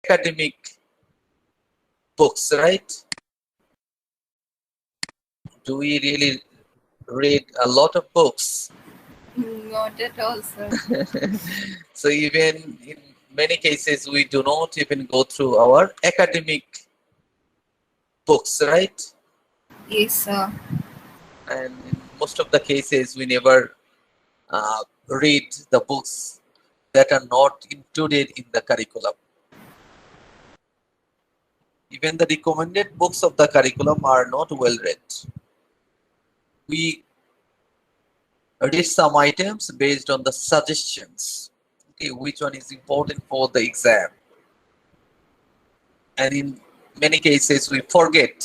academic books, right? Do we really read a lot of books? Not at all, sir. So even in many cases, we do not even go through our academic books, right? Yes, sir. And in most of the cases, we never read the books that are not included in the curriculum. Even the recommended books of the curriculum are not well read. We read some items based on the suggestions. Okay, which one is important for the exam? And in many cases, we forget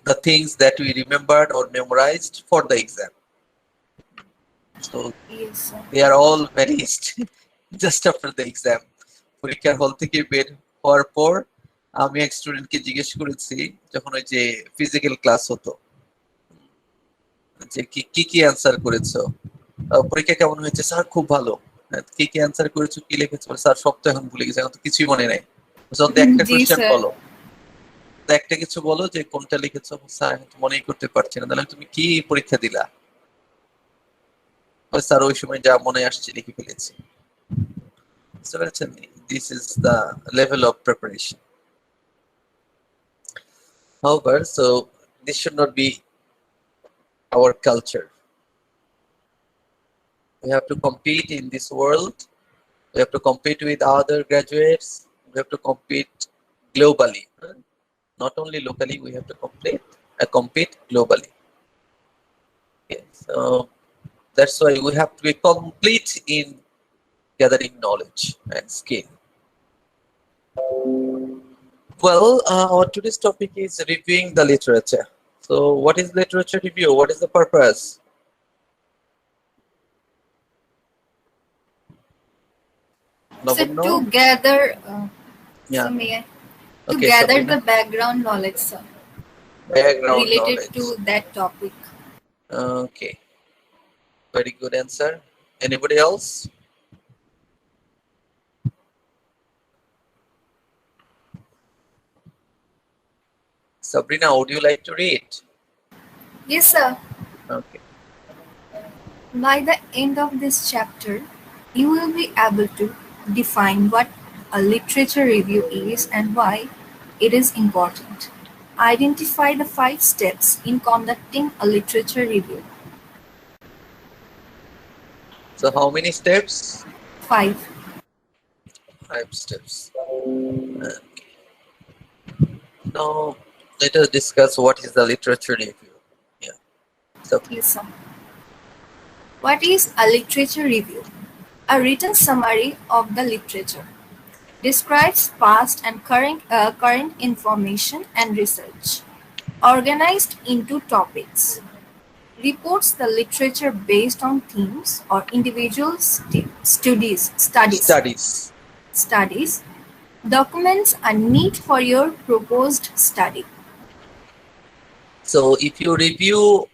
the things that we remembered or memorized for the exam. So Yes, sir. they are all vanished just after the exam. পরীক্ষার হল থেকে বের হওয়ার পর আমি এক স্টুডেন্টকে জিজ্ঞেস করেছি যখন ওই যে ফিজিক্যাল ক্লাস হতো যে কি কি অ্যান্সার করেছো, পরীক্ষা কেমন হয়েছে স্যার খুব ভালো, কি কি অ্যান্সার করেছো কি লিখেছো স্যার সব তো এখন ভুলে গেছে, এখন তো কিছুই মনে নাই। একটা জি, কোয়েশ্চেন স্যার। বলো, একটা কিছু বলো যে কোনটা লিখেছো, স্যার এখন তো মনেই করতে পারছি না। তাহলে তুমি কি পরীক্ষা দিলা? স্যার ওই সময় যা মনে আসছে লিখে ফেলেছি। বুঝতে পেরেছেন? This is the level of preparation. However, so this should not be our culture. We have to compete in this world. We have to compete with other graduates. We have to compete globally. Not only locally, we have to compete globally. Okay, so that's why we have to be complete in gathering knowledge and skill. Well, our today's topic is reviewing the literature. So, what is literature review? What is the purpose? So Lavanya? to gather, Yeah. so may I? To Okay, gather Sabrina. the background knowledge, sir, Background related knowledge. to that topic. Okay. Very good answer. Anybody else? Sabrina, would you like to read? Yes, sir. Okay. By the end of this chapter, you will be able to define what a literature review is and why it is important. Identify the 5 steps in conducting a literature review. So, how many steps? 5. 5 steps. Okay. Now, let us discuss what is the literature review. Yeah. So, Yes, sir. What is a literature review? A written summary of the literature. Describes past and current information and research. Organized into topics. Reports the literature based on themes or individual studies. Documents a need for your proposed study. so if you review,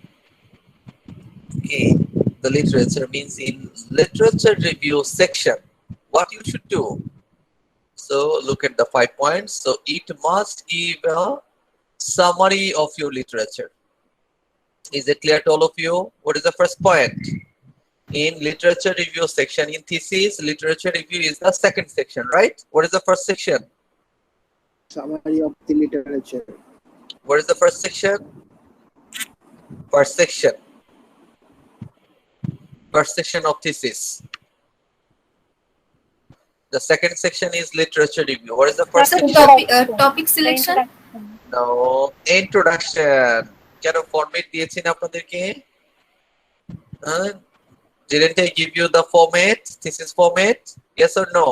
okay, the literature means in literature review section, what you should do. So look at the 5 points. So it must give a summary of your literature. Is it clear to all of you? What is the first point? In literature review section, in thesis, literature review is the second section, right? What is the first section? Summary of the literature. What is the first section? First section. First section of thesis. The second section is literature review. What is the first section? Topic selection. No, introduction. কেন format দিয়েছি না আপনাদেরকে? Didn't I give you the format? Thesis format? Yes or no?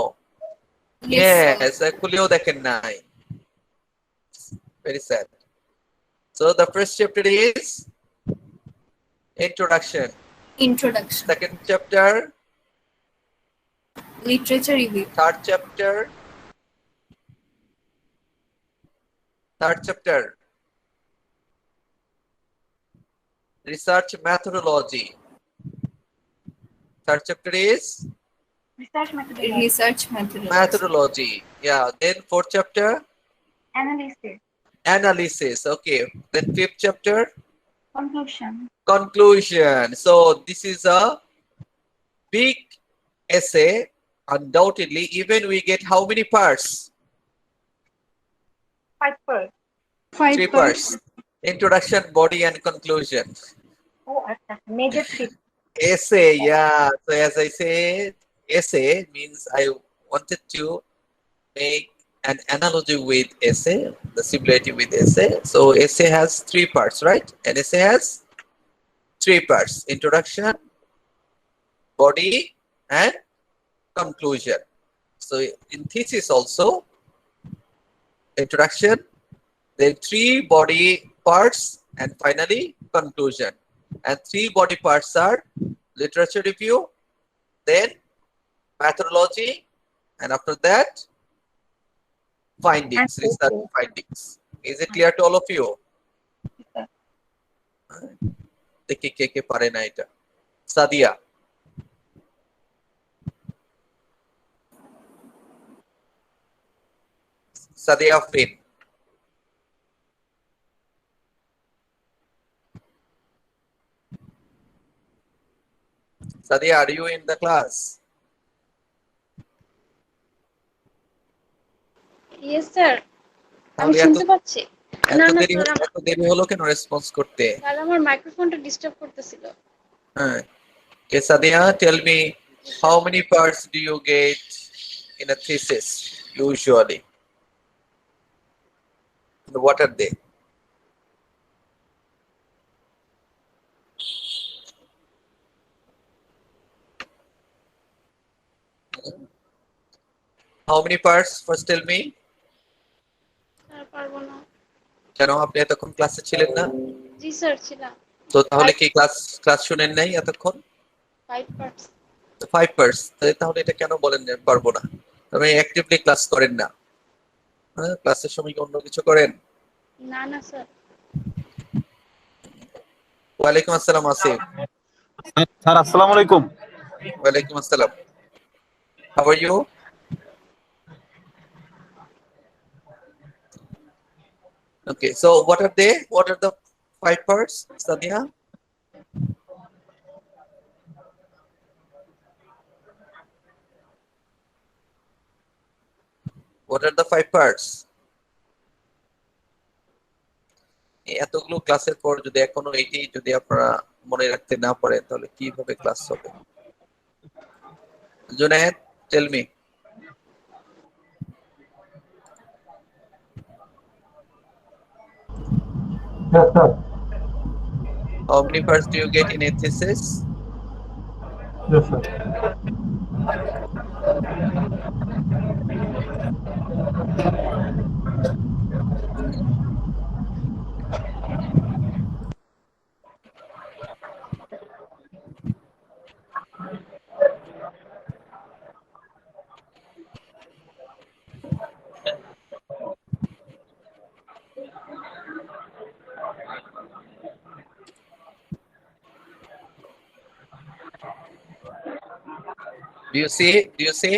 Yes, actually দেখেন নাই. Very sad. So the first chapter is introduction. Second chapter, literature review. Third chapter, research methodology. Third chapter is Research methodology. Research methodology. Methodology. Yeah. Then fourth chapter, Analysis. analysis. Okay. Then fifth chapter, Conclusion. conclusion. So this is a big essay. Undoubtedly, even we get how many parts? 5 parts. 3 parts. Introduction, body, and conclusion. Oh, major 3. Essay, yeah. So as I said, essay means I wanted to make an analogy with essay, the similarity with essay. So essay has 3 parts, right? An essay has 3 parts: introduction, body, and conclusion. So in thesis also, introduction, then 3 body parts, and finally conclusion. And 3 body parts are literature review, then methodology, and after that findings, research findings. Is it clear to all of you? দেখি কে কে পারে না এটা। Sadia, Sadia Afrin. Sadia, are you in the class? Yes, sir. আমি তাহলে শুনতে পাচ্ছি। না না স্যার, এত দেরি হলো কেন রেসপন্স করতে? স্যার আমার মাইক্রোফোনটা ডিস্টার্ব করতেছিল। হ্যাঁ। Okay, Sadia, tell me how many parts do you get in a thesis usually? What are they? How many parts? First tell me. Sir পারবো না। কেন, আপনি এতক্ষণ ক্লাসে ছিলেন না? জি স্যার ছিলাম। তো তাহলে কি ক্লাস শুনেন নাই এতক্ষণ? 5 parts। 5 parts। তাহলে এটা কেন বলেন যে পারবো না? আপনি অ্যাক্টিভলি ক্লাস করেন না? হ্যাঁ, ক্লাসের সময় কি অন্য কিছু করেন? না না স্যার। ওয়ালাইকুম আসসালাম আসিফ। স্যার আসসালামু আলাইকুম। ওয়ালাইকুম আসসালাম। How are you? Okay, so what are they? What are the 5 parts, Sadia? What are the 5 parts? এতগুলো ক্লাসের পর যদি এখনো এইটি যদি আপনারা মনে রাখতে না পারেন তাহলে কিভাবে ক্লাস হবে? Junaid, tell me. Yes, sir. How many parts do you get in a thesis? Yes, sir. Do you see? Do you see?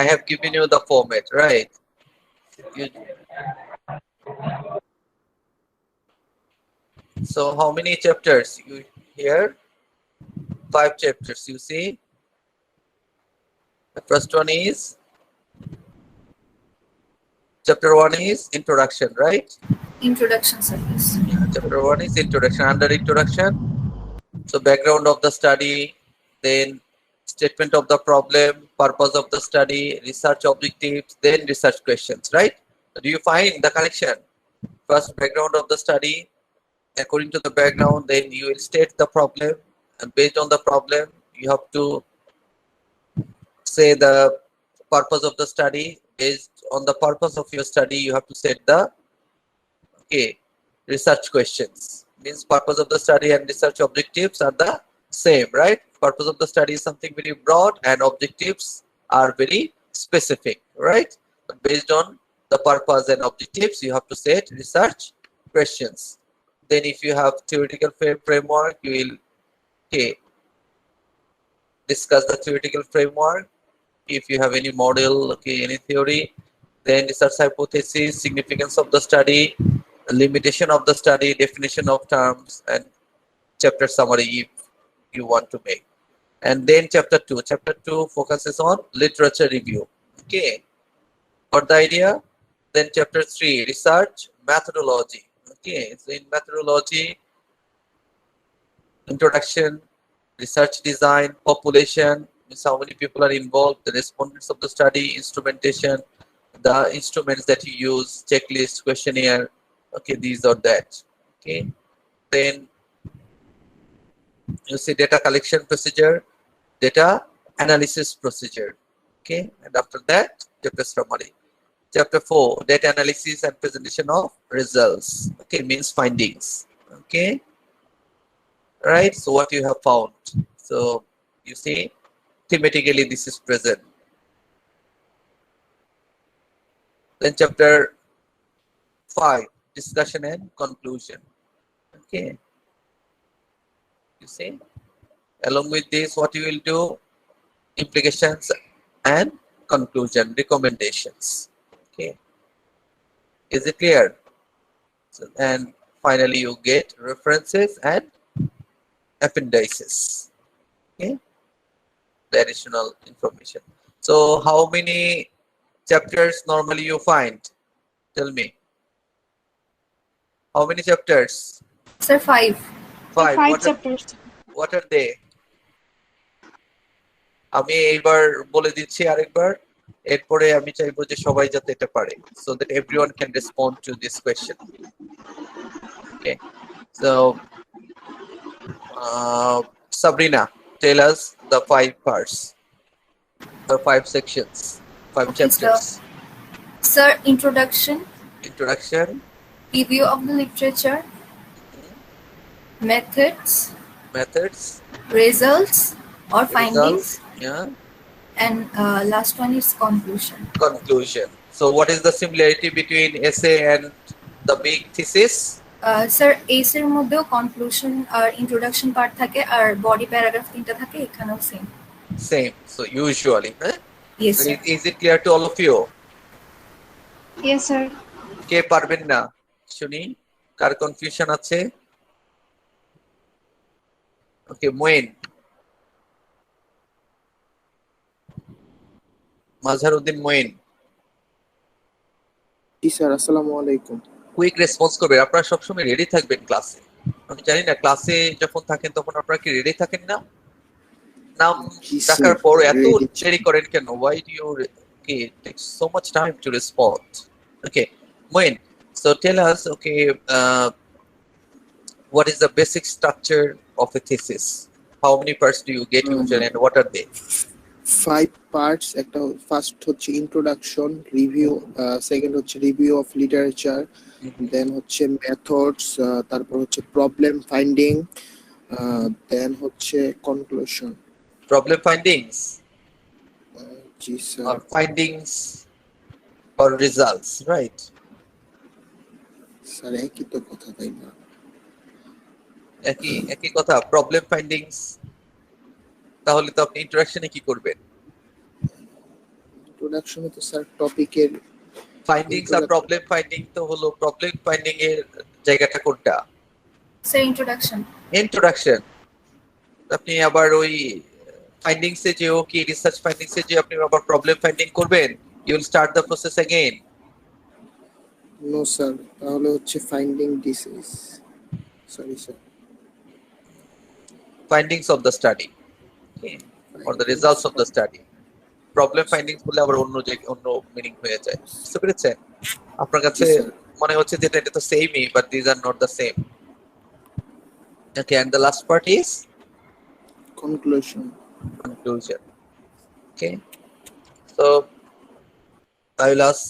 I have given you the format, right? So how many chapters you here? 5 chapters, you see? The first one is chapter 1 is introduction, right? Introduction service. Chapter 1 is introduction. Under introduction, so background of the study, then statement of the problem, purpose of the study, research objectives, then research questions, right? Do you find the connection? First, background of the study. According to the background, then you will state the problem, and based on the problem, you have to say the purpose of the study. Based on the purpose of your study, you have to set the research questions. Means purpose of the study and research objectives are the same, right? Purpose of the study is something very broad and objectives are very specific, right? But based on the purpose and objectives, you have to set research questions. Then if you have theoretical framework, you will discuss the theoretical framework. If you have any model, okay, any theory, then research hypothesis, significance of the study, limitation of the study, definition of terms, and chapter summary if you want to make. And then chapter 2. Chapter 2 focuses on literature review. Okay, got the idea? Then chapter 3, research methodology. Okay, so in methodology, introduction, research design, population, means how many people are involved, the respondents of the study, instrumentation, the instruments that you use, checklist, questionnaire, okay, these or that. Okay, then you see data collection procedure, data analysis procedure. Okay, and after that, chapter summary. Chapter 4, data analysis and presentation of results. Okay, means findings. Okay, right? So what you have found. So you see, thematically this is present. Then chapter 5, discussion and conclusion. Okay, you see, along with this, what you will do, implications and conclusion, recommendations. Okay, is it clear? So, and finally you get references and appendices. Okay, the additional information. So how many chapters normally you find? Tell me. How many chapters? Sir, 5. 5. Five What are, chapters. what are they? আমি এইবার বলে দিচ্ছি আরেকবার, এরপরে আমি চাইবো যে সবাই যাতে এটা পারে, so that everyone can respond to this question. Okay, so Sabrina, tell us the 5 parts or 5 sections, 5 Okay, chapters. Sir, introduction, Introduction, review of the literature, methods, methods, results or findings, results, yeah, and last one is conclusion. conclusion. So what is the similarity between essay and the big thesis? Sir এর মধ্যেও conclusion আর introduction part থাকে আর body paragraph তিনটা থাকে, এখানেও same. Same. So usually, yes So sir. is it clear to all of you? Yes, sir. কে পারবেন না শুনি, কার confusion আছে? ওকে, মোয়েন, মাজহারউদ্দিন মোয়েন, জি স্যার, আসসালামু আলাইকুম। কুইক রেসপন্স করবে। আপনারা সবসময় রেডি থাকবেন ক্লাসে। আমি জানি না ক্লাসে যখন থাকেন তখন আপনারা কি রেডি থাকেন না? নাম জি ডাকার স্যার, পর এত ready। দেরি করেন কেন? Why do you take so much time to respond? Okay, Moin, so tell us, okay, what is the basic structure of a thesis? How many parts do you get usually and what are they? 5 parts. একটা first হচ্ছে introduction, review, second হচ্ছে review of literature, দেন হচ্ছে methods, তারপর হচ্ছে problem finding, দেন হচ্ছে conclusion. Problem findings G sir. or findings or results, right? Sir একই তো কথা, তাই না? একই কথা, প্রবলেম ফাইন্ডিংস। তাহলে তো আপনি ইন্ট্রোডাকশনে কি করবেন? ইন্ট্রোডাকশনে তো স্যার টপিকের ফাইন্ডিংস আর প্রবলেম ফাইন্ডিং তো হলো, প্রবলেম ফাইন্ডিং এর জায়গাটা কোনটা? Sir introduction. ইন্ট্রোডাকশন। আপনি আবার ওই ফাইন্ডিংস এ যেও, কি রিসার্চ ফাইন্ডিংস এ যে আপনি আবার প্রবলেম ফাইন্ডিং করবেন, you will start the process again. No sir, তাহলে হচ্ছে finding disease, sorry sir, findings of the study or the results of the study. Problem findings বলে আবার অন্য মিনিং হয়ে যায়। বুঝতে পেরেছেন? আপনার কাছে মনে হচ্ছে যে এটা তো সেমই, but this are not the same. Okay, and the last part is conclusion. Okay, so I will ask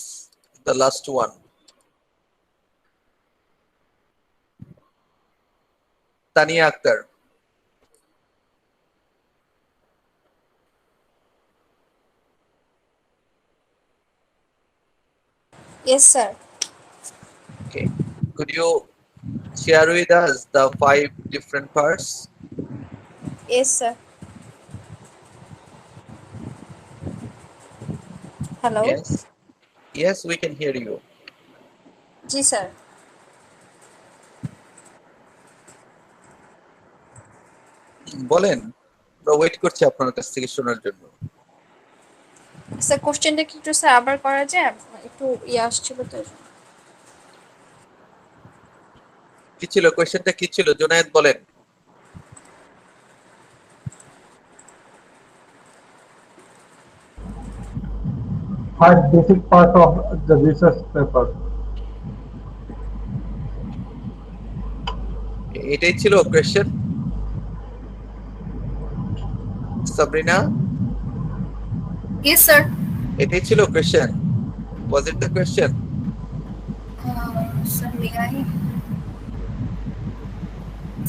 the last one. Tania Akhtar. Yes, sir. Okay, could you share with us the 5 different parts? Yes, sir. Hello. Yes. Yes, we can hear you. G sir. বলেন, আমরা wait করছি আপনার কাছ থেকে শোনার জন্য। Sir কোশ্চেনটা কি একটু স্যার আবার করা যায়? একটু আসছিল তো। কি ছিল কোশ্চেনটা, কি ছিল জুনায়েদ বলেন। Five basic part of the research paper. এটাই ছিল কোশ্চেন সাবরিনা? Yes, sir. এটাই ছিল question? Was it the question? Sir, may I?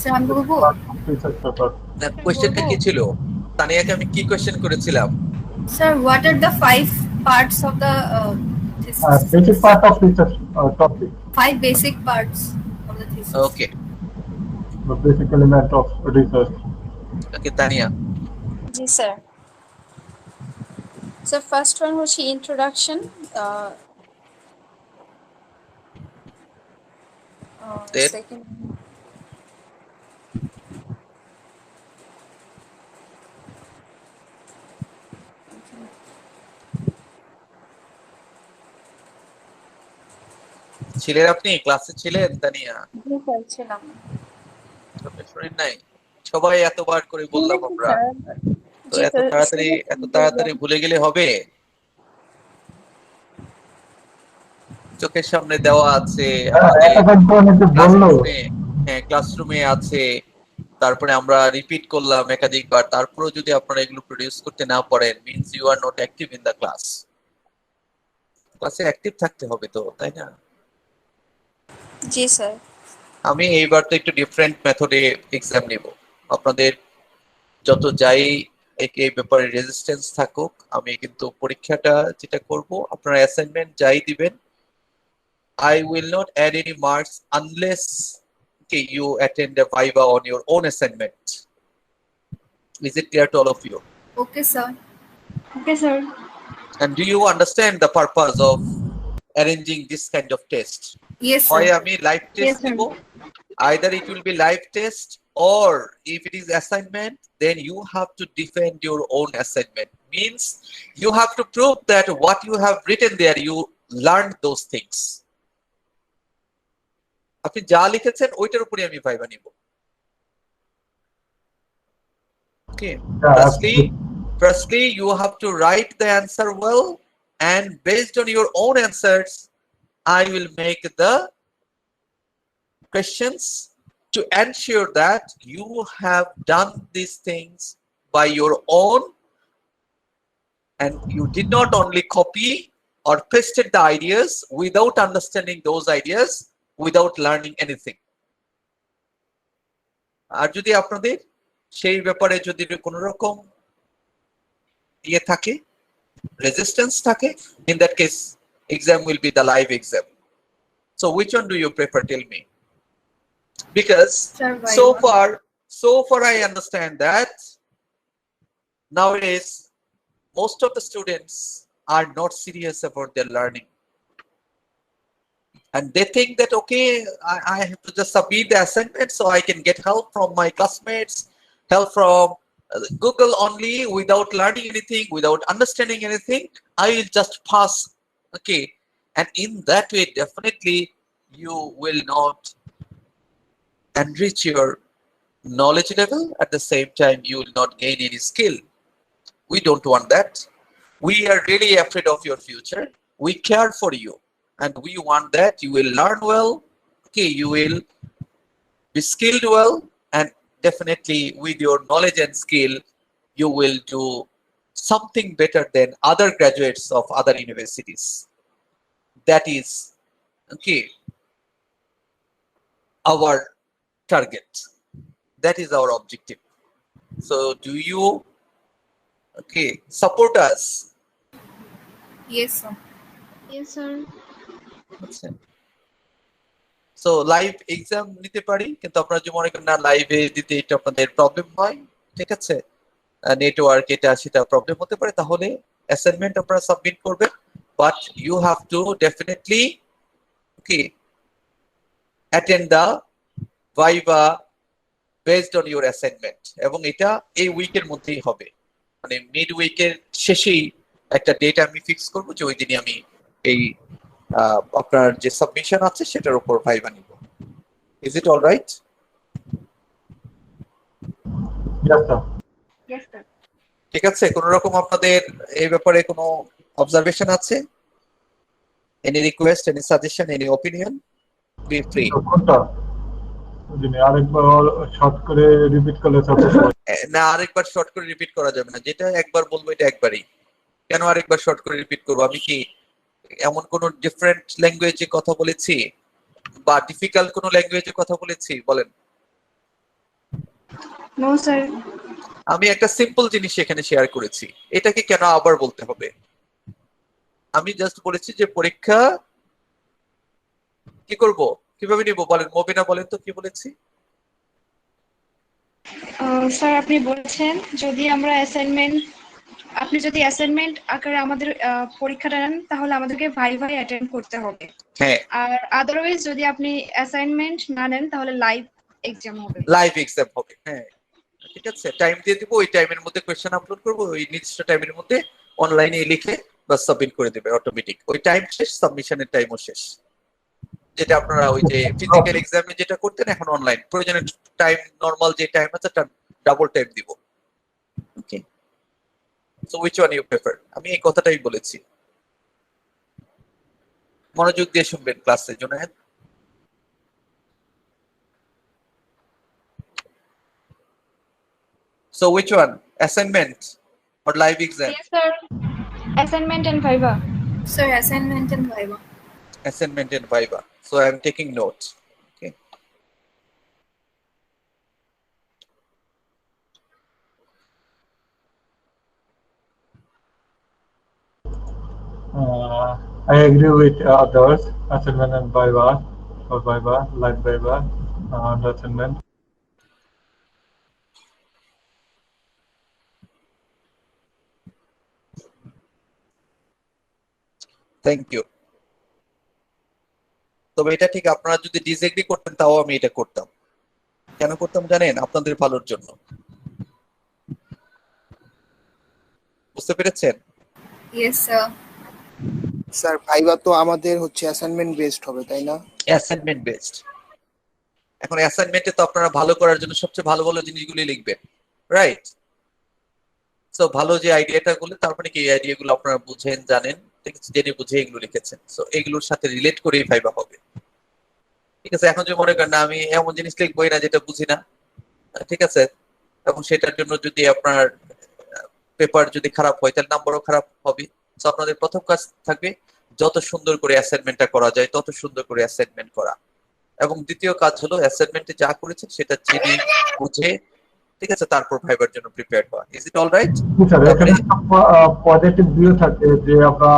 Sir, I'm going to go. Part of research paper. না, কোশ্চেনটা কি ছিল? তানিয়াকে আমি কি কোশ্চেন করেছিলাম? Sir, what are the 5 parts of the thesis? Basic part of research topic. 5 basic parts of the thesis. Okay The basic element of research. Okay Tania. G sir. Sir first one হচ্ছে introduction, Then? Second ছিলেন আপনি ক্লাসে ছিলেন তানিয়া? জি sir ছিলাম। আপনি শুনেন নাই? সবাই এতবার করে বললাম আমরা, তো জি এত স্যার। তাড়াতাড়ি ভুলে গেলে হবে? চোখের সামনে দেওয়া আছে ক্লাসরুমে আছে, তারপরে আমরা রিপিট করলাম একাধিকবার, তারপরেও যদি আপনারা এগুলো প্রডিউস করতে না পারেন, means you are not active in the class. ক্লাসে অ্যাক্টিভ থাকতে হবে তো, তাই না? জি স্যার। আমি এইবার তো একটু ডিফারেন্ট মেথডে এক্সাম নেব। আপনাদের যত যাই এই ব্যাপারে রেজিস্ট্যান্স থাকুক, আমি কিন্তু পরীক্ষাটা যেটা করব, আপনারা অ্যাসাইনমেন্ট যাই দিবেন, I will not add any marks unless you attend a viva on your own assignment. Is it clear to all of you? Okay, sir. Okay, sir. And do you understand the purpose of arranging this kind of test? Yes, Why sir. আমি live test Yes, sir. দিব? Either it will be live test, or if it is assignment, then you have to defend your own assignment. Means you have to prove that what you have written there, you learned those things. আপনি যা লিখেছেন ওইটার উপরে আমি viva নিব। Okay. Firstly, you have to write the answer well, and based on your own answers, I will make the questions to ensure that you have done these things by your own, and you did not only copy or pasted the ideas without understanding those ideas, without learning anything. আর যদি আপনাদের সেই ব্যাপারে যদি কোনো রকম ইয়ে থাকে, resistance থাকে, in that case exam will be the live exam. So which one do you prefer, tell me? Because Sir, so far I understand that nowadays most of the students are not serious about their learning, and they think that okay, I have to just submit the assignment so I can get help from my classmates, help from Google only, without learning anything, without understanding anything, I will just pass. Okay, and in that way definitely you will not enrich your knowledge level. At the same time you will not gain any skill. We don't want that. We are really afraid of your future. We care for you, and we want that you will learn well. Okay, you will be skilled well, and definitely with your knowledge and skill you will do something better than other graduates of other universities. That is, okay, our target. That is our objective. So do you support us? Yes, sir. Yes, sir. So live exam নিতে পারি, কিন্তু আপনারা যদি মনে করেন না লাইভে দিতে এটা আপনাদের প্রবলেম হয়, ঠিক আছে, নেটওয়ার্ক এটা সেটা প্রবলেম হতে পারে, তাহলে অ্যাসাইনমেন্ট আপনারা সাবমিট করবেন। but you have to definitely attend the viva based on your assignment, এবং এটা এই উইকের মধ্যেই হবে, মানে মিড উইকের শেষেই একটা ডেট আমি ফিক্স করব যে ওই দিনই আমি এই আপনার যে সাবমিশন আছে সেটার উপর ভাইবা নিব। Is it all right? Yes, sir. Yes, sir. ঠিক আছে, কোন রকম আপনাদের এই ব্যাপারে কোনো অবজারভেশন আছে? Any request, any suggestion, any opinion? Be free. কোনটা? যিনি আরেকবার শর্ট করে রিপিট করলে না, আরেকবার শর্ট করে রিপিট করা যাবে না, যেটা একবার বলবো এটা একবারই। কেন আরেকবার শর্ট করে রিপিট করবো? আমি কি এমন কোন ডিফারেন্ট ল্যাঙ্গুয়েজে কথা বলেছি বা ডিফিকাল্ট কোন ল্যাঙ্গুয়েজে কথা বলেছি বলেন? No, sir. আমি একটা সিম্পল জিনিস এখানে শেয়ার করেছি, এটাকে কেন আবার বলতে হবে? আমি জাস্ট বলেছি যে পরীক্ষা কি করব, কিভাবে নিব বলেন, মবিনা বলেন তো কি বলেছি? স্যার আপনি বলেছেন আপনি যদি অ্যাসাইনমেন্ট আকারে আমাদের পরীক্ষাটা নেন তাহলে আমাদেরকে ভাই অ্যাটেন্ড করতে হবে। হ্যাঁ, আর আদারওয়াইজ যদি আপনি অ্যাসাইনমেন্ট না নেন তাহলে লাইভ এক্সাম হবে। লাইভ এক্সাম হবে। হ্যাঁ ঠিক আছে, টাইম দিয়ে দিব, ওই টাইমের মধ্যে কোশ্চেন আপলোড করব, ওই নির্দিষ্ট টাইমের মধ্যে অনলাইনে লিখে বা সাবমিট করে দেবে অটোমেটিক। ওই টাইম শেষ, সাবমিশনের টাইমও শেষ। যেটা আপনারা ওই যে ফিজিক্যাল এক্সামে যেটা করতেন এখন অনলাইন, প্রয়োজনে টাইম নরমাল যে টাইম আছে তার ডাবল টাইম দিব। Okay, so which one you prefer? আমি এই কথাটাই বলেছি, মনোযোগ দিয়ে শুনবেন ক্লাসের জন্য। So which one? Assignment or live exam? Yes, sir. Assignment and viva. Sir, assignment and viva. Assignment and viva. So I'm taking notes. Okay. I agree with others. Assignment and viva, or viva, live viva, and assignment. Thank you. তবে এটা ঠিক আপনারা যদি disagree করতেন তাও আমি এটা করতাম। কেন করতাম জানেন? আপনাদের ভালোর জন্য। বুঝতে পেরেছেন? Yes, sir. স্যার ভাইবা তো আমাদের হচ্ছে অ্যাসাইনমেন্ট বেসড হবে তাই না? Assignment based. এখন অ্যাসাইনমেন্টে তো আপনারা ভালো করার জন্য সবচেয়ে ভালো ভালো জিনিসগুলি লিখবেন, রাইট? সো ভালো যে আইডিয়াটা গুলো, তারপরে কি এই আইডিয়াগুলো আপনারা বুঝেন, জানেন, ঠিক আছে, জেনে বুঝে এগুলো লিখেছেন। সো এগুলোর সাথে রিলেট করেই ভাইবা হবে। ঠিক আছে, এখন যদি মনে করেন না আমি এমন জিনিস লিখবই না যেটা বুঝি না, ঠিক আছে, এবং সেটার জন্য যদি আপনার পেপার যদি খারাপ হয় তাহলে নাম্বারও খারাপ হবে। সো আপনাদের প্রথম কাজ থাকবে যত সুন্দর করে অ্যাসাইনমেন্টটা করা যায় তত সুন্দর করে অ্যাসাইনমেন্ট করা, এবং দ্বিতীয় কাজ হলো অ্যাসাইনমেন্টে যা করেছেন সেটা জেনে বুঝে, ঠিক আছে, তারপর ভাইবার জন্য প্রিপেয়ার হওয়া। Is it all right? Sir এখানে পজিটিভ ভিউ থাকে যে আমরা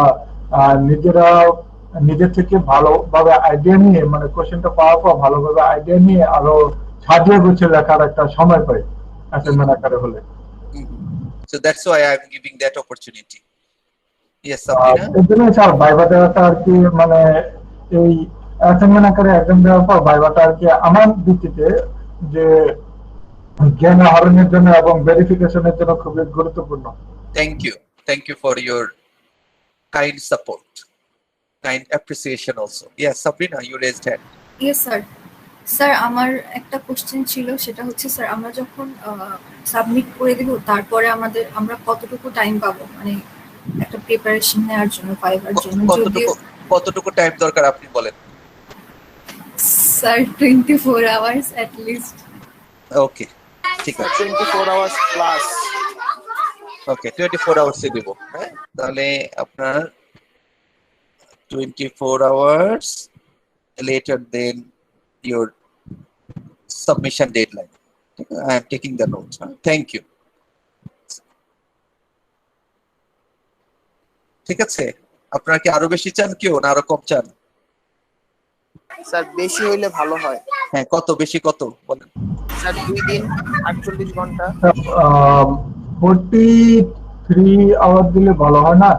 নিজের থেকে ভালোভাবে আইডিয়া নিয়ে, মানে কোশ্চেনটা পাওয়ার পর ভালোভাবে আইডিয়া নিয়ে আরো সাজিয়ে গুছিয়ে লেখার একটা সময় পাই অ্যাসাইনমেন্ট আকারে হলে। So that's why I'm giving that opportunity. Yes, Sabrina. এর জন্য স্যার ভাইবা দেওয়াটা আর কি, মানে এই অ্যাসাইনমেন্ট আকারে এক্সাম দেওয়ার পর ভাইবাটা আর কি আমার দৃষ্টিতে যে জ্ঞান আহরণের জন্য এবং ভেরিফিকেশনের জন্য খুবই গুরুত্বপূর্ণ। Thank you for your kind support, kind appreciation also. Yes, Sabrina, you raised hand. Yes, sir. Sir আমার একটা কোশ্চেন ছিল, সেটা হচ্ছে স্যার আমরা যখন সাবমিট করে দেব তারপরে আমরা কতটুকু টাইম পাবো, মানে একটা প্রিপারেশন নেওয়ার জন্য, ভাইবার জন্য? কতটুকু টাইম দরকার আপনি বলেন? Sir 24 hours at least. Okay, ঠিক আছে, 24 আওয়ার্স প্লাস। ওকে, 24 আওয়ার্সে দেব। হ্যাঁ, তাহলে আপনার 24 hours later than your submission deadline. I am taking the notes. Thank you. ঠিক আছে, আপনারা কি আরো বেশি চান কেউ, না আরো কম চান? স্যার বেশি হইলে ভালো হয়। হ্যাঁ, কত বেশি কত বলেন? স্যার 2 দিন 48 ঘন্টা। 43 আওয়ার দিলে ভালো হয় না?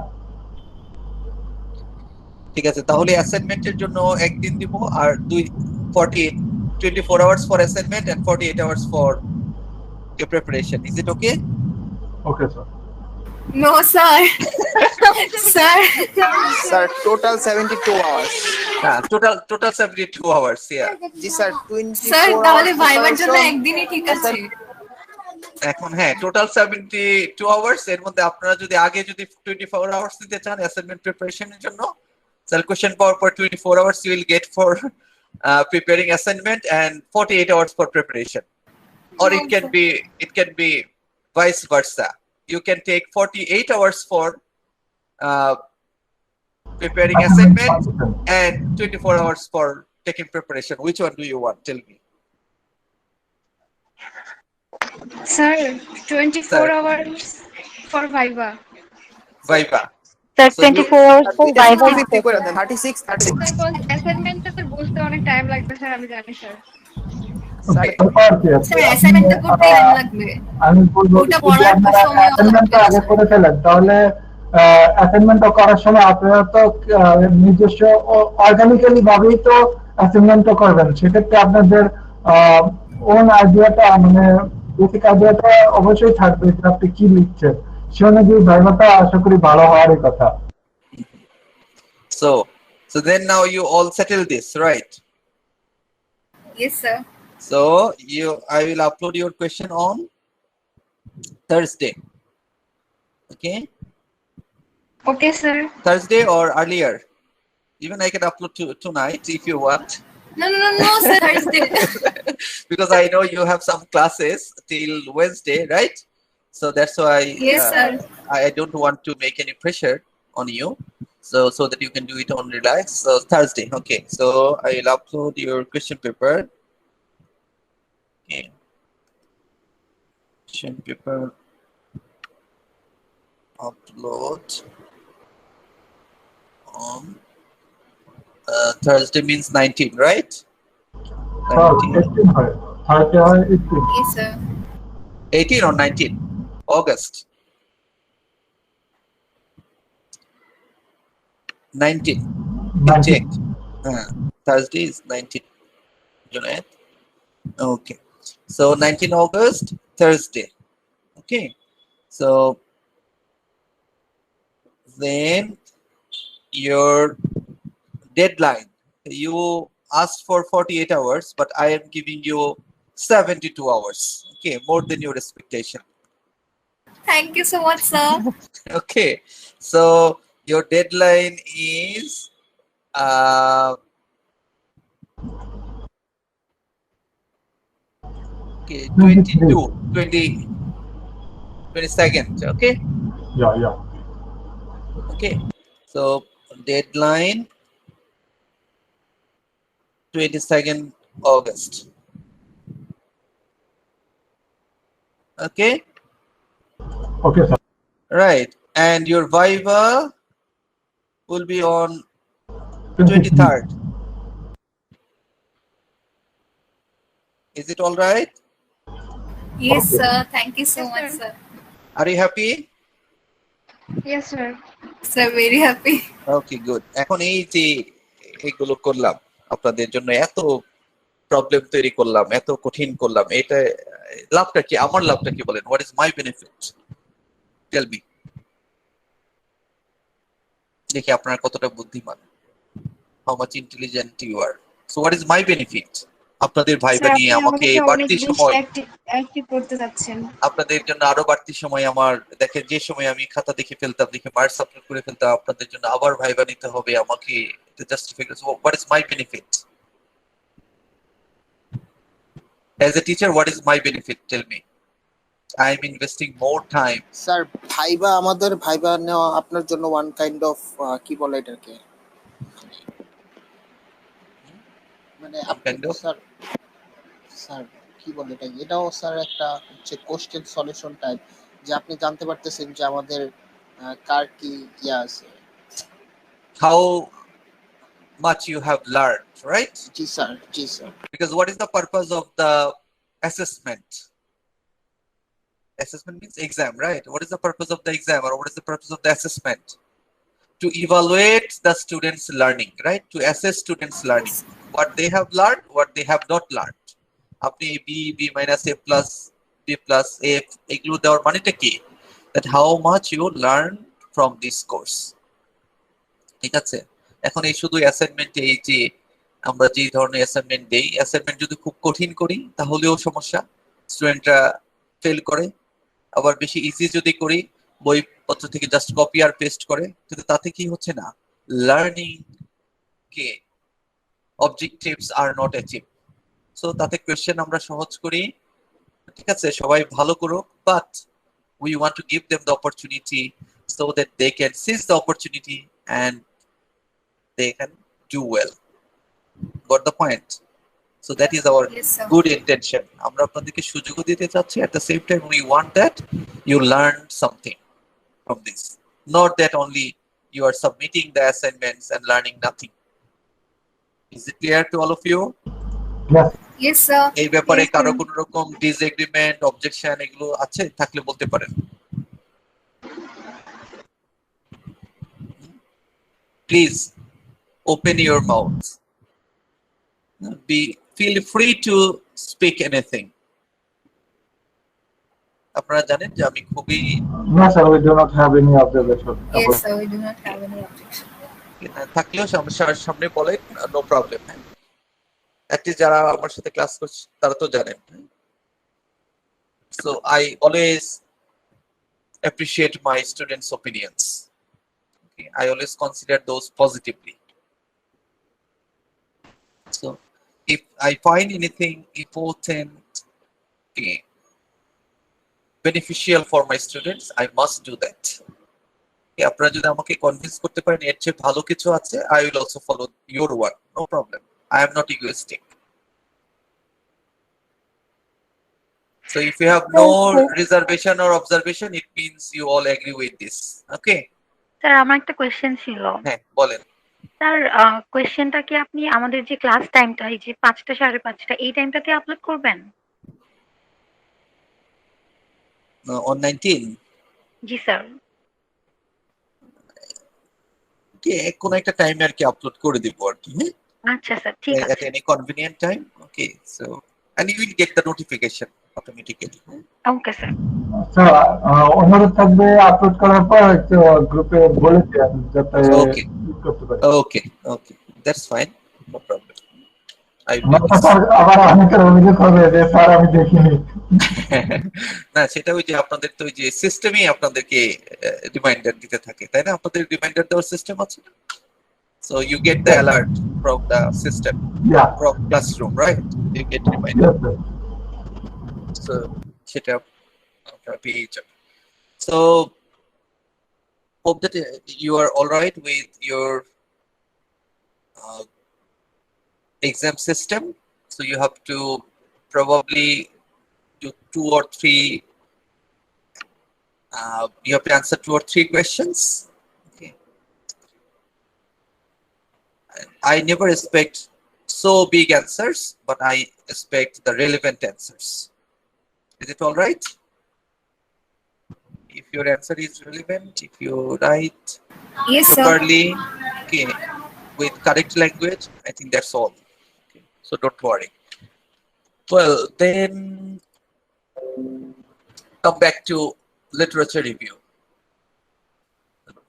ঠিক আছে, তাহলে অ্যাসাইনমেন্টের জন্য একদিন দিব আর 24 hours for assignment and 48 hours for your preparation. Is it okay? Okay sir. No, sir. Sir. Sir total 72 hours. Total 72 hours, yeah. G sir 24 sir তাহলে hours ভাইবার জন্য preparation। একদিনই ঠিক আছে। এখন হ্যাঁ, টোটাল 72 hours, এর মধ্যে আপনারা যদি আগে যদি 24 hours দিতে চান অ্যাসাইনমেন্ট প্রিপারেশনের জন্য, তাহলে কোশ্চেন পাওয়ার পর 24 hours you will get for preparing assignment and 48 hours for preparation. Or it can be vice versa. You can take 48 hours for preparing assignment and 24 hours for taking preparation. Which one do you want? Tell me. Sir 24 Sir. hours for Viva. Viva. Sir, So you- 24 hours for Viva. 50 করে দেন 36 Because অ্যাসাইনমেন্টটা তো বুঝতে অনেক time লাগবে sir, আমি জানি sir. ব্যাপার কি আছে? স্যার অ্যাসাইনমেন্টটা করতে টাইম লাগবে। আমি বলবো ওটা যদি পড়ার আপনারা সময় অত অ্যাসাইনমেন্টটা লাগবে না, আগে স্যার। করে ফেলেন তাহলে অ্যাসাইনমেন্টটা করার সময় আপনারা তো নিজস্ব অর্গানিক্যালি ভাবেই তো অ্যাসাইনমেন্টটা করবেন, সেক্ষেত্রে আপনাদের ওন আইডিয়াটা মানে বেসিক আইডিয়াটা অবশ্যই থাকবে যে আপনি কি লিখছেন, সে অনুযায়ী ভাইভাটা আশা করি ভালো হওয়ারই কথা। So then now you all settle this, right? Yes, sir. So I will upload your question on Thursday. Okay, okay sir. Thursday or earlier. Even I can upload tonight if you want. No, sir. Thursday. Because I know you have some classes till Wednesday, right? So that's why Yes, sir. I don't want to make any pressure on you, so that you can do it on relax. So Thursday, okay. So I will upload your question paper. Okay. Question paper upload on Thursday means 19, right? 19. 18 হয়, Thursday হয় 18। Yes, sir. 18 or 19 August. 19. Check. Thursday is 19. Junaid. Okay. So 19 August, Thursday. Okay. So then your deadline. You asked for 48 hours, but I am giving you 72 hours. Okay, more than your expectation. Thank you so much, sir. Okay, so your deadline is okay, 22nd. Okay, Yeah. okay. So deadline 22nd August. Okay, Okay, sir. right. And your Viva will be on 23rd. Is it all right? Yes, sir. Thank you so Yes, much, sir. sir. Are you happy? Yes sir. Sir, very happy. Okay, good. এখন এই যে এগুলো করলাম আপনাদের জন্য, এত problem তৈরি করলাম, এত কঠিন করলাম, এটা লাভটা কি? আমার লাভটা কি বলেন? What is my benefit? Tell me. দেখি আপনারা কতটা বুদ্ধিমান, how much intelligent you are. So what is my benefit? আপনাদের ভাইবা স্যার, নিয়ে আপনি আমাকে আমাদেরকে অনেক বাড়তি বেশি সময়, অ্যাক্টিভ করতে যাচ্ছেন। আপনাদের জন্য আরো বাড়তি সময় আমার, দেখেন যে সময় আমি খাতা দেখে ফেলতাম, দেখে মার্কস আপলোড করে ফেলতাম, আপনাদের জন্য আবার ভাইবা নিতে হবে আমাকে, justify. What is my benefit? As a teacher, what is my benefit? Tell me. I am investing more time. Sir আমাদের ভাইবা নেওয়া আপনার জন্য ওয়ান কাইন্ড অফ কি বলে এটাকে, মানে Kind of? স্যার কি বলে এটাও স্যার একটা হচ্ছে কোশ্চেন সলিউশন টাইপ, যে আপনি জানতে পারতেছেন যে আমাদের কার কি ইয়া আছে। How much you have learned, right? G sir. Because what is the purpose of the assessment? Assessment means exam, right? What is the purpose of the exam, or what is the purpose of the assessment? to evaluate the students' learning, right? To assess students' learning, what they have learned, what they have not learned. আপনি B minus A plus B plus A এগুলো দেওয়ার মানেটা কি? That how much you learn from this course. ঠিক আছে? এখন এই শুধু অ্যাসাইনমেন্টে এই যে আমরা যে ধরনের অ্যাসাইনমেন্ট দেই, অ্যাসাইনমেন্ট যদি খুব কঠিন করি তাহলেও সমস্যা, স্টুডেন্টরা ফেল করে। আবার বেশি ইজি যদি করি, বইপত্র থেকে জাস্ট কপি আর পেস্ট করে, কিন্তু তাতে কি হচ্ছে না, learning K objectives are not achieve. So তাতে কোয়েশ্চেন আমরা সহজ করি, ঠিক আছে, সবাই ভালো করুক, but we want to give them the opportunity so that they can seize the opportunity and they can do well. Got the point? So that is our Yes, sir. good intention. আমরা আপনাদেরকে সুযোগ দিতে চাচ্ছি, at the same time we want that you learn something from this, not that only you are submitting the assignments and learning nothing. Is it clear to all of you? Yes. Yes, sir. এই ব্যাপারে Yes, কারো sir. কোনো রকম disagreement, objection এগুলো আছে, থাকলে বলতে পারেন। Please open your mouth, feel free to speak anything. আপনারা জানেন যে আমি খুবই No, sir, we do not have any observation. Yes, sir. We do not have any objection. থাকলেও সামনে বলেন, নো প্রবলেম। অ্যাটলিস্ট যারা আমার সাথে ক্লাস করছে তারা তো জানেন। So I always appreciate my students' opinions. Okay, I always consider those positively. So if I find anything important, okay, beneficial for my students, I must do that. Okay, আপনারা যদি আমাকে কনভিন্স করতে পারেন এর চেয়ে ভালো কিছু আছে, I will also follow your one, no problem. I am not egoistic. So if you have no reservation or observation, it means you all agree with this. Okay? Sir আমার একটা কোয়েশ্চেন ছিল। হ্যাঁ, বলেন। স্যার কোয়েশ্চেনটা কি আপনি আমাদের যে ক্লাস টাইমটা এই যে 5টা 5:30 এই টাইমটাতে আপলোড করবেন? On 19? G sir. Okay, কোন একটা টাইমে আর কি আপলোড করে দিব আর কি। আচ্ছা স্যার, ঠিক At আছে। any convenient time. Okay, so and you will get the notification automatically. Okay sir. Sir অনুরোধ থাকবে আপলোড করার পর একটু গ্রুপে বলে দেন যাতে Okay. করতে পারি। Okay, that's fine, no problem. I will আমার do this. স্যার আবার অনেকের অভিযোগ হবে যে স্যার আমি দেখিনি। না, সেটা ওই যে আপনাদের তো ওই যে সিস্টেমই আপনাদেরকে রিমাইন্ডার দিতে থাকে, তাই না? আপনাদের রিমাইন্ডার দেওয়ার সিস্টেম আছে না? So you get the alert from the system, Yeah. from classroom, right? You get reminder. Yes, sir. So সেটা আপনারা পেয়ে যাবেন। So hope that you are all right with your exam system. So you have to probably do 2 or 3 you have to answer 2 or 3 questions. Okay, I never expect so big answers, but I expect the relevant answers. Is it all right? If your answer is relevant, if you write Yes, sir. properly, okay, with correct language, I think that's all. Okay, so don't worry. Well, then come back to literature review.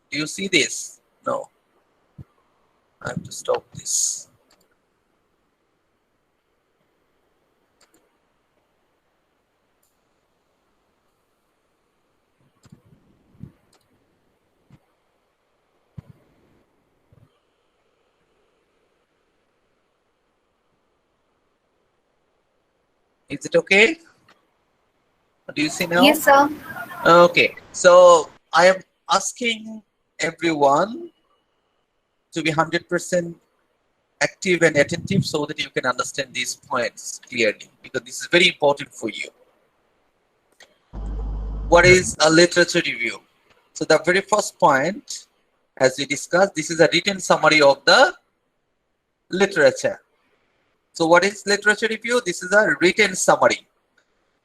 Do you see this? No. I have to stop this. Is it okay? Do you see now? Yes, sir. Okay, so I am asking everyone to be 100% active and attentive so that you can understand these points clearly, because this is very important for you. What is a literature review? So the very first point, as we discussed, this is a written summary of the literature. So what is literature review? This is a written summary.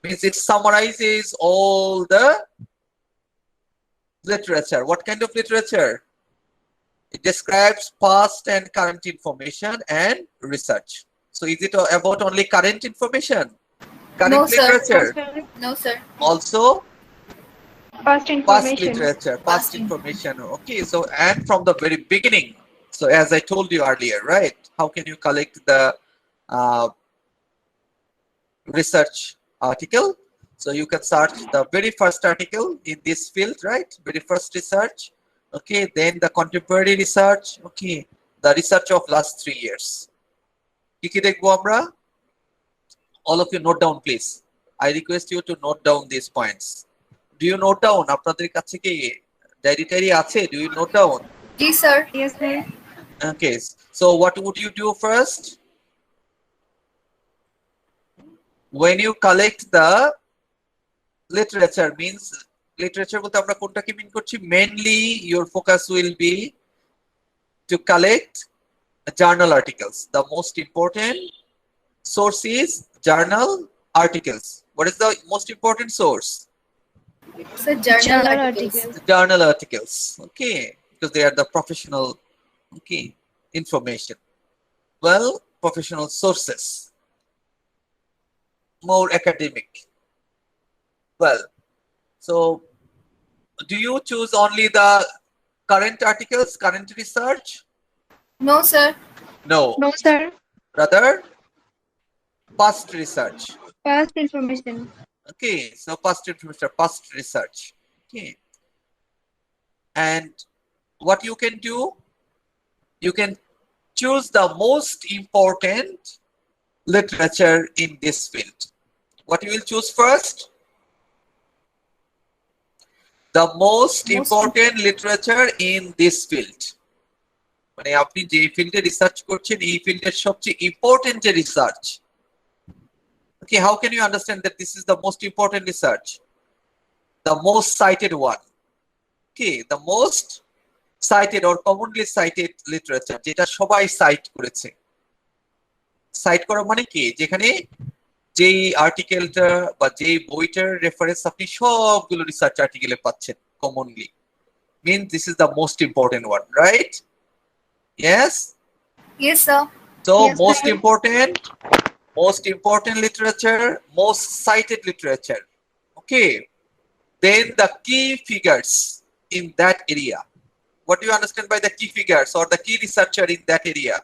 Means it summarizes all the literature. What kind of literature? It describes past and current information and research. So is it about only current information? Current No, sir. literature? No, sir. Also Past past information. literature, past Past information. Okay, so and from the very beginning. So as I told you earlier, right? How can you collect the research article? So you can search the very first article in this field, right? Very first research. Okay, then the contemporary research. Okay, the research of last 3 years. কি দেখবো আমরা? All of you note down, please. I request you to note down these points. Do you note down? আপনাদের কাছে কি diary টাইরি আছে? Do you note down? Yes, sir. Yes, sir. Okay, so what would you do first? When you collect the literature, means literature বলতে আমরা কোনটাকে মিন করছি? Mainly your focus will be to collect journal articles. The most important source is journal articles. What is the most important source? So journal articles. Journal articles. Okay, because they are the professional, okay, information. Well, professional sources. More academic. Well, so do you choose only the current articles, current research? No, sir. No. No, sir. Rather, past research. Past information. Okay, so past information, past research. Okay. And what you can do, you can choose the most important literature in this field. What you will choose first? The most important literature in this field. মানে আপনি যে ফিল্ডে research করছেন এই ফিল্ডের সবচেয়ে important যে research. Okay, how can you understand that this is the most important research? The most cited one. Okay, the most cited or commonly cited literature, যেটা সবাই সাইট করেছে. সাইট করা মানে কি? যেখানে যেই আর্টিকেলটা বা যেই বইটার রেফারেন্স আপনি সবগুলো রিসার্চ আর্টিকেলে পাচ্ছেন commonly. Means this is the most important one, right? Yes? Yes, sir. So Yes, most important literature, most cited literature. Okay. Then the key figures in that area. What do you understand by the key figures or the key researcher in that area?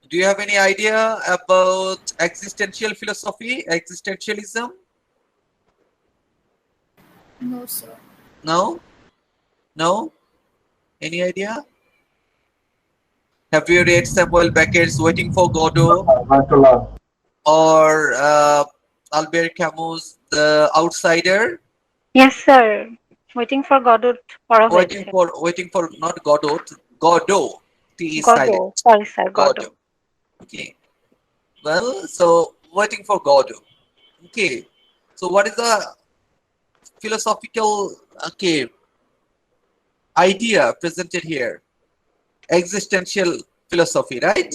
Do you have any idea about existential philosophy, existentialism? No, sir. No? No? Any idea? Have you read Samuel Beckett's Waiting for Godot Right to learn. or Albert Camus' The Outsider? Yes, sir. Waiting for Godot পড়া হয়েছে। Waiting for not Godot, Godot. T is Godot. silent. Sorry, sir. Godot. Okay. Well, so Waiting for Godot. Okay. So what is the philosophical idea presented here? Existential philosophy, right?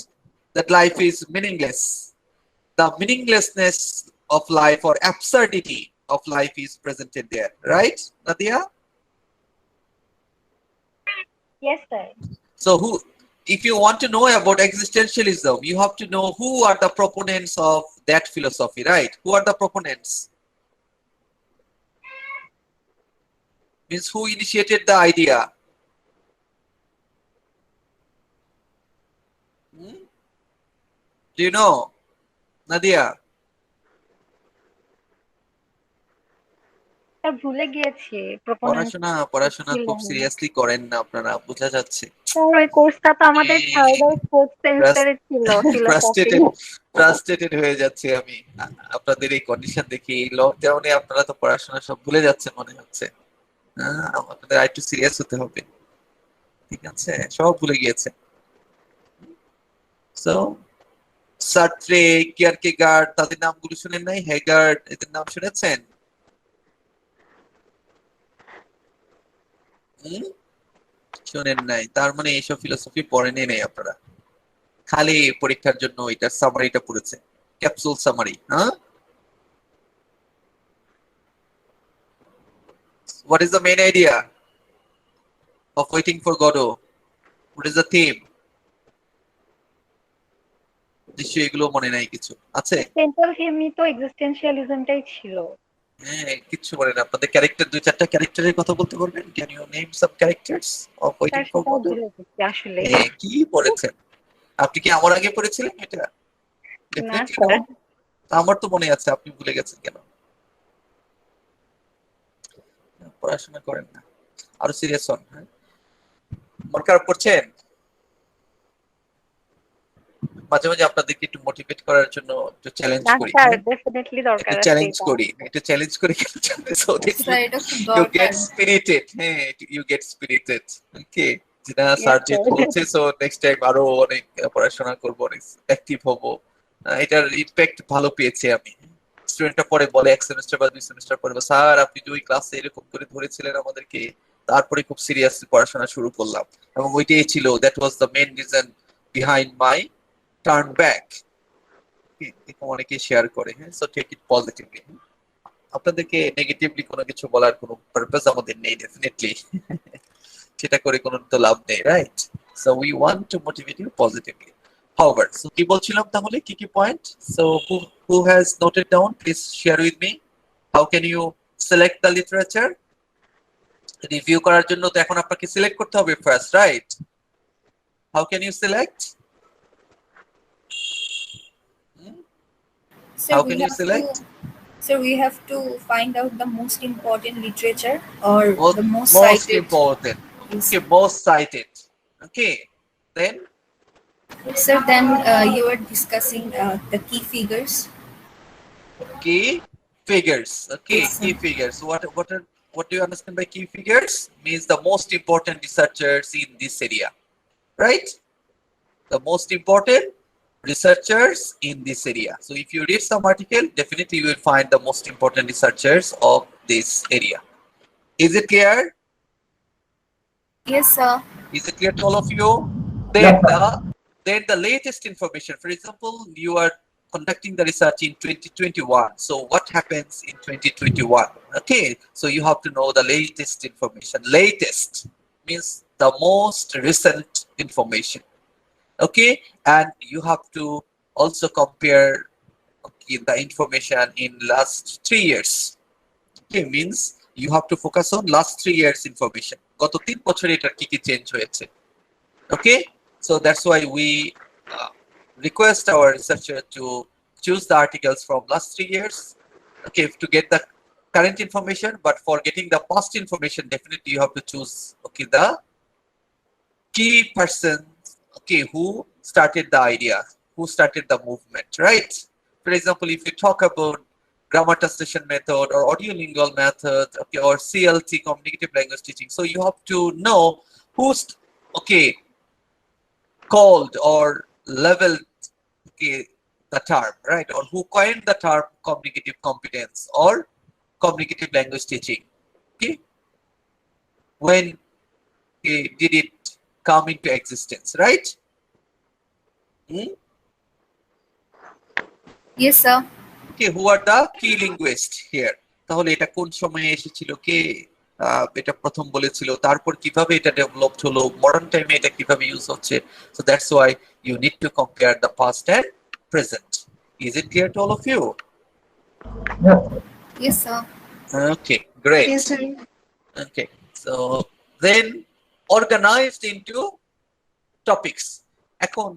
That life is meaningless. The meaninglessness of life or absurdity of life is presented there, right, Nadia? Yes, sir. So if you want to know about existentialism, you have to know who are the proponents of that philosophy, right? Who are the proponents? Means who initiated the idea? Do you know, Nadia? ভুলে গিয়েছি proponent পড়াশোনা খুব seriously করেন না আপনারা, বোঝা যাচ্ছে। ওই কোর্সটা তো আমাদের থার্ড আর ফোর্থ সেমিস্টারে ছিল ফ্রাস্ট্রেটেড হয়ে যাচ্ছে আমি আপনাদের এই কন্ডিশন দেখি। এই লকডাউনে আপনারা তো পড়াশোনা সব ভুলে যাচ্ছেন মনে হচ্ছে। আপনাদের আরেকটু সিরিয়াস হতে হবে, ঠিক আছে? সব ভুলে গিয়েছে। সো সার্ত্রে, কিয়ারকেগার্ড, তাদের নামগুলো শুনেন নাই? হেগার্ড, এদের নাম শুনেছেন? শোনেন নাই, তার মানে এইসব ফিলোসফি পড়েনি নাই আপনারা, খালি পরীক্ষার জন্য এটার সামারিটা পড়েছে, capsule summary. What is the main idea of Waiting for Godot? What is the theme? নিশ্চয়ই এগুলো মনে নাই কিছু আছে? সেন্ট্রাল থিমই তো এক্সিস্টেন্সিয়ালিজমটাই ছিল। হ্যাঁ, কিচ্ছু বলেন আপনাদের ক্যারেক্টার, দুই চারটা ক্যারেক্টারের কথা বলতে পারবেন? Can you name some characters of waiting for সেটাও গডো? ভুলে গেছি আসলে। কি পড়েছেন আপনি? কি আমার আগে পড়েছিলেন এটা? না ডেফিনেটলি স্যার। আমার তো মনে আছে, আপনি ভুলে গেছেন কেন? পড়াশোনা করেন না, আরো সিরিয়াস হন। হ্যাঁ, মন খারাপ করছেন? মাঝে মাঝে আপনাদেরকে একটু মোটিভেট করার জন্য একটু চ্যালেঞ্জ না করি। স্যার, ডেফিনেটলি দরকার একটু আছে চ্যালেঞ্জ এটা। করি, একটু চ্যালেঞ্জ করি সো দ্যাট স্যার এটা খুব you দরকার। get spirited. হ্যাঁ, you get spirited. Okay, যেটা স্যার যে sir. বলছে, সো নেক্সট টাইম আরো অনেক পড়াশোনা করব, অনেক অ্যাক্টিভ হব। এটার ইমপ্যাক্ট ভালো পেয়েছি আমি। স্টুডেন্টরা পরে বলে এক সেমিস্টার বা দুই সেমিস্টার পরে, স্যার আপনি যে ওই ক্লাসে এরকম করে ধরেছিলেন আমাদেরকে, তারপরে খুব সিরিয়াসলি পড়াশোনা শুরু করলাম, এবং ওইটাই ছিল, that was the main reason behind my turn back. এরকম অনেকে শেয়ার করে। হ্যাঁ, সো টেক ইট পজিটিভলি। আপনাদেরকে নেগেটিভলি কোনো কিছু বলার কোনো পারপাস আমাদের নেই, ডেফিনেটলি সেটা করে কোনো তো লাভ নেই, right? So we want to motivate you positively. However, so কি বলছিলাম তাহলে, কি কি পয়েন্ট? So who has noted down, please share with me. How can you select the literature? Review করার জন্য তো এখন আপনাকে সিলেক্ট করতে হবে first, right? How can you select? So How we can you have select? So we have to find out the most important literature or the most Most cited. important. Yes. Okay, most cited. Okay, then So then you are discussing the key figures. key figures. Okay, Yes, sir. key figures. What do you understand by key figures? Means the most important researchers in this area, right? The most important researchers in this area. So if you read some article, definitely you will find the most important researchers of this area. Is it clear? Yes, sir. Is it clear to all of you? Then Yes, then the latest information. For example, you are conducting the research in 2021. So what happens in 2021? Okay, so you have to know the latest information. Latest means the most recent information. Okay, and you have to also compare, okay, the information in last 3 years. Okay, means you have to focus on last 3 years information. গত 3 বছরে এটা কি কি change হয়েছে। Okay, so that's why we request our researcher to choose the articles from last 3 years, okay, to get the current information. But for getting the past information, definitely you have to choose, okay, the key persons, okay, who started the idea, who started the movement, right? For example, if you talk about grammar translation method or audiolingual method, okay, or CLT, communicative language teaching, so you have to know who's, okay, called or leveled, okay, the term, right? Or who coined the term communicative competence or communicative language teaching. Okay, when, okay, did it come into existence, right? Yes, sir. Okay, who are the key linguists here? তাহলে এটা কোন সময়ে এসেছিল, কে এটা প্রথম বলেছিল, তারপর কিভাবে এটা ডেভেলপড হলো, মডার্ন টাইমে এটা কিভাবে ইউজ হচ্ছে। So that's why you need to compare the past and present. Is it clear to all of you? yes. Yes, sir. Okay, great. Yes, sir. Okay, so then organized into topics. এখন,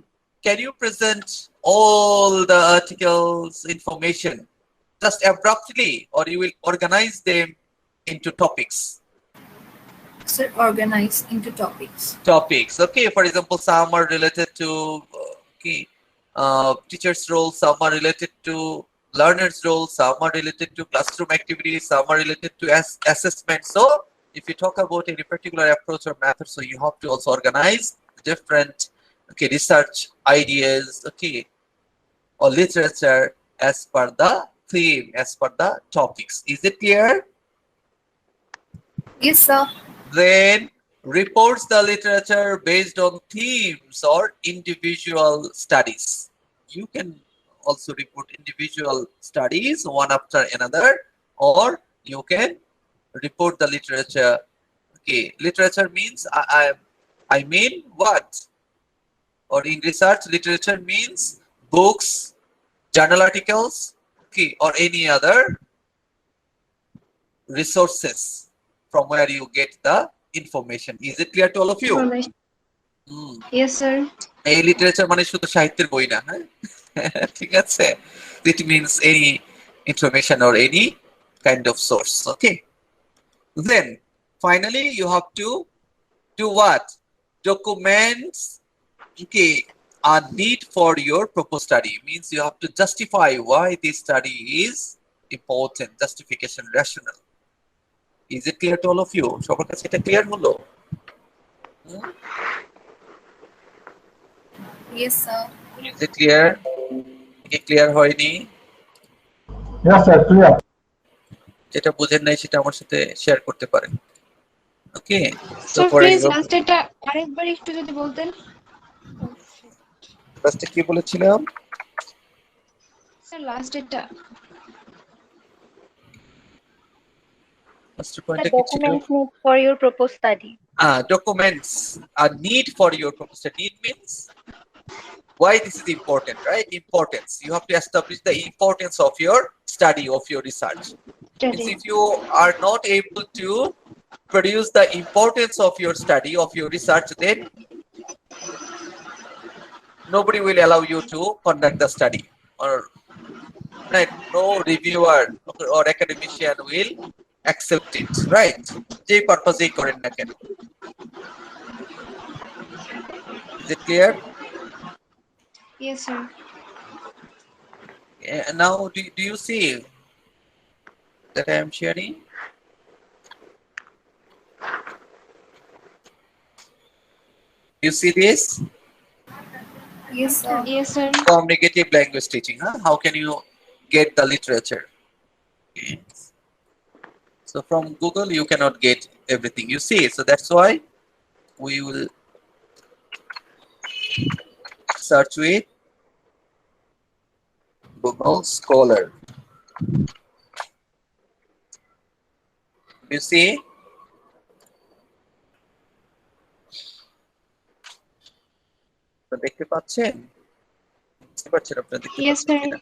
can you present all the articles information just abruptly, or you will organize them into topics? So organized into topics. Topics, okay. For example, some are related to, okay, teachers' role, some are related to learners' role, some are related to classroom activities, some are related to assessment. So if you talk about any particular approach or method, so you have to also organize different, okay, research ideas, okay, or literature as per the theme, as per the topics. Is it clear? Yes, sir. Then reports the literature based on themes or individual studies. You can also report individual studies one after another, or you can report the literature. Okay, literature means I mean what? Or in research, literature means books, journal articles, okay, or any other resources from where you get the information. Is it clear to all of you? Information. Yes, sir. এই literature মানে শুধু সাহিত্যের বই না, হ্যাঁ? ঠিক আছে? It means any information or any kind of source. Okay. Then finally you have to do what? Documents, okay, a need for your proposed study. Means you have to justify why this study is important. Justification, rational. Is it clear to all of you? সবার কাছে এটা clear হলো? Yes, sir. Is it clear? কি clear হয়নি? Yes, sir, clear. যেটা বুঝেন নাই সেটা আমার সাথে শেয়ার করতে পারেন। ওকে, স্যার প্লিজ লাস্ট এটা আরেকবার একটু যদি বলতেন। ফার্স্টে কি বলেছিলাম? স্যার লাস্ট এটা ফার্স্ট The পয়েন্টটা কি ছিল? documents need for your proposed study. Documents a need for your proposed study. Need means why this is important, right? Importance. You have to establish the importance of your study, of your research. Means if you are not able to produce the importance of your study, of your research, then nobody will allow you to conduct the study, or right, no reviewer or academician will accept it, right? যে পারপাসেই করেন না কেন। Is it clear? Yes, sir. Now do you see that I am sharing? You see this? Yes, sir. Yes, sir. Communicative language teaching, huh? How can you get the literature? Okay. So from Google you cannot get everything, you see. So that's why we will search with Google Scholar. You see? দেখতে পাচ্ছেন? বুঝতে পারছেন আপনারা? দেখতে Yes, পাচ্ছেন sir. কিনা?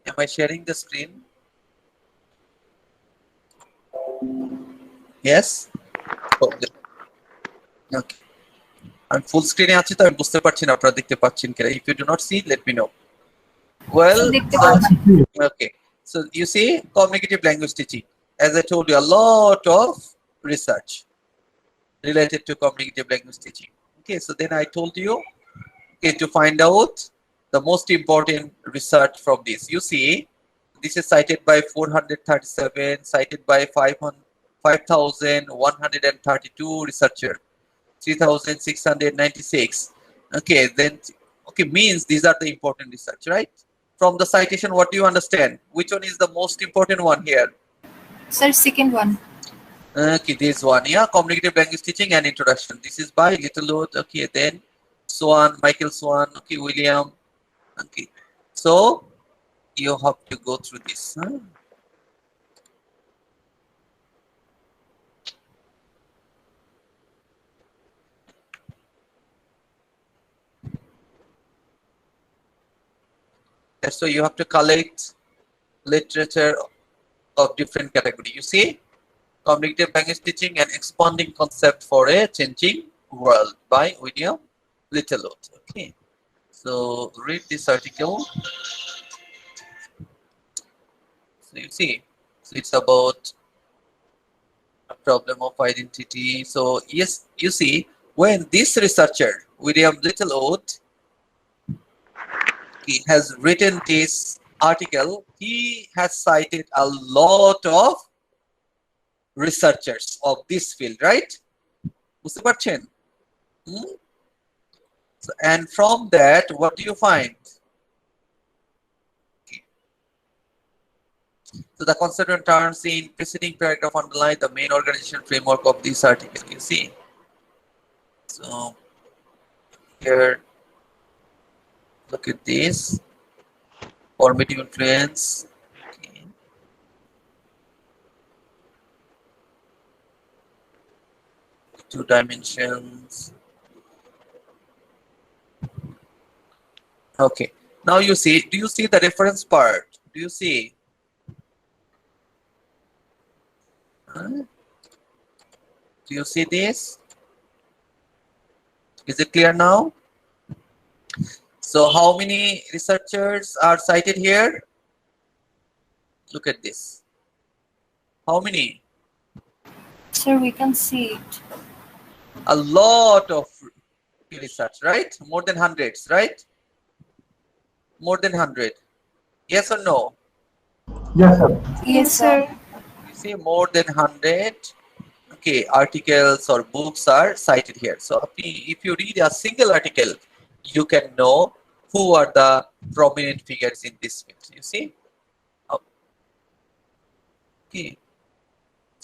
Am I sharing the screen? Yes? Okay. Okay. I'm full screen এ আছি তো আমি বুঝতে পারছি না আপনারা দেখতে পাচ্ছেন কিনা। If you do not see, let me know. Well, দেখতে পাচ্ছি। okay. So you see, communicative language teaching. As I told you, a lot of research related to communicative language teaching. Okay, so then I told you, okay, to find out the most important research from this. You see, this is cited by 437, cited by 5,132 researcher, 3,696. Okay, then, okay, means these are the important research, right? From the citation, what do you understand? Which one is the most important one here? Sir, second one. Okay, this one, yeah, communicative language teaching and introduction. This is by Littlewood. Okay, then Swan, Michael Swan. Okay, William. Okay, so you have to go through this. Huh? So you have to collect literature of different category. You see, communicative language teaching and expanding concept for a changing world by William Littlewood. Okay, so read this article. So you see, so it's about a problem of identity. So yes, you see, when this researcher William Littlewood, he has written this article, he has cited a lot of researchers of this field, right? বুঝতে পারছেন? So, and from that, what do you find? Okay. So the constituent terms in preceding paragraph underline the main organization framework of this article. You see. So here, look at this. Formative influence. 2 dimensions. Okay. Now you see, do you see the reference part? Do you see? Huh? Do you see this? Is it clear now? So how many researchers are cited here? Look at this. How many? Sir, we can see it. A lot of research, right? More than hundreds, right? More than 100. Yes or no? Yes, sir. Yes, sir. You see, more than 100. Okay, articles or books are cited here. So if you read a single article, you can know who are the prominent figures in this field. You see? Okay.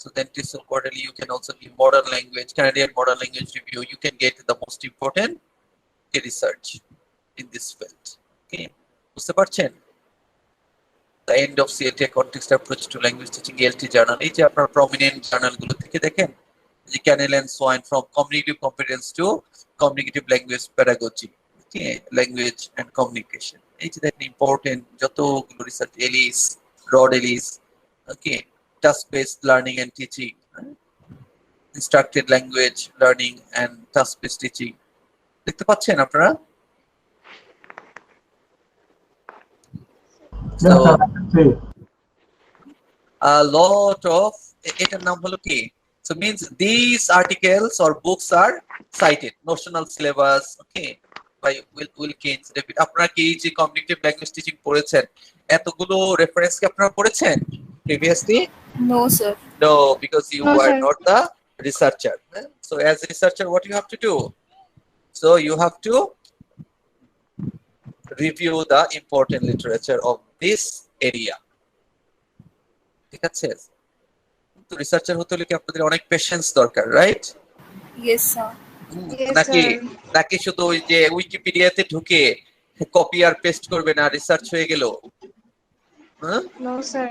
So then TESOL quarterly, you can also give modern language, Canadian modern language review. You can get the most important research in this field. Okay. বুঝতে পারছেন? The end of CLT context approach to language teaching LT journal. এই যে আপনার prominent journal গুলো থেকে দেখেন যে Cannell and Swain from cognitive competence to communicative language pedagogy. Okay, language and communication. এই যে দেখেন important যতগুলো research Ellis, Rod Ellis, okay, task-based learning and teaching, instructed language learning and task-based teaching. দেখতে পাচ্ছেন আপনারা? Yes, So, sir. I can see. a lot of এটার নাম হলো কি? So means these articles or books are cited. Notional syllabus, okay, by Wilkins, David. আপনারা কি এই যে কমিউনিকেটিভ ল্যাঙ্গুয়েজ টিচিং পড়েছেন? এতগুলো রেফারেন্স কি আপনারা পড়েছেন previously? No, sir. No, because you No, are sir. not the researcher. So as a researcher, what you have to do? So you have to review the important literature of this area. ঠিক আছে? তো researcher হতে হলে কি আপনাদের অনেক patience দরকার, right? Yes, sir. Yes, নাকি sir. নাকি শুধু ওই যে উইকিপিডিয়াতে ঢুকে কপি আর পেস্ট করবে না রিসার্চ হয়ে গেল? হ্যাঁ? No, sir.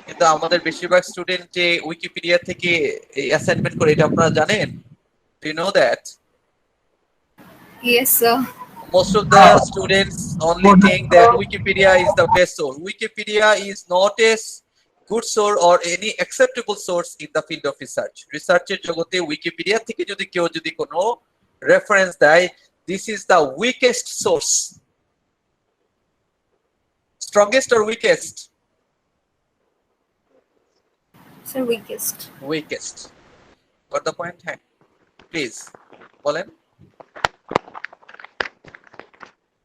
কিন্তু আমাদের বেশিরভাগ স্টুডেন্ট যে উইকিপিডিয়া থেকে অ্যাসাইনমেন্ট করে, এটা আপনারা জানেন? Do you know that? Yes, sir. Most of the students only think that Wikipedia is the best source. Wikipedia is not a good source or any acceptable source in the field of research. Researcher জগতে Wikipedia থেকে যদি কেউ যদি কোনো reference দেয়, this is the weakest source. Strongest or weakest? Sir, weakest. Weakest. Got the point? Hey, please, বলেন.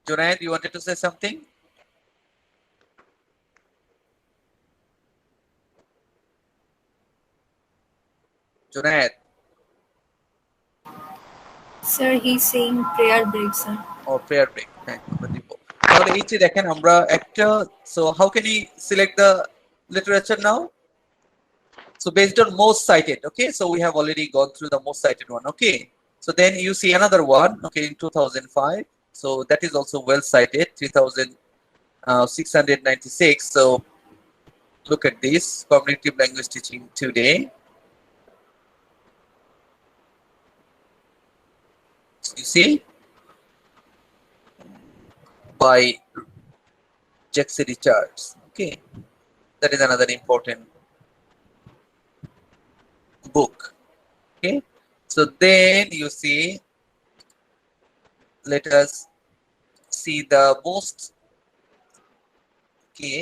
Junaid, you wanted to say something? Junaid, Sir, he's saying prayer break, sir. or prayer break. হ্যাঁ, আমরা দিব। তাহলে এই যে দেখেন আমরা একটা, so how can we select the literature now? So based on most cited, okay, so we have already gone through the most cited one, okay. So then you see another one, okay, in 2005. So that is also well cited, 3,696. So look at this, cognitive language teaching today. You see, by Jackson Richards, okay, that is another important book, okay. So then you see, let us see the most, okay,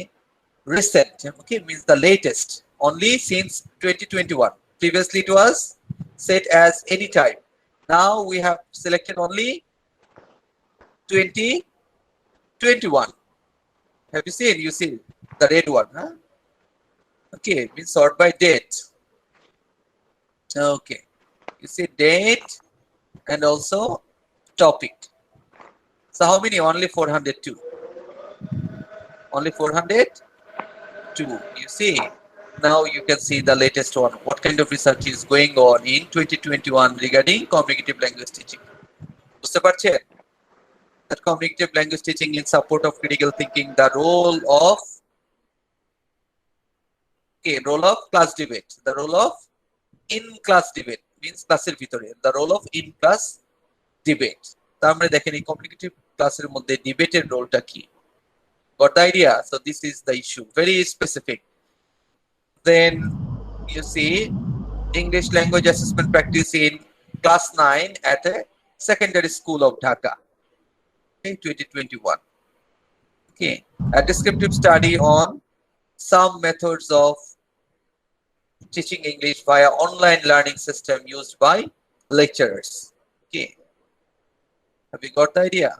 recent, okay, means the latest, only since 2021. Previously it was set as any time. Now we have selected only 2021. Have you seen? You see the red one, huh? Okay, means sort by date. Okay, you see date and also topic. So how many? Only 402. Only 402. You see, now you can see the latest one. What kind of research is going on in 2021 regarding communicative language teaching? বুঝতে পারছেন? That communicative language teaching in support of critical thinking, the role of, okay, role of class debate, the role of in class debate. means ক্লাসের ভিতরে, the role of in class debate. তার মানে দেখেন এই communicative ক্লাসের মধ্যে ডিবেটের রোলটা কি, got the idea? So this is the issue, very specific. Then you see English language assessment practice in class 9 at a secondary school of Dhaka, okay, 2021. Okay, a descriptive study on some methods of teaching English via online learning system used by lecturers. Okay, have you got the idea?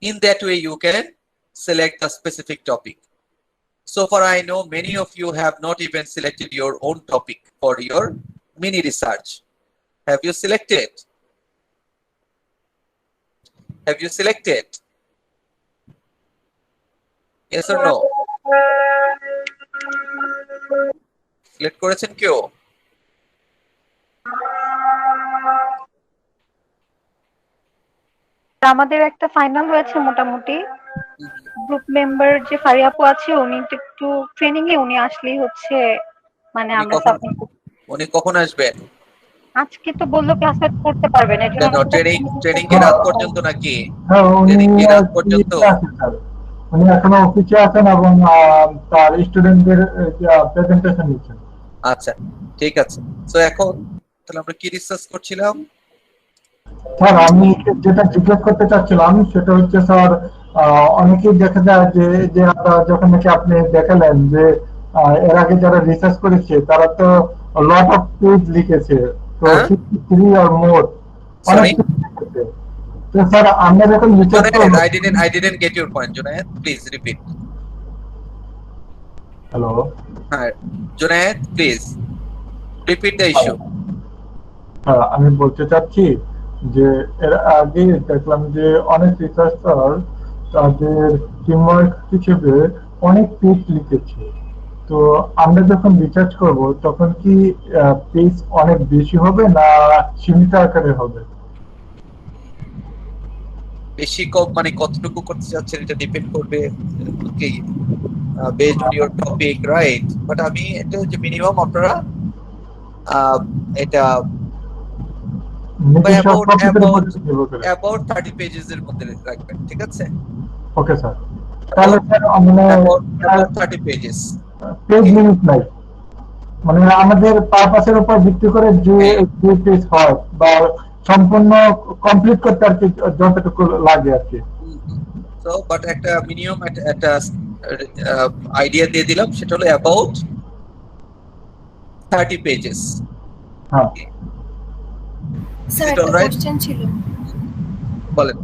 In that way you can select a specific topic. So far I know many of you have not even selected your own topic for your mini research. Have you selected? Have you selected? Yes or no? Select করেছেন কেউ? আমাদের একটা final হয়েছে মোটামুটি। Group member যে ফারিয়া আপু আছে উনি একটু ট্রেনিং এ উনি আসলেই হচ্ছে মানে আমরা সাবমিট করব। উনি কখন আসবেন? আজকে তো বললো ক্লাসে করতে পারবেন, এর জন্য ট্রেনিং কি রাত পর্যন্ত নাকি? হ্যাঁ, উনি ট্রেনিং কি রাত পর্যন্ত? উনি এখনো অফিসে আছেন এবং তার স্টুডেন্টদের প্রেজেন্টেশন দিচ্ছেন। আচ্ছা ঠিক আছে। সো এখন তাহলে আমরা কি রিসার্চ করছিলাম? স্যার আমি যেটা জিজ্ঞেস করতে চাচ্ছিলাম সেটা হচ্ছে স্যার অনেকেই দেখা যায় যে যখন নাকি আপনি দেখালেন যে এর আগে যারা রিসার্চ করেছে তারা তো লট অফ পেজ লিখেছে, তো 53 or more অনেক লিখেছে। তো স্যার আমরা যখন রিসার্চ করব I didn't get your point, Junaid, please repeat. Hello হ্যাঁ Junaid, please repeat the issue. আমি বলতে চাচ্ছি যে এর আগে দেখলাম যে অনেক রিসার্চার তাদের টিমওয়ার্ক হিসেবে অনেক পেজ লিখেছে, তো আমরা যখন রিসার্চ করব তখন কি পেজ অনেক বেশি হবে না সীমিত আকারে হবে? বেশি কম মানে কতটুকু করতে চাচ্ছেন এটা ডিপেন্ড করবে okay based on your topic, right? But আমি এটা যে মিনিমাম আপনারা এটা about 30 পেজেস এর মধ্যে রাখবেন, ঠিক আছে? ওকে স্যার, তাহলে স্যার আমরা 30 পেজেস পেজ লিমিট নাই, মানে আমাদের পারপাসের উপর ভিত্তি করে যে পেজ হয় বা সম্পূর্ণ কমপ্লিট করতে আর কি যতটুকু লাগে আর কি। সো বাট একটা মিনিমাম একটা আইডিয়া দিয়ে দিলাম, সেটা হলো about 30 পেজেস। হ্যাঁ স্যার একটা কোশ্চেন ছিল। বলেন।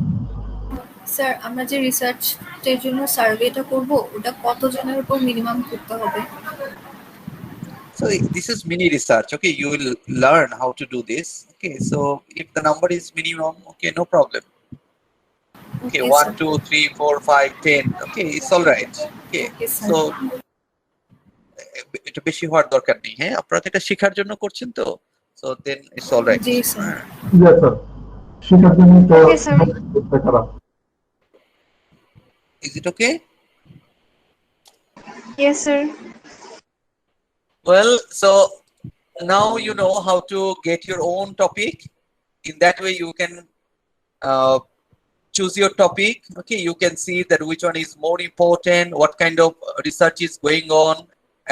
স্যার আমরা যে রিসার্চের জন্য সার্ভেটা করব ওটা কতজনের উপর মিনিমাম করতে হবে? So this is mini research, okay? You will learn how to do this, okay? So if the number is minimum, okay, no problem. Okay, 1 2 3 4 5 10, okay, it's all right. Okay, so এটা বেশি হওয়ার দরকার নেই, হ্যাঁ? আপনারা এটা শেখার জন্য করছেন তো, so then it's all right. G sir. Yes sir, শেখার জন্য তো করা। Is it okay? Yes, sir. Well, so now you know how to get your own topic. In that way you can choose your topic, okay? You can see that which one is more important, what kind of research is going on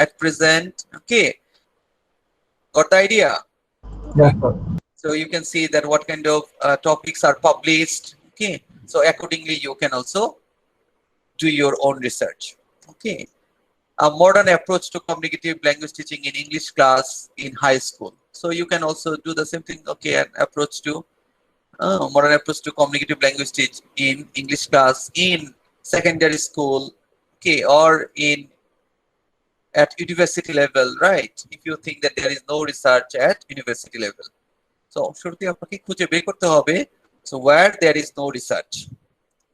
at present, okay? Got the idea? Yes, sir. So you can see that what kind of topics are published, okay? So accordingly you can also do your own research, okay? A modern approach to communicative language teaching in English class in high school. So you can also do the same thing, okay? An approach to modern approach to communicative language teach in English class in secondary school, okay, or in at university level, right? If you think that there is no research at university level, so শুরুতে আপনাকে খুঁজে বের করতে হবে so where there is no research,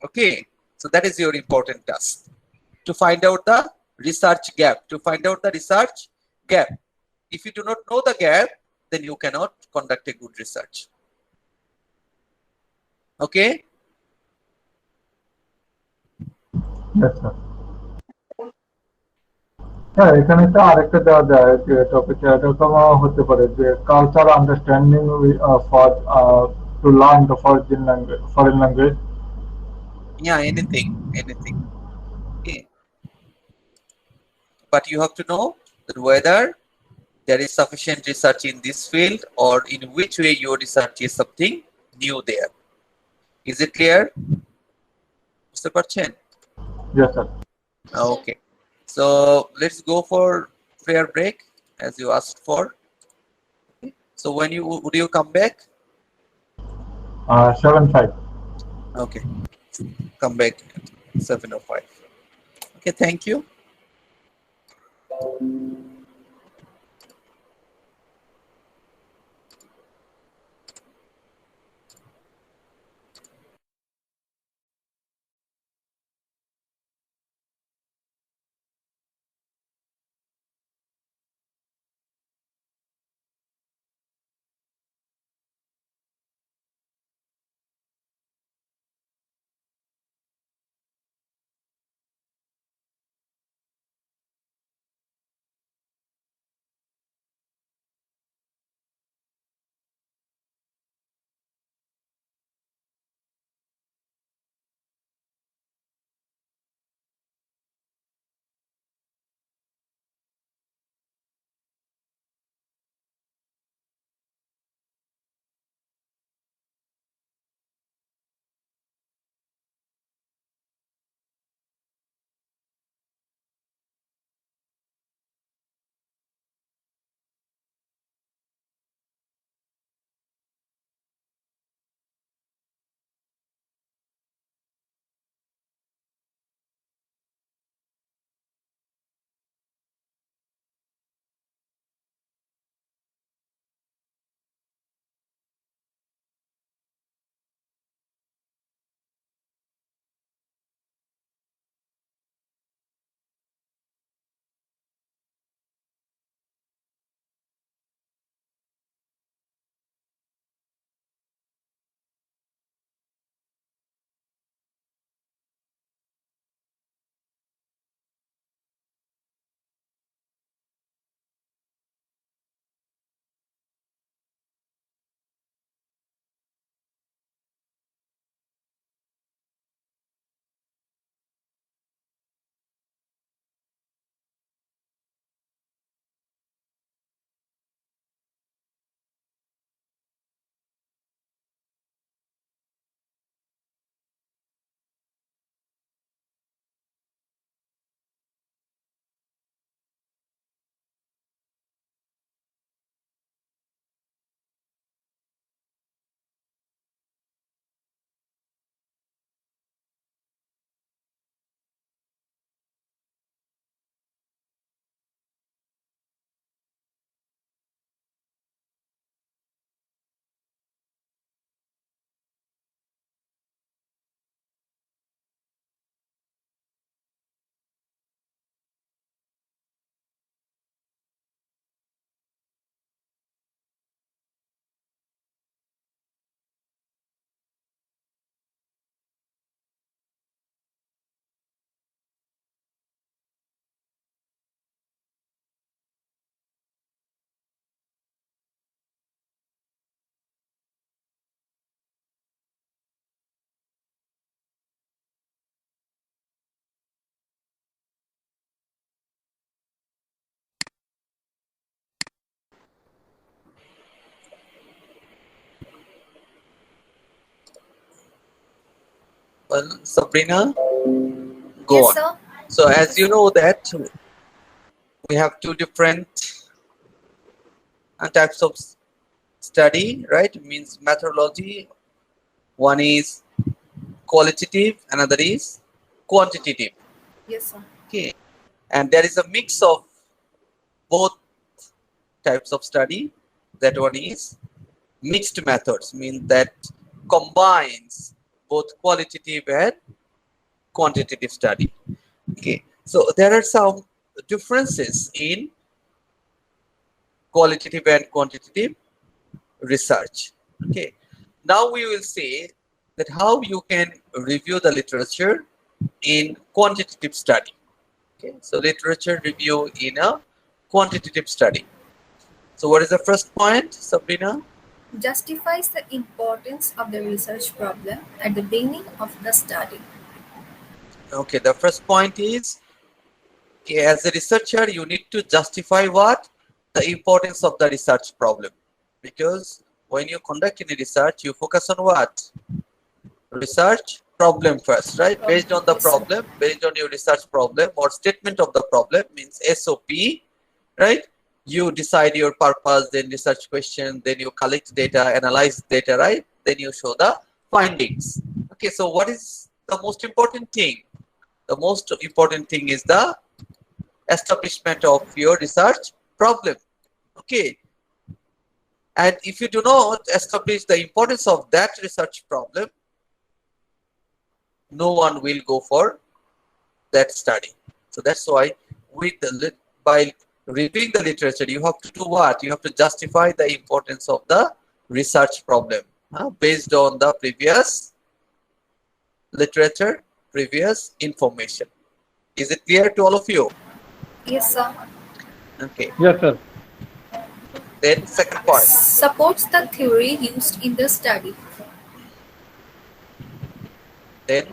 okay? So that is your important task, to find out the research gap, to find out the research gap. If you do not know the gap, then you cannot conduct a good research, okay? Yes, sir. হ্যাঁ, এখানে তো আরেকটা দেওয়া যায় যে টপিকটা এরকম হতে পারে যে culture understanding for to learn the foreign language. Yeah, anything. Okay. But you have to know that whether there is sufficient research in this field or in which way your research is something new there. Is it clear? Mr. Parchen? Yes, sir. Yes, sir. Okay. So let's go for fair break as you asked for. So when would you come back? 7-5. Okay. Come back at 7:05. Okay, thank you. Well, Sabrina, go Yes, on. sir. So as you know that we have two different types of study, right? It means methodology. One is qualitative, another is quantitative. Yes, sir. Okay, and there is a mix of both types of study. That one is mixed methods, means that combines both qualitative and quantitative study. Okay, so there are some differences in qualitative and quantitative research. Okay, now we will say that how you can review the literature in quantitative study. Okay, so literature review in a quantitative study. So what is the first point, Sabrina? Justifies the importance of the research problem at the beginning of the study. Okay, the first point is, okay, as a researcher, you need to justify what? The importance of the research problem. Because when you conduct any research, you focus on what? Research problem first, right? Based on the Yes, sir. problem, based on your research problem or statement of the problem, means SOP, right? You decide your purpose, then research question, then you collect data, analyze data, right? Then you show the findings. Okay, so what is the most important thing? The most important thing is the establishment of your research problem. Okay, and if you do not establish the importance of that research problem, no one will go for that study. So that's why by reviewing the literature, you have to do what? You have to justify the importance of the research problem based on the previous literature, previous information. Is it clear to all of you? Yes, sir. Okay. Yes, sir. Then second point. Supports the theory used in the study. Then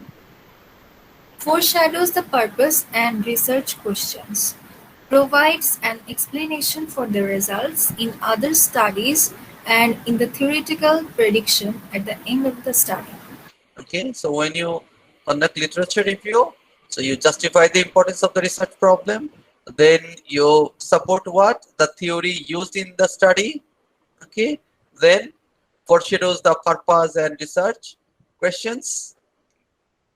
Foreshadows the purpose and research questions. Provides an explanation for the results in other studies and in the theoretical prediction at the end of the study. okay, so when you conduct literature review, so you justify the importance of the research problem, then you support what? The theory used in the study. Okay, then foreshadows the purpose and research questions.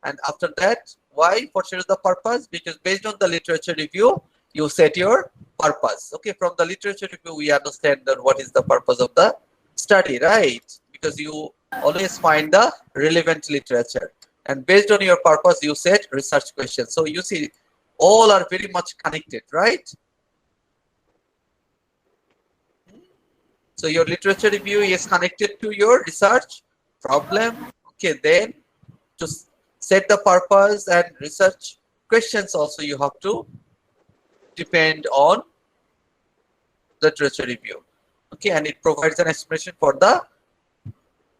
And after that, why foreshadows the purpose? Because based on the literature review, you set your purpose. Okay, from the literature review, we understand that what is the purpose of the study, right? Because you always find the relevant literature. And based on your purpose, you set research questions. So you see, all are very much connected, right? So your literature review is connected to your research problem. Okay, then to set the purpose and research questions also, you have to depend on literature review. Okay, and it provides an explanation for the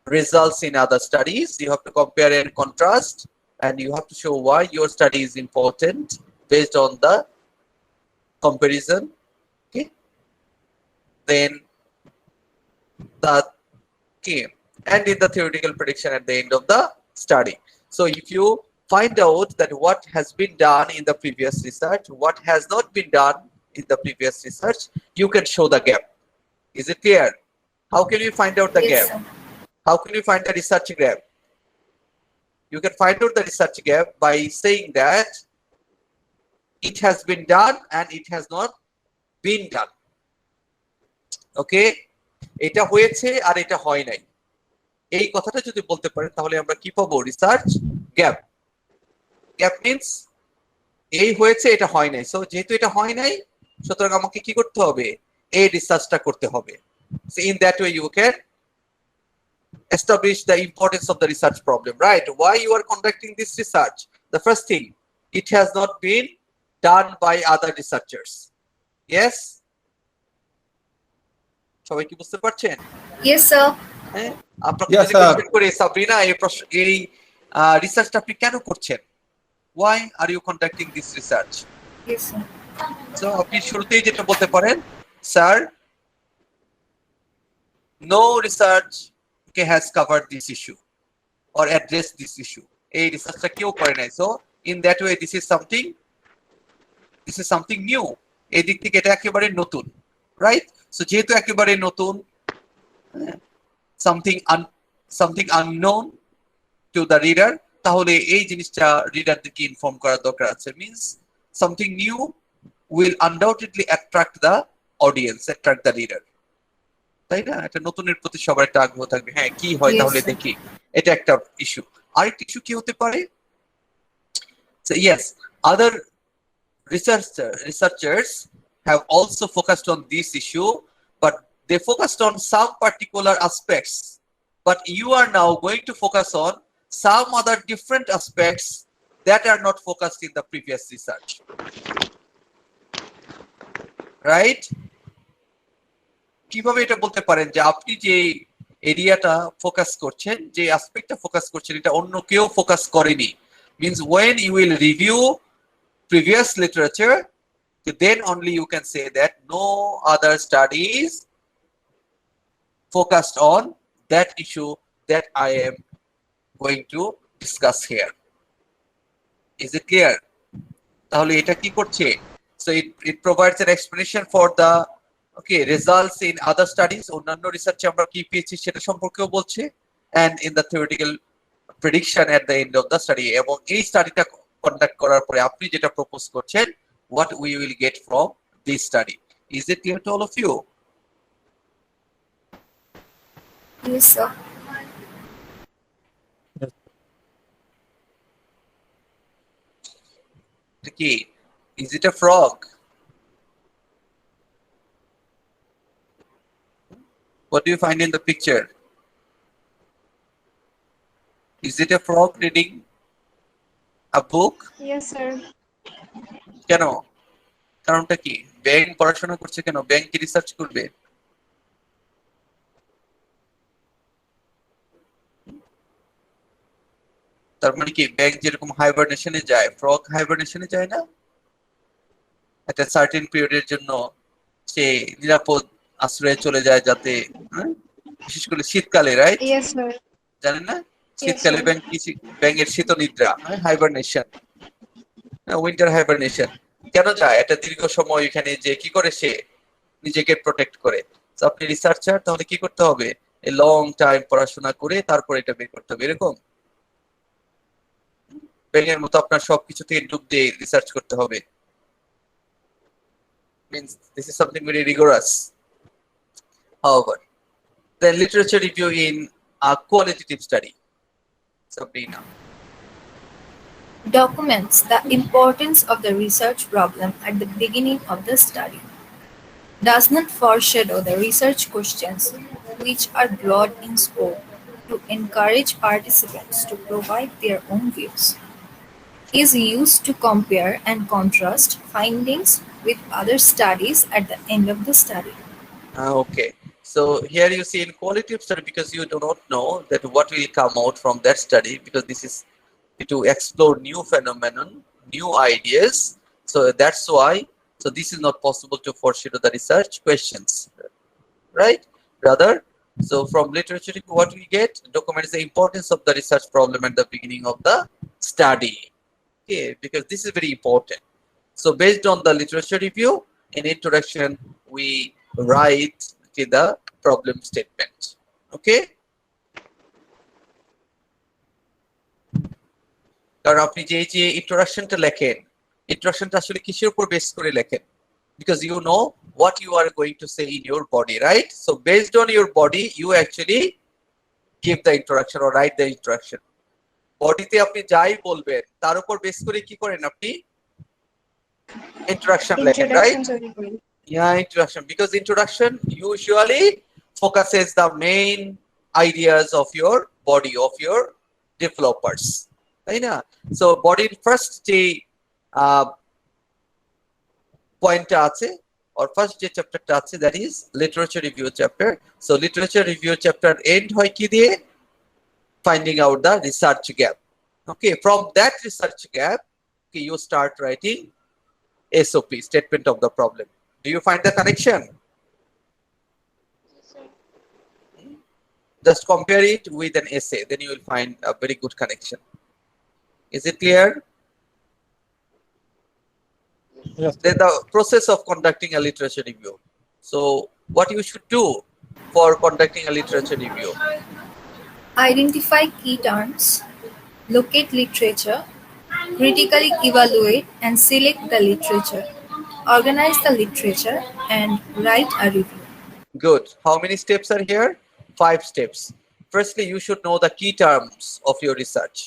results in other studies. You have to compare and contrast, and you have to show why your study is important based on the comparison. Okay, then and in the theoretical prediction at the end of the study. So if you find out that what has been done in the previous research, what has not been done in the previous research, you can show the gap. Is it clear? How can you find out the Yes, gap? sir. How can you find the research gap? You can find out the research gap by saying that it has been done and it has not been done. Okay, এটা হয়েছে আর এটা হয় নাই, এই কথাটা যদি বলতে পারেন তাহলে আমরা কি পাবো? Research gap. গ্যাপ মিন্স এই হয়েছে এটা হয় নাই, সো যেহেতু এটা হয় নাই সুতরাং আমাকে কি করতে হবে? এই রিসার্চটা করতে হবে। So in that way you can establish the importance of the research problem, right? Why you are conducting this research? The first thing, it has not been done by other researchers. Yes? সবাই কি বুঝতে পারছেন? Yes, sir. হ্যাঁ, আপনাকে Yes, যদি sir. Question করে, সাবরিনা এই রিসার্চটা আপনি কেন করছেন? Why are you conducting this research? Yes, sir. So আপনি শুরুতেই যেটা বলতে পারেন, sir, no research has covered this issue or addressed this issue. এই রিসার্চটা কেউ করে নাই। So in that way this is something new. এই দিক থেকে এটা একেবারে নতুন, right? So যেহেতু একেবারে নতুন, something unknown to the reader, তাহলে এই জিনিসটা রিডারদেরকে ইনফর্ম করা দরকার আছে। Means something new will undoubtedly attract the audience, attract the reader. তাই না? এটা নতুনের প্রতি সবার একটা আগ্রহ থাকবে, হ্যাঁ কি হয় Yes, তাহলে sir. দেখি। এটা একটা ইস্যু। আরেকটা ইস্যু কি হতে পারে? So yes, other researchers have also focused on this issue, but they focused on some particular aspects. But you are now going to focus on some other different aspects that are not focused in the previous research. Right? কিভাবে এটা বলতে পারেন যে আপনি যে এরিয়াটা focus করছেন, যে অ্যাসপেক্টটা ফোকাস করছেন, এটা অন্য কেউ ফোকাস করেনি? Means when you will review previous literature, then only you can say that no other studies focused on that issue that I am going to discuss here. Is it clear? তাহলে এটা কি করছে? So it provides an explanation for the results in other studies. অন্যান্য রিসার্চে আমরা কি পেয়েছি সেটা সম্পর্কেও বলছে, and in the theoretical prediction at the end of the study. এবং এই স্টাডিটা কন্ডাক্ট করার পরে আপনি যেটা প্রপোজ করছেন, what we will get from this study. Is it clear to all of you? Yes, sir. Okay. Is it a frog? What do you find in the picture? Is it a frog reading a book? Yes, sir. কেন? কারণটা কি? ব্যাঙ পড়াশোনা করছে কেন? ব্যাঙ কি research করবে? তার মানে কি ব্যাঙ যেরকম হাইবারনেশনে যায়, ফ্রগ হাইবারনেশনে যায় না? একটা সার্টেন পিরিয়ডের জন্য সে নিরাপদ আশ্রয়ে চলে যায়, যাতে বিশেষ করে শীতকালে, রাইট? Yes, sir. জানেন না? শীতকালে ব্যাঙের শীত নিদ্রা, হাইবারনেশন, উইন্টার হাইবারনেশন। কেন যায়? একটা দীর্ঘ সময় এখানে যে কি করে সে নিজেকে প্রোটেক্ট করে। তো আপনি রিসার্চার, তাহলে কি করতে হবে? এ লং টাইম পড়াশোনা করে তারপর এটা বের করতে হবে, এরকম। ব্যাঙের মতো আপনার সবকিছু থেকে ডুব দিয়ে রিসার্চ করতে হবে। Means this is something very rigorous. However, the literature review in a qualitative study. Sabrina. Documents the importance of the research problem at the beginning of the study. Does not foreshadow the research questions, which are broad in scope, to encourage participants to provide their own views. Is used to compare and contrast findings with other studies at the end of the study. Okay. So here you see in qualitative study, because you do not know that what will come out from that study, because this is to explore new phenomenon, new ideas. So that's why, so this is not possible to foreshadow the research questions, right? Rather, so from literature, what we get documents the importance of the research problem at the beginning of the study. Okay, because this is very important. So based on the literature review, in introduction, we write the problem statement. Okay? কারণ আপনি যে ইন্ট্রোডাকশনটা লেখেন, ইন্ট্রোডাকশনটা আসলে কিসের উপর base করে লেখেন? Because you know what you are going to say in your body, right? So based on your body, you actually give the introduction or write the introduction. বডিতে আপনি যাই বলবেন তার উপর বেস করে কি করেন আপনি? Introduction লেখেন, right? Yeah, introduction. Because introduction usually focuses the main ideas of your body, of your developers. Right? So body first the point or first chapter that is literature review chapter. So literature review chapter end hoy ki diye? Finding out the research gap. Okay, from that research gap, okay, you start writing SOP, statement of the problem. Do you find the connection? Yes, sir. Just compare it with an essay, then you will find a very good connection. Is it clear? Yes. Then the process of conducting a literature review. So what you should do for conducting a literature review? Identify key terms, locate literature, critically evaluate and select the literature, organize the literature, and write a review. Good. How many steps are here? 5 steps. Firstly, you should know the key terms of your research.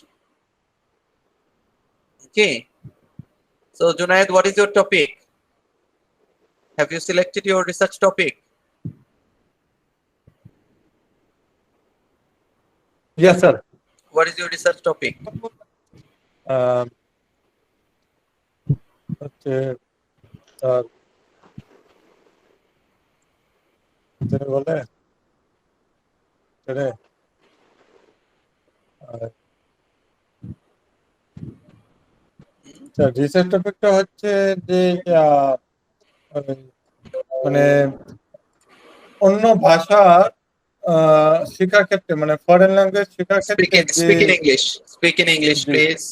Okay. So, Junaid, what is your topic? Have you selected your research topic? Yes, sir. What is your research topic? জানি বলে রে research টপিকটা হচ্ছে যে মানে অন্য ভাষা শেখার ক্ষেত্রে মানে ফরেন ল্যাঙ্গুয়েজ শেখার ক্ষেত্রে যে Speak in English, G please.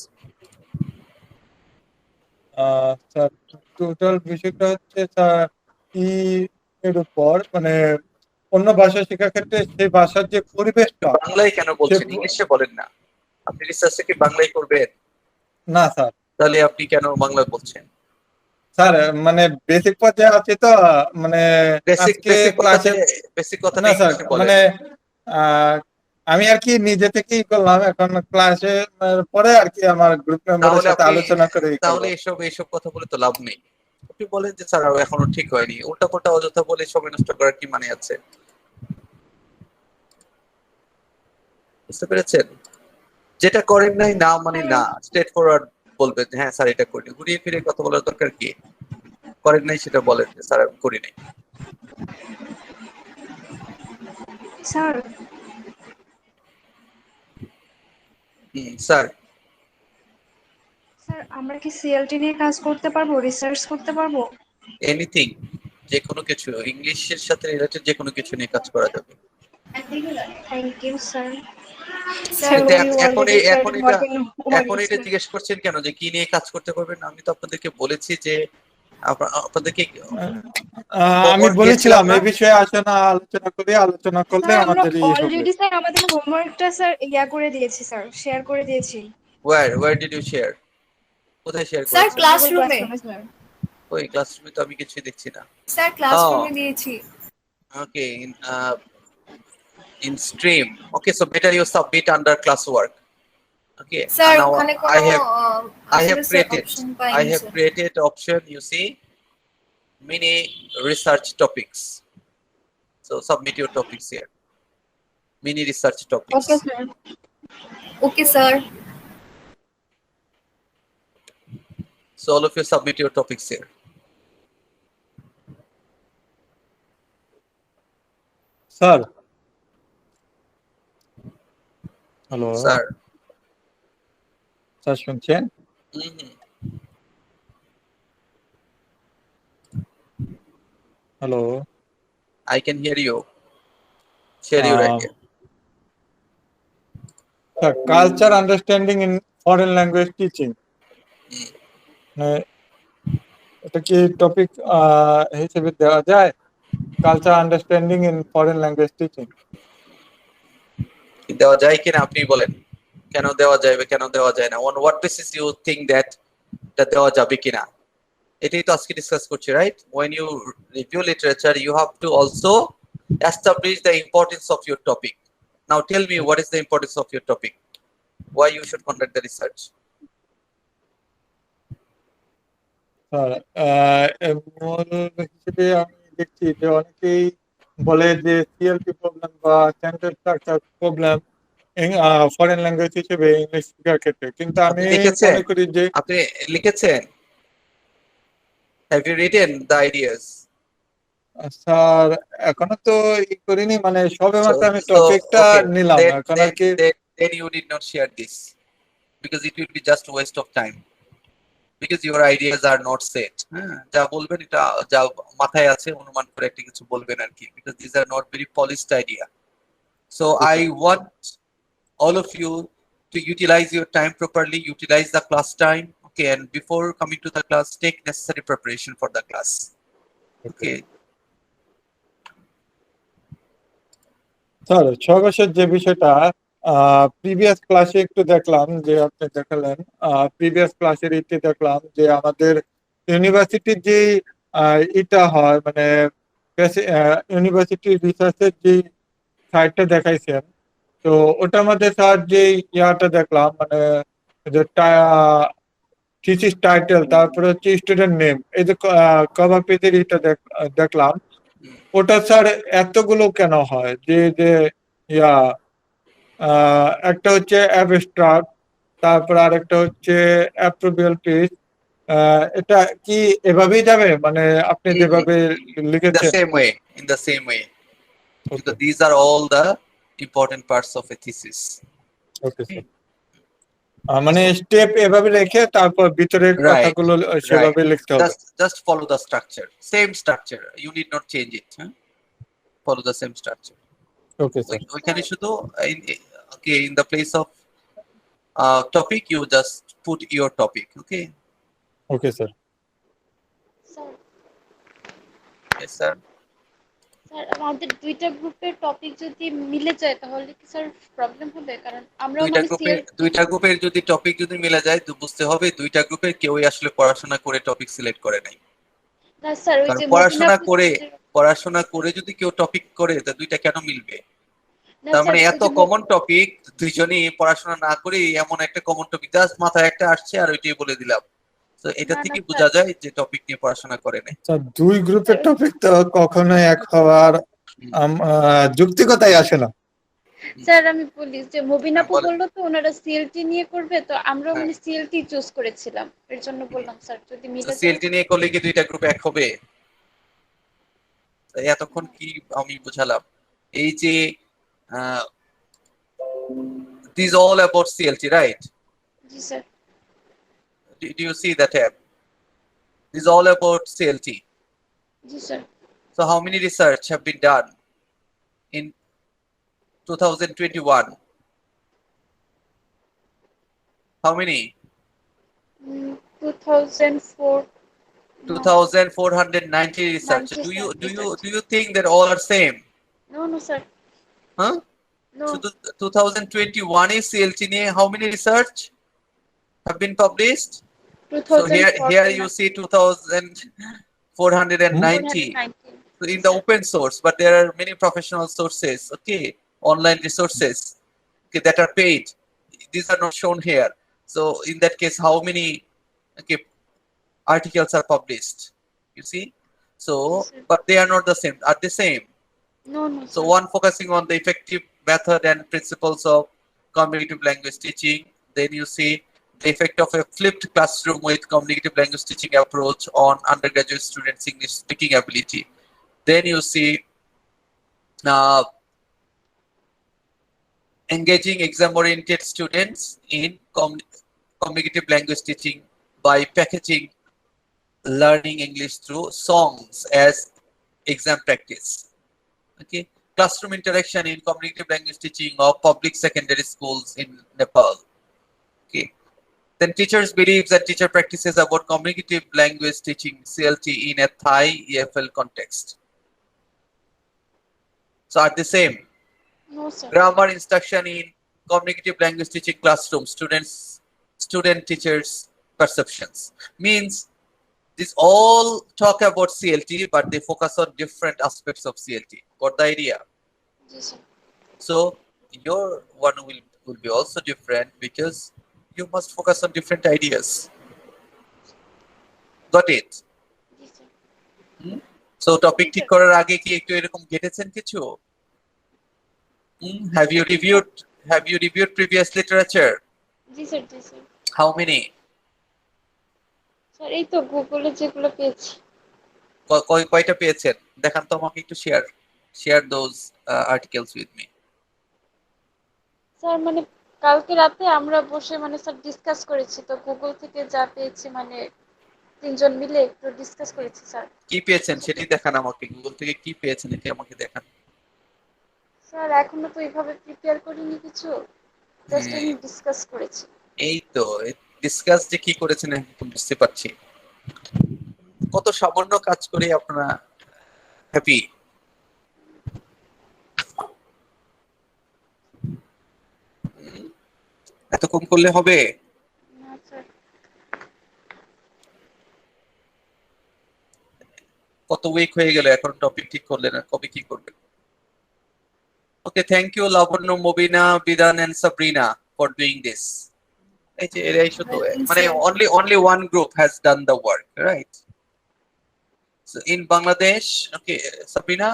Sir total বিষয়টা হচ্ছে স্যার কি এর উপর মানে অন্য ভাষা শেখার ক্ষেত্রে সেই ভাষার যে পরিবেশটা বাংলায় কেন সে বলছেন? ইংলিশে বলেন না। আপনি রিসার্চে কি বাংলায় করবেন? না স্যার তাহলে আপনি কেন বাংলায় বলছেন? স্যার মানে বেসিক পর্যায়ে আছে তো মানে আজকে ক্লাসে বেসিক কথাটা না স্যার ইংলিশে বলেন। মানে আমি আর কি নিজে থেকেই করলাম এখন ক্লাসে পরে আর কি আমার গ্রুপ মেম্বারের সাথে আলোচনা করে তাহলে এসব কথা বলে তো লাভ নেই। আপনি বলেন যে স্যার এখনো ঠিক হয়নি, উল্টাপাল্টা অযথা বলে সময় নষ্ট করার কি মানে আছে? বুঝতে পেরেছেন? যেটা করেন নাই না মানে না, স্ট্রেট ফরওয়ার্ড বলবেন হ্যাঁ স্যার এটা করিনি। ঘুরিয়ে ফিরে কথা বলার দরকার কি? করেন নাই সেটা বলেন যে স্যার আমি করি নাই। স্যার স্যার স্যার আমরা কি সিএলটি নিয়ে কাজ করতে পারবো, রিসার্চ করতে পারবো? এনিথিং, যে কোনো কিছু, ইংলিশের সাথে রিলেটেড যে কোনো কিছু নিয়ে কাজ করা যাবে। Thank you sir. স্যার এখন এটা জিজ্ঞেস করছেন কেন যে কি নিয়ে কাজ করতে পারবেন? আমি তো আপনাদেরকে বলেছি যে আপনাদেরকে আমি বলেছিলাম এই বিষয়ে আলোচনা করলে আমাদের অলরেডি স্যার আমাদের হোমওয়ার্কটা স্যার করে দিয়েছি স্যার, শেয়ার করে দিয়েছি। where did you share? কোথায় শেয়ার করেছেন? স্যার ক্লাসরুমে। ওই ক্লাসরুমে তো আমি কিছুই দেখছি না। স্যার ক্লাসরুমে দিয়েছি। Okay, in stream. Okay, so better you submit under classwork. Okay, sir now ওখানে I have created option, you see, mini research topics. So submit your topics here. Mini research topics. Okay sir. Okay sir. So all of you submit your topics here. Sir. Hello. Sir. Sir, শুনছেন? Hello. I can hear you. Share your idea. Sir, culture understanding in foreign language teaching. এটা কি topic হিসেবে দেওয়া যায়? Culture understanding in foreign language teaching দেওয়া যায় কিনা আপনি বলেন। কেন দেওয়া যাবে, কেন দেওয়া যায় না? On what basis you think that এটা দেওয়া যাবে কিনা? এটাই তো আজকে ডিসকাস করছি, right? When you review literature, you have to also establish the importance of your topic. Now tell me, what is the importance of your topic? Why you should conduct the research? মূল হিসেবে আমি দেখছি যে অনেকেই বলে যে CLP problem বা sentence structure problem foreign language হিসেবে ইংলিশ শেখার ক্ষেত্রে, কিন্তু আমি মনে করি যে আপনি লিখেছেন, have you written the ideas? Sir এখনো তো করিনি, মানে সবেমাত্র আমি টপিকটা নিলাম এখন আর কি। Then you did not share this because it will be just waste of time, because your ideas are not set. যা বলবেন এটা যা মাথায় আছে অনুমান করে একটা কিছু বলবেন আর কি, because these are not very polished idea. So I want all of you to utilize your time properly, utilize the class time, okay, and before coming to the class, take necessary preparation for the class. Okay. Sir সর্বশেষ যে বিষয়টা previous ক্লাসে একটু দেখলাম যে আপনি দেখালেন, previous ক্লাসের ইতে দেখলাম যে আমাদের ইউনিভার্সিটির যে এটা হয় মানে ইউনিভার্সিটি রিসার্চের যে সাইটটা দেখাইছেন, তো ওটার মধ্যে স্যার যে ইয়াটা দেখলাম মানে যে থিসিস টাইটেল, তারপরে হচ্ছে স্টুডেন্ট নেম, এই যে কভার পেজের এটা দেখলাম, ওটা স্যার এতগুলো কেন হয়? যে যে ইয়া একটা হচ্ছে অ্যাবস্ট্রাক্ট, তারপর আরেকটা হচ্ছে অ্যাপ্রোবিয়াল পেজ, এটা কি এভাবেই যাবে মানে আপনি যেভাবে লিখেছেন? In the same way. Okay. Because these are all the important parts of a thesis. Okay sir মানে স্টেপ এভাবে রেখে তারপর ভিতরের Right, কথাগুলো সেভাবে লিখতে হবে just follow the structure, same structure, you need not change it, huh? Follow the same structure. Okay sir ওইখানে শুধু okay, in the place of topic you just put your topic. Okay, okay sir sir yes sir. Sir আমাদের দুইটা গ্রুপের topic যদি মিলে যায় তাহলে কি স্যার প্রবলেম হবে? কারণ আমরা দুইটা গ্রুপের যদি টপিক যদি মিলে যায় তো বুঝতে হবে দুইটা গ্রুপের কেউই আসলে পড়াশোনা করে টপিক সিলেক্ট করে নাই। না স্যার ওই কারণ যে পড়াশোনা করে যদি কেউ টপিক করে তা দুইটা কেন মিলবে? না তার স্যার, মানে ওই এত যে কমন টপিক দুইজনই পড়াশোনা না করে এমন একটা কমন টপিক জাস্ট মাথায় একটা আসছে আর ওইটাই বলে দিলাম, তো এটা না, থেকে স্যার। বোঝা যায় যে টপিক নিয়ে পড়াশোনা করে নাই। স্যার দুই গ্রুপের টপিক তো কখনো এক হওয়ার যুক্তিকতাই আসে না। স্যার আমি বলি যে মুবিন আপু বলেন। বললো তো ওনারা সিএলটি নিয়ে করবে, তো আমরা হ্যাঁ। মানে সিএলটি চুজ করেছিলাম, এর জন্য বললাম স্যার যদি মিলে যায়। সিএলটি নিয়ে করলে কি দুইটা গ্রুপ এক হবে? তো এতক্ষণ কি আমি বুঝালাম এই যে this is all about CLT, right? G sir. Do you see that tab? This is all about CLT. G sir. So how many research have been done in 2021? How many? 2004 2490 research. 90 Do you think that all are same? No sir. Huh? No. So 2021 is CLT niye how many research have been published? So here you see 2490. So in the open source, but there are many professional sources, okay, online resources, okay, that are paid. These are not shown here. So in that case, how many, okay, articles are published? You see, so but they are not the same. Are they same? No. So one focusing on the effective method and principles of communicative language teaching. Then you see the effect of a flipped classroom with communicative language teaching approach on undergraduate students' English speaking ability. Then you see engaging exam-oriented students in communicative language teaching by packaging learning English through songs as exam practice. Okay, classroom interaction in communicative language teaching of public secondary schools in Nepal. Okay, then teachers' beliefs and teacher practices about communicative language teaching CLT in a Thai EFL context. So are the same. No sir. Grammar instruction in communicative language teaching classroom, student teachers perceptions, means this all talk about CLT, but they focus on different aspects of CLT. Got the idea? Yes, sir. So your one will be also different because you must focus on different ideas. Got it? Yes, sir. So topic ঠিক করার আগে কি একটু এরকম ঘেটেছেন কিছু? Have you reviewed previous literature? G sir. How many? Sir এই তো গুগলে যেগুলো পেয়েছি। কয়টা পেয়েছেন দেখান তো আমাকে একটু share those articles with me. Sir মানে কালকে রাতে আমরা বসে মানে স্যার ডিসকাস করেছি, তো গুগল থেকে যা পেয়েছি মানে তিনজন মিলে একটু ডিসকাস করেছি স্যার। কি পেয়েছেন সেটি দেখান আমাকে, গুগল থেকে কি পেয়েছেন এটি আমাকে দেখান। স্যার এখনো তো এইভাবে প্রিপেয়ার করিনি কিছু, জাস্ট আমি ডিসকাস করেছি। এই তো ডিসকাস যে কি করেছেন এখন বুঝতে পারছি, কত সামান্য কাজ করে আপনারা হ্যাপি। এত কম করলে হবে? না স্যার। কত উইক হয়ে গেল, এখন টপিক ঠিক করলেন না, কবে কি করবেন? Okay, thank you Lavanya, Mobina, Bidan and Sabrina for doing this. এই যে এরাই শুধু মানে only one group has done the work, right? So in Bangladesh, okay, Sabrina,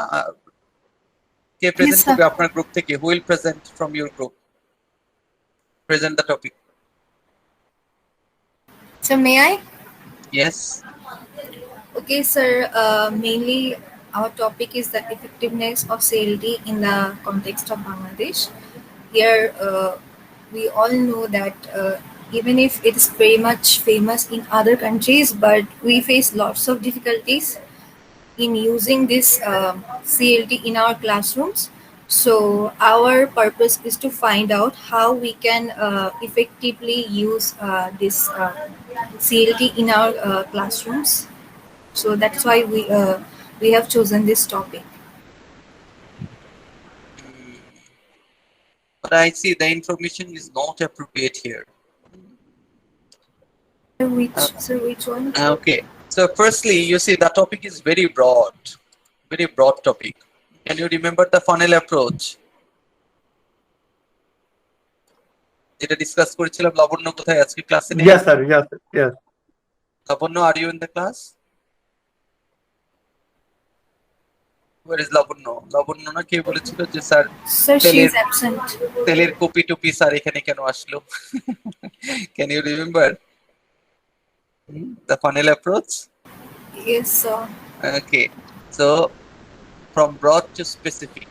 K present করবে আপনার গ্রুপ থেকে? Who will present from your group? Present the topic. So may I? Yes. Okay, sir. Mainly our topic is the effectiveness of CLT in the context of Bangladesh. Here, we all know that even if it is very much famous in other countries, but we face lots of difficulties in using this CLT in our classrooms. So our purpose is to find out how we can effectively use this CLT in our classrooms. So that's why we have chosen this topic. But I see the information is not appropriate here. Which one? Okay. So firstly, you see the topic is very broad topic. Can you remember the funnel approach? এটা discuss করেছিলাম লাবণ্য কোথায় আজকে ক্লাসে নেই? Yes, sir. Yes, yes. Labanya, are you in the class? Where is লাবণ্য? লাবণ্য না কে বলেছিল যে sir Sir, she is absent. তেলের কপি টুপি স্যার এখানে কেন আসলো? Can you remember the funnel approach? Yes, sir. Okay. So from broad to specific.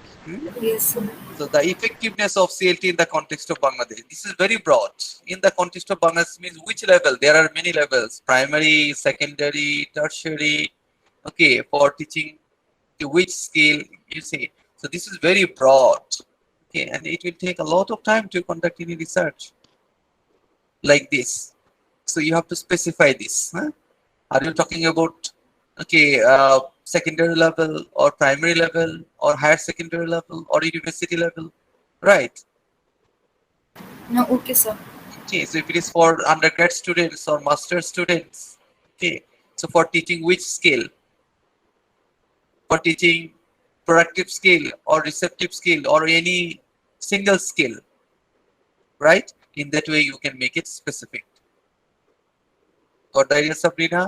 Yes, sir. So the effectiveness of CLT in the context of Bangladesh. This is very broad. In the context of Bangladesh means which level? There are many levels: primary, secondary, tertiary. Okay, for teaching to which skill, you see. So this is very broad. Okay, and it will take a lot of time to conduct any research like this. So you have to specify this. Are you talking about secondary level or primary level or higher secondary level or university level, right? No, okay, sir. Okay, so if it is for undergrad students or master students, okay, so for teaching which skill? For teaching productive skill or receptive skill or any single skill, right? In that way you can make it specific. Got the idea, Sabrina?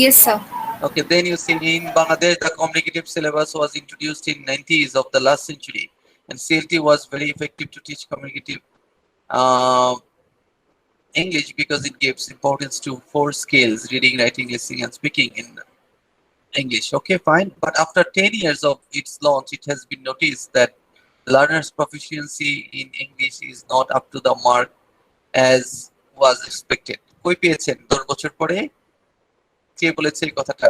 Yes, sir. Okay, then you see in Bangladesh, the communicative syllabus was introduced in 90s of the last century, and CLT was very effective to teach communicative English because it gives importance to 4 skills: reading, writing, listening, and speaking in English. Okay, fine. But after 10 years of its launch, it has been noticed that learners' proficiency in English is not up to the mark as was expected. কই পেয়েছেন 10 বছর পরে? কে বলেছে এই কথাটা?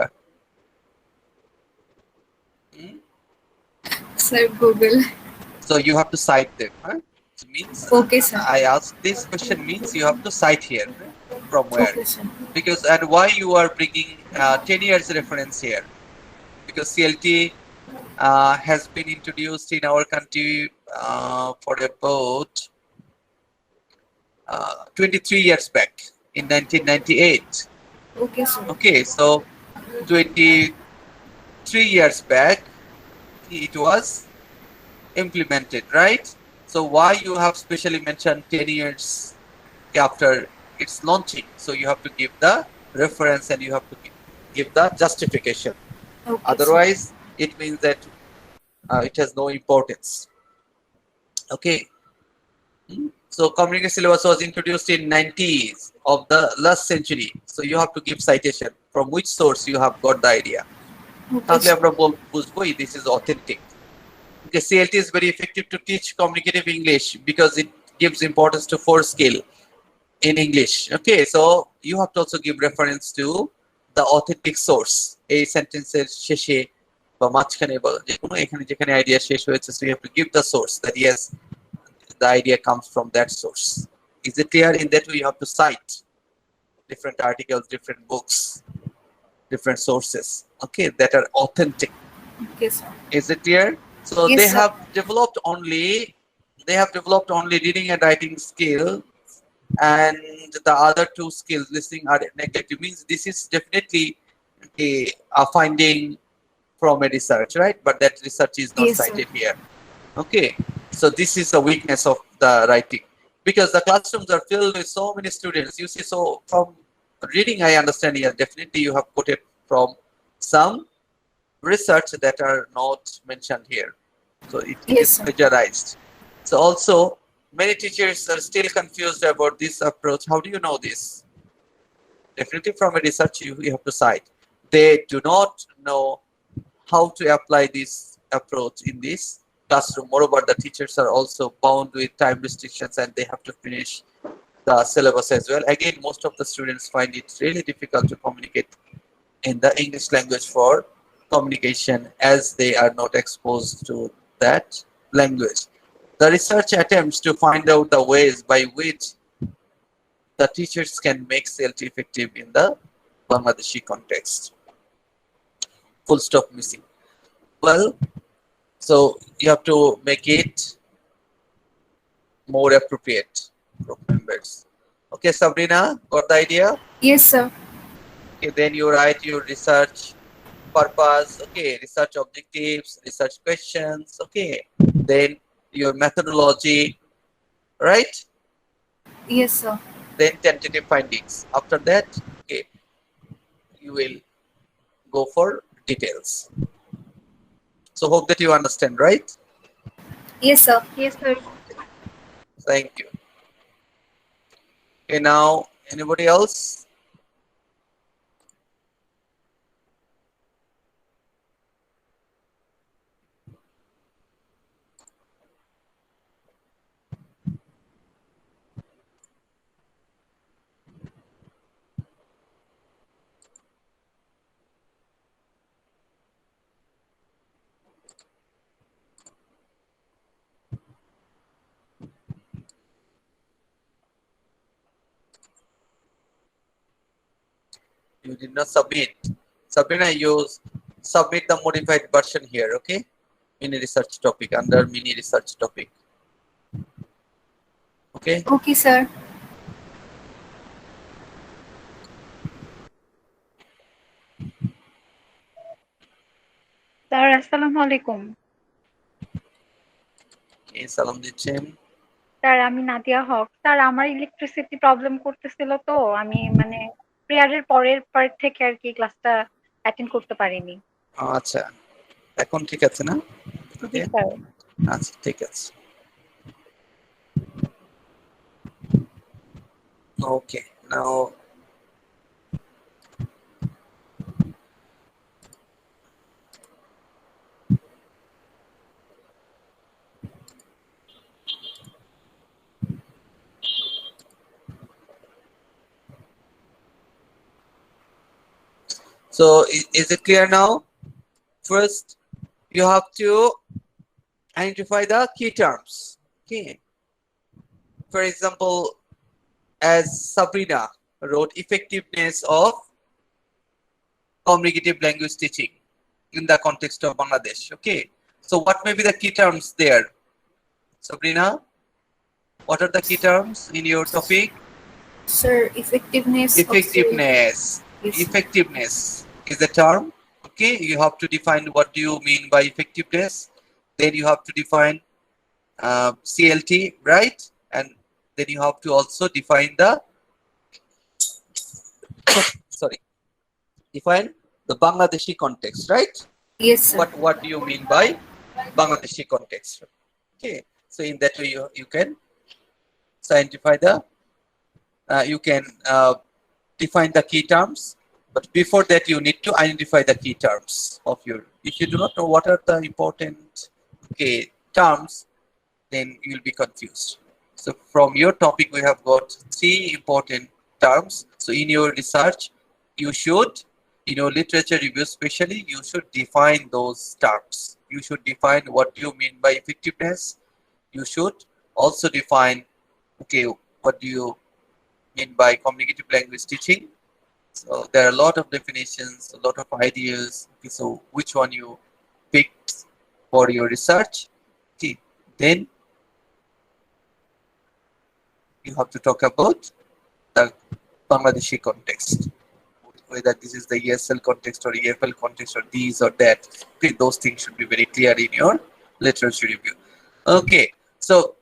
Sir, Google. So you have to cite them, huh? It means Okay, sir. I asked this question means you have to cite here, from where? Okay, sir. Because and why you are bringing 10 years reference here? Because CLT has been introduced in our country for about 23 years back in 1998. Okay, sir. Okay, so 23 years back it was implemented, right? So why you have specially mentioned 10 years after its launching? So you have to give the reference and you have to give the justification. Okay, Otherwise, it means that it has no importance. Okay. So communication syllabus was introduced in 90s of the last century. So you have to give citation from which source you have got the idea. Okay, Okay, this is authentic. Okay, CLT is very effective to teach communicative English because it gives importance to 4 skill in English. Okay, so you have to also give reference to the authentic source. A sentence শেষে বা মাঝখানে বা যেকোনো এখানে যেখানে idea শেষ হয়েছে, so you have to give the source that yes, the idea comes from that source. Is it clear? In that way you have to cite different articles, different books, different sources, okay, that are authentic. Okay, sir. Is it clear? So Yes, they sir. have developed only reading and writing skill, and the other 2 skills, listening, are neglected. Means this is definitely a finding from a research, right? But that research is not Yes, sir. cited here. Okay, so this is the weakness of the writing because the classrooms are filled with so many students. You see, so from reading, I understand here definitely you have quoted from some research that are not mentioned here. So it Yes, is sir. plagiarized. So also many teachers are still confused about this approach. How do you know this? Definitely from a research you have to cite. They do not know how to apply this approach in this classroom. Moreover, the teachers are also bound with time restrictions and they have to finish the syllabus as well. Again, most of the students find it really difficult to communicate in the English language for communication as they are not exposed to that language. The research attempts to find out the ways by which the teachers can make CLT effective in the Bangladeshi context. Full stop missing. Well, so you have to make it more appropriate for members. Okay, Sabrina, got the idea? Yes, sir. Okay, then you write your research purpose, okay, research objectives, research questions, okay, then your methodology, right? Yes, sir. Then tentative findings. After that, okay, you will go for details. So hope that you understand, right? Yes, sir. Yes, sir. Thank you. Okay, now anybody else? You did not submit. Sabrina, you submit the modified version here, okay? Mini research topic, under mini research topic. Okay? Okay, sir. Sir আসসালামু আলাইকুম। Okay, salam দিচ্ছেন। Sir আমি নাদিয়া হক। Sir আমার electricity problem করতেছিল তো আমি মানে প্রেয়ারের পরের পার্ট থেকে আর কি ক্লাসটা অ্যাটেন্ড করতে পারিনি। আচ্ছা, এখন ঠিক আছে না? জি Okay, স্যার। আচ্ছা ঠিক আছে। Okay, now so is it clear now? First, you have to identify the key terms. Okay. For example, as Sabrina wrote, effectiveness of communicative language teaching in the context of Bangladesh. Okay. So what may be the key terms there? Sabrina, what are the key terms in your topic? Sir, effectiveness. Effectiveness. Yes. Effectiveness is the term. Okay, you have to define what do you mean by effectiveness. Then you have to define CLT, right? And then you have to also define the sorry, define the Bangladeshi context, right? Yes, sir. What do you mean by Bangladeshi context? Okay, so in that way you can identify the you can define the key terms, but before that you need to identify the key terms of your. If you do not know what are the important terms, then you will be confused. So from your topic we have got 3 important terms. So in your research you should, in your literature review especially, you should define those terms. You should define what you mean by effectiveness. You should also define what do you mean by communicative language teaching. So there are a lot of definitions, a lot of ideas. Okay, so which one you picked for your research? Okay, then you have to talk about the Bangladeshi context, whether this is the ESL context or EFL context or these or that. Okay, those things should be very clear in your literature review. Okay, so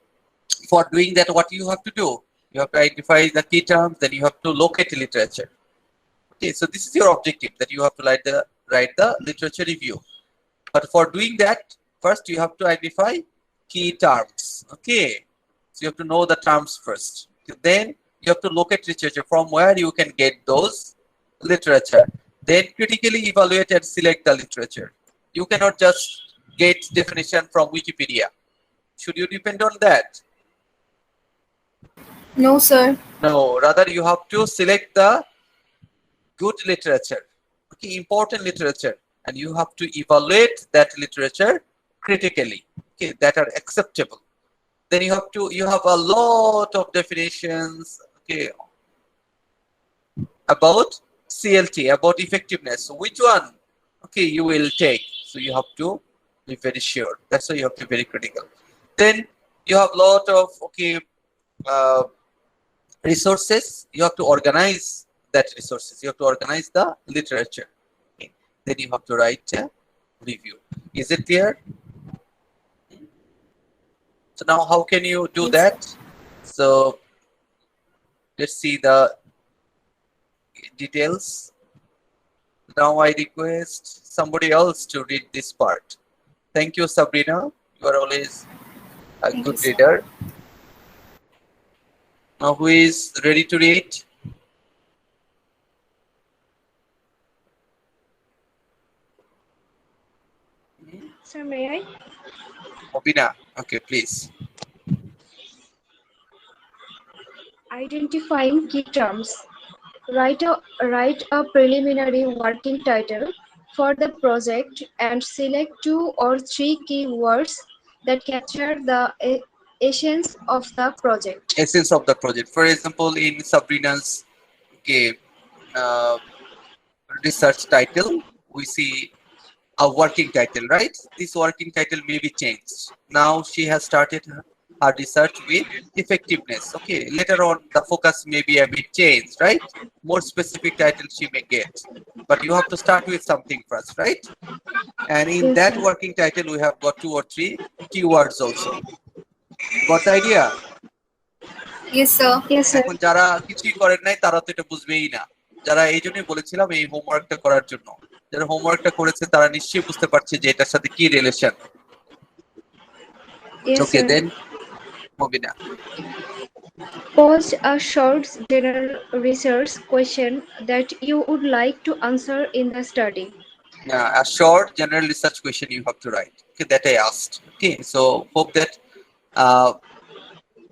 for doing that, what you have to do? You have to identify the key terms, then you have to locate literature. Okay, so this is your objective, that you have to write the literature review. But for doing that, first you have to identify key terms. Okay, so you have to know the terms first. Then you have to locate literature from where you can get those literature. Then critically evaluate and select the literature. You cannot just get definition from Wikipedia. Should you depend on that? No, sir. No, rather you have to select the good literature, okay, important literature, and you have to evaluate that literature critically, okay, that are acceptable. Then you have a lot of definitions, okay, about CLT, about effectiveness. So which one, okay, you will take? So you have to be very sure. That's why you have to be very critical. Then you have a lot of, okay, resources. You have to organize that resources. You have to organize the literature. Okay. Then you have to write a review. Is it clear? So now how can you do that? So let's see the details. Now I request somebody else to read this part. Thank you, Sabrina. You are always a Thank good you, sir. reader. Now who is ready to read? Sir, may I? Mobina. Okay, please. Identifying key terms. Write a preliminary working title for the project and select 2 or 3 keywords that capture the essence of the project. Essence of the project. For example, in Sabrina's, okay, research title, we see a working title, right? This working title may be changed. Now she has started her research with effectiveness. Okay, later on the focus may be a bit changed, right? More specific title she may get, but you have to start with something first, right? And in Yes, that sir. working title we have got 2 or 3 keywords also. Got the idea? Yes, sir. Yes, sir. এখন যারা কিছুই করেন নাই তারা তো এটা বুঝবেই না। যারা এই জন্যই বলেছিলাম এই হোমওয়ার্কটা করার জন্য। যারা হোমওয়ার্কটা করেছে তারা নিশ্চয়ই বুঝতে পারছে যে এটার সাথে কি relation. Yes, Okay, sir. then Mobina. Post a short general research question that you would like to answer in the study. Yeah, a short general research question you have to write. Okay, that I asked. Okay, so hope that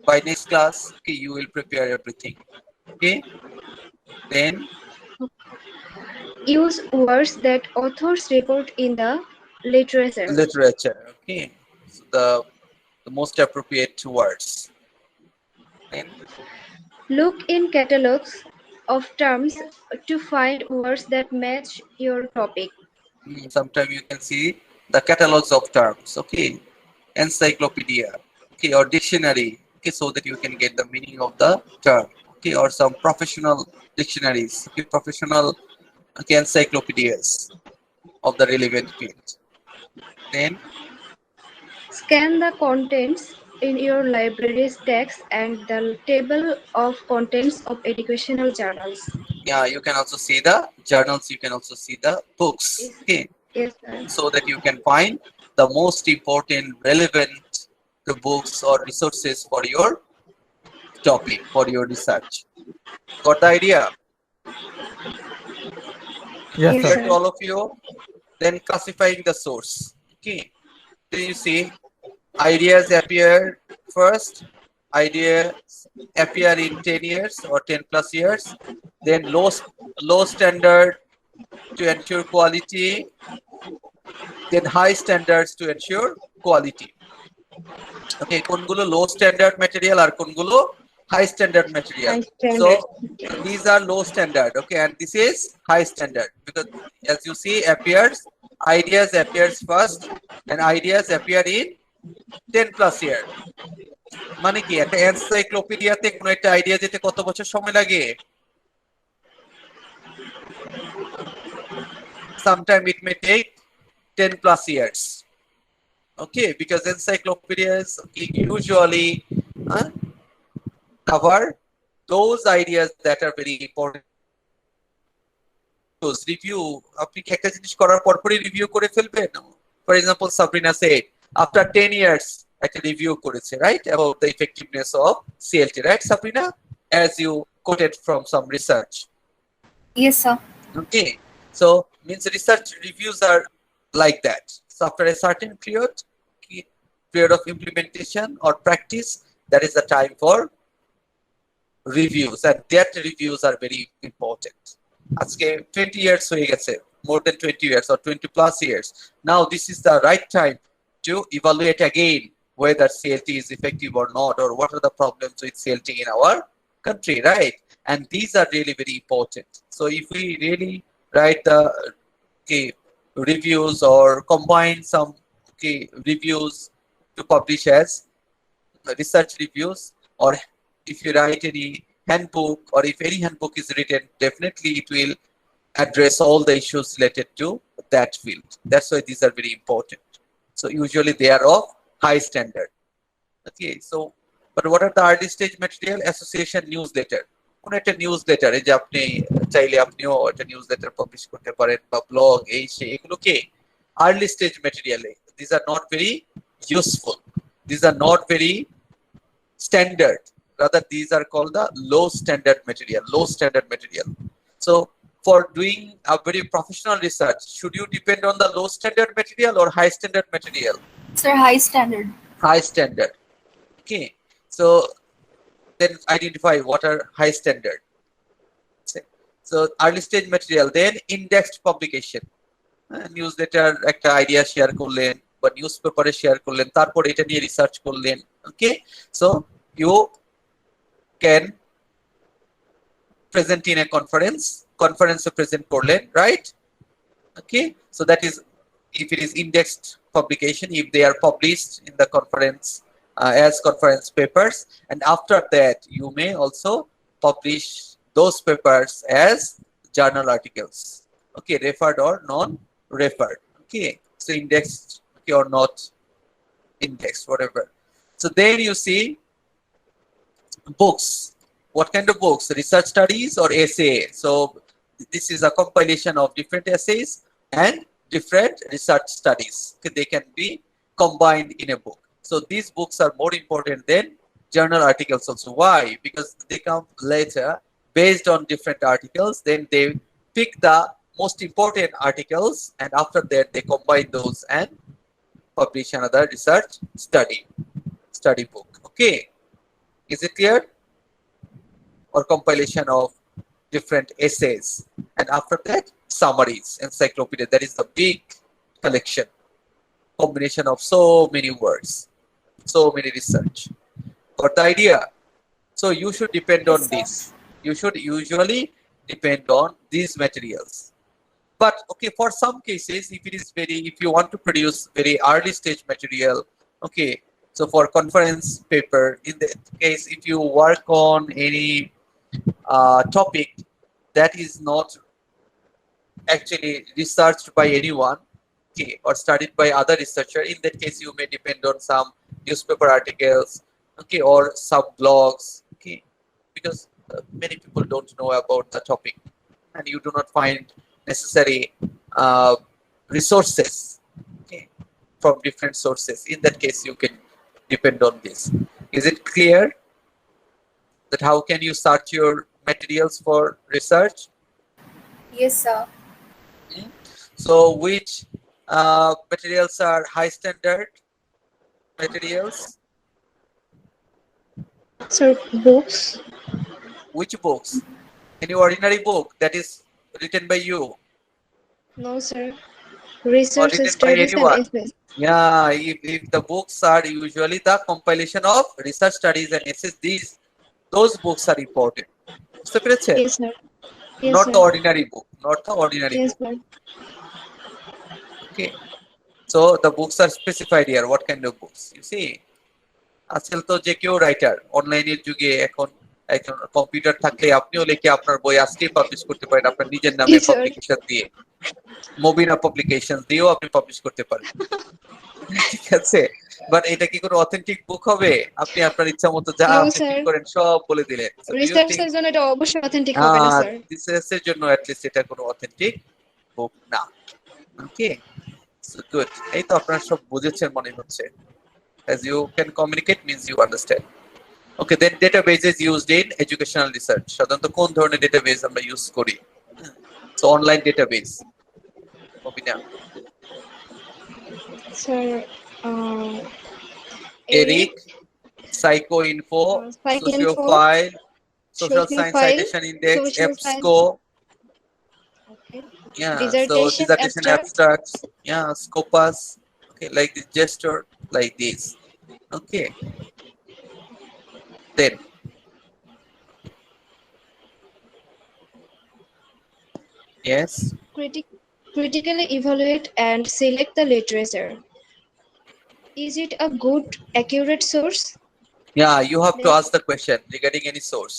by next class, okay, you will prepare everything. Okay, then Use words that authors report in the literature. literature. Okay, so the most appropriate words. Then Look in catalogs of terms to find words that match your topic. sometimes you can see the catalogs of terms. Okay, encyclopedia. Okay, or dictionary. Okay, so that you can get the meaning of the term. Okay, or some professional dictionaries. Okay, professional, okay, encyclopedias of the relevant field. Then Scan the contents in your library's text and the table of contents of educational journals. yeah, you can also see the journals. You can also see the books. Okay, Yes, sir. so that you can find the most important, relevant the books or resources for your topic, for your research. Got the idea? Yes, Yes, sir. Clear sir. to all of you? Then classifying the source. Okay, then you see ideas appear first. Ideas appear in 10 years or 10 plus years. Then low standard to ensure quality. Then high standards to ensure quality. Okay, কোনগুলো low standard material আর কোনগুলো high standard material. High standard. So these are low standard. Okay, and this is high standard because as you see ideas appears first and ideas appear in 10 plus year. মানে কি একটা এনসাইক্লোপিডিয়াতে কোন একটা idea যেতে কত বছর সময় লাগে? Sometime it may take 10 plus years. Okay, because encyclopedias usually cover those ideas that are very important. Review, আপনি কি একটা জিনিস করার পরপরই রিভিউ করে ফেলবেন? For example, Sabrina said after 10 years একটা রিভিউ করেছে, right, about the effectiveness of CLT, right, Sabrina, as you quoted from some research. Yes, sir. Okay, so means research reviews are like that. So after a certain period of implementation or practice, that is the time for reviews, and that reviews are very important. Aske 20 years হয়ে গেছে, more than 20 years or 20 plus years. Now this is the right time to evaluate again whether CLT is effective or not, or what are the problems with CLT in our country, right? And these are really very important. So if we really write the reviews or combine some reviews to publish as research reviews, or if you write any handbook, or if any handbook is written, definitely it will address all the issues related to that field. That's why these are very important. So usually they are of high standard. Okay, so but what are the early stage material? Association newsletter. কোন একটা newsletter, এই যে আপনি চাইলে আপনিও একটা newsletter publish করতে পারেন, বা ব্লগ, এই সে, এগুলো কি early stage material. This are not very useful, this are not very standard, rather these are called the low standard material. So for doing a very professional research, should you depend on the low standard material or high standard material? Sir, high standard. Okay, so then identify what are high standard. So early stage material, then indexed publication, newsletter একটা idea share করলেন বা news পেপারে share করলেন, তারপর এটা নিয়ে research করলেন. ওকে, so you can present in a conference present করলেন, right? Okay, so that is if it is indexed publication, if they are published in the conference as conference papers, and after that you may also publish those papers as journal articles. Okay, referred or non-referred. Okay, so indexed, okay, or not indexed, whatever. So then you see books. What kind of books? Research studies or essay? So this is a compilation of different essays and different research studies. Okay, they can be combined in a book. So these books are more important than journal articles also. Why? Because they come later based on different articles. Then they pick the most important articles, and after that they combine those and publish another research study book. Okay, is it clear? Or compilation of different essays, and after that summaries, encyclopedia. That is the big collection, combination of so many words, so many research. Got the idea? So you should depend on this. You should usually depend on these materials. But okay, for some cases, if you want to produce very early stage material, okay, so for conference paper, in that case, if you work on any topic that is not actually researched by anyone, okay, or studied by other researcher, in that case you may depend on some newspaper articles, okay, or some blogs, okay, because many people don't know about the topic and you do not find necessary resources, okay, from different sources. In that case you can depend on this. Is it clear that how can you search your materials for research? Yes, sir. So which materials are high standard materials? Sir, books. Which books? Any ordinary book that is written by you? No, sir. Research written by studies anyone? and essays. Yeah, if the books are usually the compilation of research studies and essays, those books are important. So, Yes, sir. Yes, not sir. the ordinary book, not the ordinary Yes, book. sir. Okay, so the books are specified here. What kind of books? You see, আজকাল তো যে কেউ writer, অনলাইনের যুগে এখন একজন computer থাকলে আপনিও লিখে আপনার বই আজকেই পাবলিশ করতে পারেন আপনার নিজের নামে Yes, sir. পাবলিকেশন দিয়ে, মোবিনা পাবলিকেশন দিয়েও আপনি পাবলিশ করতে পারেন, ঠিক আছে? বাট এটা কি কোনো অথেন্টিক বুক হবে? আপনি আপনার ইচ্ছা মতো যা No, আপনি ঠিক sir. করেন সব বলে দিলেন। রিসার্চের জন্য এটা অবশ্যই অথেন্টিক হবে না, স্যার। রিসার্চের জন্য at least এটা কোনো অথেন্টিক বুক না। ওকে, সো গুড। এই তো আপনারা সব বুঝেছেন মনে হচ্ছে। As you can communicate means you understand. Okay, then database is used in educational research. সাধারণত কোন ধরনের ডেটাবেস আমরা ইউজ করি? So online database. Obina. Sir, Eric, Psycho-Info, Psycho-Info, Sociofile, Social Science Sociofile, Citation Index, Social Science. EBSCO. Okay. Yeah, so Dissertation dissertation abstract. abstracts. Yeah, Scopus. Okay, like this gesture, like this. Okay. Then yes. Critically evaluate and select the literature. Is it a good, accurate source? Yeah, you have to Yes. ask the question regarding any source.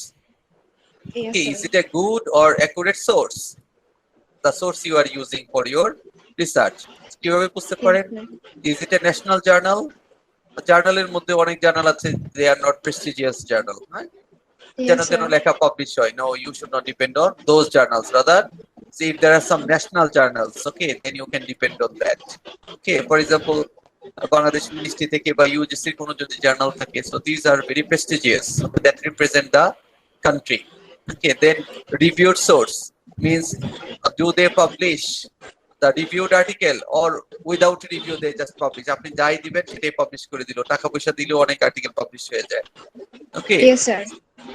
Yes, Okay, is sir. it a good or accurate source? The source you are using for your research. কিভাবে বুঝতে পারেন? Is it a national journal? জার্নালের মধ্যে অনেক journal আছে, they are not prestigious journal, right? যেন Yes, তেন sir. লেখা publish হয়, no, you should not depend on those journals. Rather, see if there are some national journals, okay, then you can depend on that. Okay, for example, Bangladesh Ministry থেকে বা UGC কোনো যদি journal থাকে, so these are very prestigious, that represent the country. Okay, then reviewed source means do they publish the reviewed article or without review they just publish? আপনি যাই দিবেন সেটাই publish করে দিল, টাকা পয়সা দিলেও অনেক আর্টিকেল পাবলিশ হয়ে যায়। Okay, Yes, sir.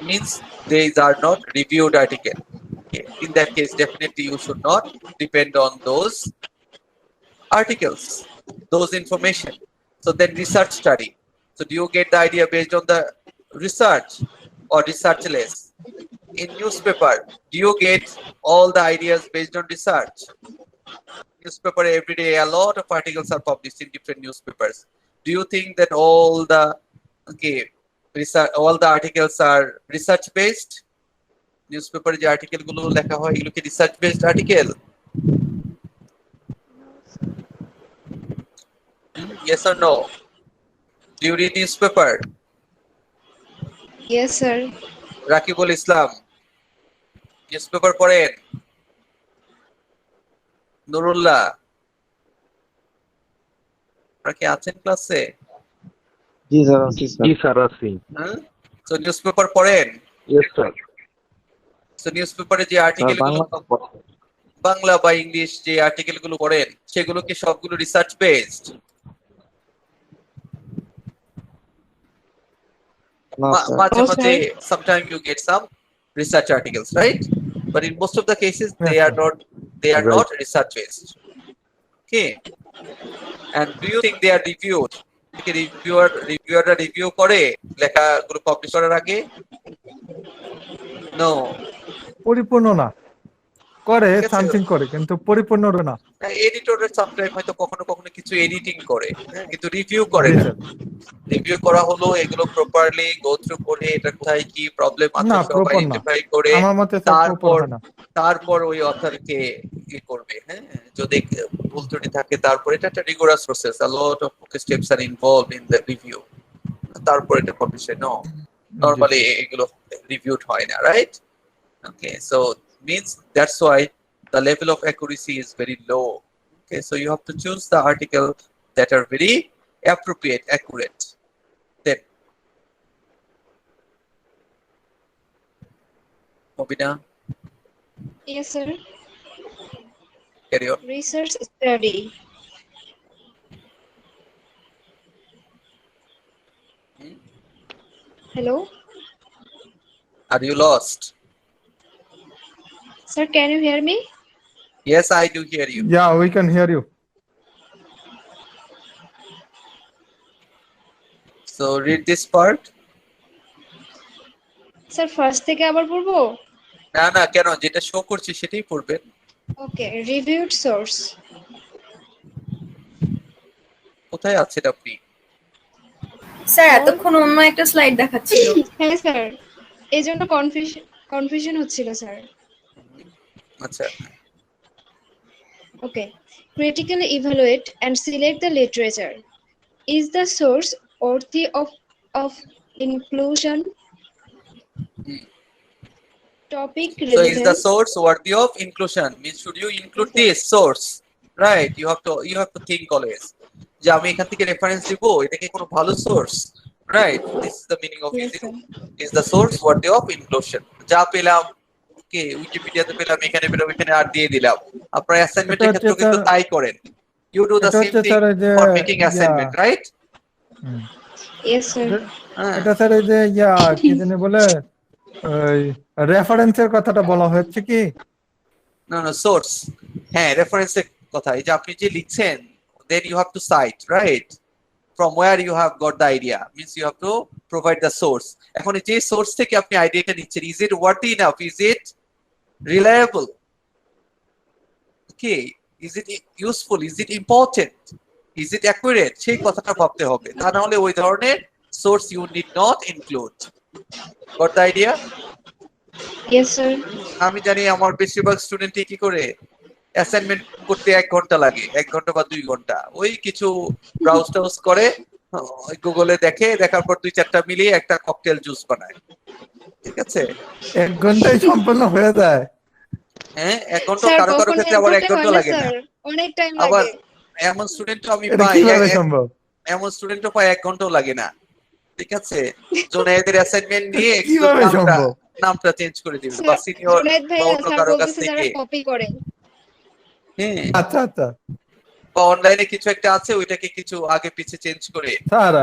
means these are not reviewed article. Okay, in that case definitely you should not depend on those articles, those information. So then research study, so do you get the idea based on the research or researchless? In newspaper, do you get all the ideas based on research? Newspaper, every day a lot of articles are published in different newspapers. Do you think that all the research, all the articles are research based? Newspaper যে article গুলো লেখা হয় এগুলো কি research based article? Yes or no? Do you read newspaper? Yes, sir. Rakibul Islam newspaper পড়েন? নুরুল্লাহ আপনারা কি আছেন ক্লাসে? জি স্যার আছি স্যার। জি স্যার আছি। সো নিউজপেপার পড়েন? Yes sir. সো নিউজপেপারে যে আর্টিকেল গুলো বাংলা বা ইংলিশ যে আর্টিকেল গুলো পড়েন সেগুলো কি সবগুলো রিসার্চ বেসড? মাঝে মাঝে sometimes you get some research articles, right? But in most of the cases they are not research based. Okay, and do you think they are reviewed? Reviewer review করে লেখাগুলো publish করার আগে? No, পরিপূর্ণ না, করে something করে কিন্তু পরিপূর্ণ না। এডিটরের সামটাইম হয়তো কখনো কখনো কিছু এডিটিং করে, কিন্তু রিভিউ করে না। রিভিউ করা হলো এগুলো প্রপারলি গো থ্রু করে এটা কোথায় কি প্রবলেম আছে সব আইডেন্টিফাই করে তারপর ওই অথরকে কি করবে, হ্যাঁ, যদি ভুল ত্রুটি থাকে তারপর এটা একটা rigorous process, a lot of steps are involved in the review, তারপর এটা পাবলিশ হয়। নো, নরমালি এগুলো রিভিউড হয় না, right? Okay, so means that's why the level of accuracy is very low. Okay, so you have to choose the article that are very appropriate, accurate. Then Mobina? Yes, sir. Carry on. Research study. Hello? Are you lost? Sir, can you hear me? Yes, I do hear you. Yeah, we can hear you. So read this part. Sir, first থেকে আবার পড়বো? না না, কেন, যেটা show করছি সেটাই পড়বেন। Okay, reviewed source. কোথায় আছেন আপনি? স্যার এতক্ষণ অন্য একটা স্লাইড দেখাচ্ছিল। হ্যাঁ স্যার, এইজন্য কনফিউশন হচ্ছিল স্যার। আচ্ছা। Okay, critically evaluate and select the literature. Is the source worthy of inclusion? Topic relevant. So is the source worthy of inclusion? Means should you include this source? Right, you have to think always. যে আমি এখান থেকে reference দিব, এটা কি কোনো ভালো source? Right, this is the meaning of is the source worthy of inclusion. যা পেলাম, ওকে, উইকিপিডিয়াতে পেলাম, এখানে পেলাম, এখানে আর দিয়ে দিলাম। আপনারা অ্যাসাইনমেন্টের ক্ষেত্রে কিন্তু তাই করেন। You do the এটা same হচ্ছে thing স্যার এই যে for making yeah assignment, right? Hmm, Yes, sir. এটা স্যার এই যে ইয়া কি জানি বলে ওই রেফারেন্সের কথাটা বলা হচ্ছে কি? No, no, source. হ্যাঁ, reference এর কথা। এই যে আপনি যে লিখছেন, then you have to cite, right? From where you have got the idea, means you have to provide the source. এখন যে source থেকে আপনি আইডিয়াটা নিচ্ছেন, is it worthy enough? Is it reliable? Okay, is it useful? Is it important? Is it accurate? সেই কথাটা ভাবতে হবে। তা না হলে ওই ধরনের source you need not include. Got the idea? Yes, sir. আমি জানি আমার বেশিরভাগ স্টুডেন্টই কি করে অ্যাসাইনমেন্ট করতে 1 ঘন্টা লাগে, 1 ঘন্টা বা 2 ঘন্টা। ওই কিছু ব্রাউজ টাউজ করে, গুগলে দেখে, দেখার পর 2-4টা মিলিয়ে একটা ককটেল জুস বানায়। ঠিক আছে? 1 ঘন্টায় সম্পূর্ণ হয়ে যায়। হ্যাঁ, 1 ঘন্টা, স্যার কারো কখনো ক্ষেত্রে 1 আবার 1 ঘন্টা ঘন্টা হয় না লাগে না। স্যার, অনেক টাইম আবার লাগে। এমন স্টুডেন্টও আমি এটা পাই, কিভাবে সম্ভব? এমন স্টুডেন্টও পাই 1 ঘন্টাও লাগে না। ঠিক আছে? জুনায়েদের অ্যাসাইনমেন্ট নিয়ে একটু কিভাবে সম্ভব? নামটা চেঞ্জ করে দিবে বা স্যার সিনিয়র জুনায়েদ বা ভাইয়া অন্য স্যার কারো কাছ বলতেছে যারা থেকে। কপি করে। হ্যাঁ, আচ্ছা আচ্ছা বা অনলাইনে কিছু একটা আছে, ওইটাকে কিছু আগে পিছে চেঞ্জ করে। স্যার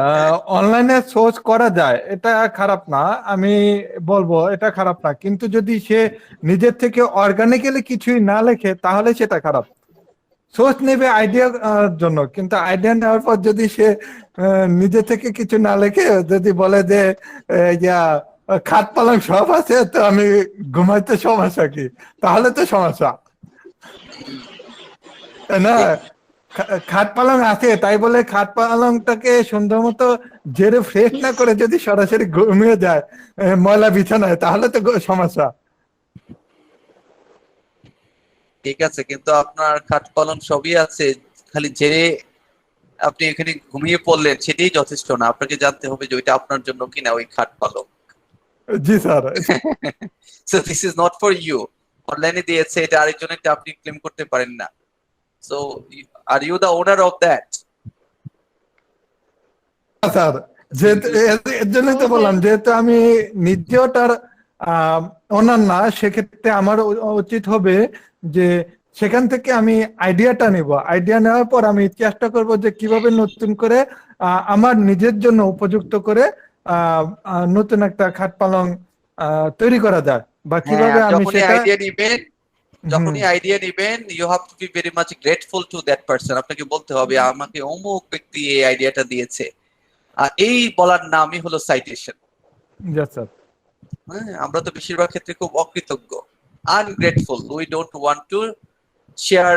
অনলাইনে সোর্স করা যায়, এটা খারাপ না, আমি বলবো এটা খারাপ না, কিন্তু যদি সে নিজের থেকে অর্গানিক্যালি কিছুই না লেখে তাহলে সেটা খারাপ। সোর্স নেবে আইডিয়ার জন্য, কিন্তু আইডিয়া নেওয়ার পর যদি সে নিজে থেকে কিছু না লেখে, যদি বলে যে ইয়া খাট পালং সব আছে তো আমি ঘুমাইতে সমস্যা কি, তাহলে তো সমস্যা, তাই না? খাট পালং আছে তাই বলে খাট পালংটাকে সুন্দর মতো ঝেড়ে ফ্রেশ না করে যদি সরাসরি ঘুমিয়ে যায় ময়লা বিছানায়, তাহলে তো সমস্যা। ঠিক আছে, কিন্তু আপনার খাট পালং সবই আছে, খালি যে আপনি এখানে ঘুমিয়ে পড়লেন সেটাই যথেষ্ট না। আপনাকে জানতে হবে যে ওইটা আপনার জন্য কিনা ওই খাট পালং। জি sir. So this is not for you. অনলাইনে দিয়েছে, এটা আরেকজনের, আপনি ক্লেম করতে পারেন না। So are you the owner of that? Sir যেহেতু এর জন্যই তো বললাম, যেহেতু আমি নিজেও তার ওনার না, সেক্ষেত্রে আমার উচিত হবে যে সেখান থেকে আমি আইডিয়াটা নিব, আইডিয়া নেওয়ার পর আমি চেষ্টা করব যে কিভাবে নতুন করে আমার নিজের জন্য উপযুক্ত করে নতুন একটা খাট পালং তৈরি করা যায়, বা কিভাবে আমি সেটা যখনই আইডিয়া নিবেন you have to be very much grateful to that person. আপনাকে বলতে হবে আমাকে অমুক ব্যক্তি এই আইডিয়াটা দিয়েছে, আর এই বলার নামই হলো সাইটেশন। হ্যাঁ, আমরা তো বেশিরভাগ ক্ষেত্রে খুব অকৃতজ্ঞ, ungrateful. We don't want to share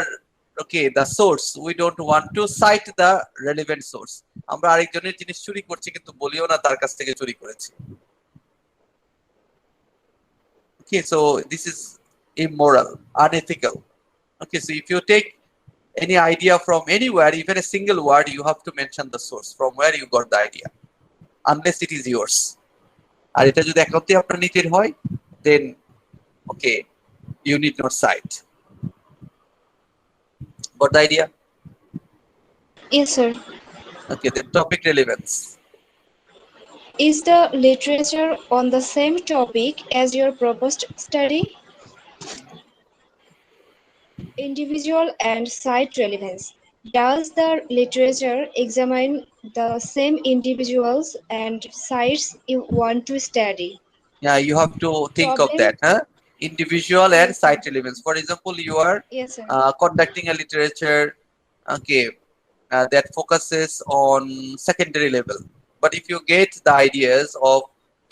the source, we don't want to cite the relevant source. আমরা আরেকজনের জিনিস চুরি করছি কিন্তু বলিও না তার কাছ থেকে চুরি করেছি। Okay, so this is immoral, unethical. Okay, so if you take any idea from anywhere, even a single word, you have to mention the source from where you got the idea, unless it is yours. আর এটা যদি একান্তই আপনার নিজের হয়, then okay, you need not cite. Got the idea? Yes, sir. Okay, the topic relevance. Is the literature on the same topic as your proposed study? Individual and site relevance. Does the literature examine the same individuals and sites you want to study? Yeah, you have to think of that, huh? Individual and site relevance. For example, you are conducting a literature, okay, that focuses on secondary level. But if you get the ideas of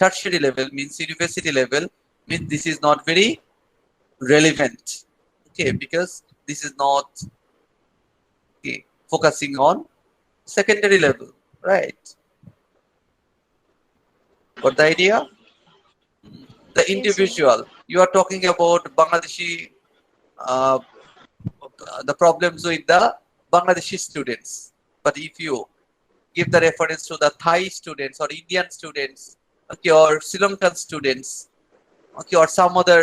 tertiary level, means university level, means this is not very relevant. Okay, because this is not focusing on secondary level, right? Got the idea? The individual, you are talking about Bangladeshi, the problems with the Bangladeshi students. But if you give the reference to the Thai students or Indian students, okay, or Sri Lankan students, okay, or some other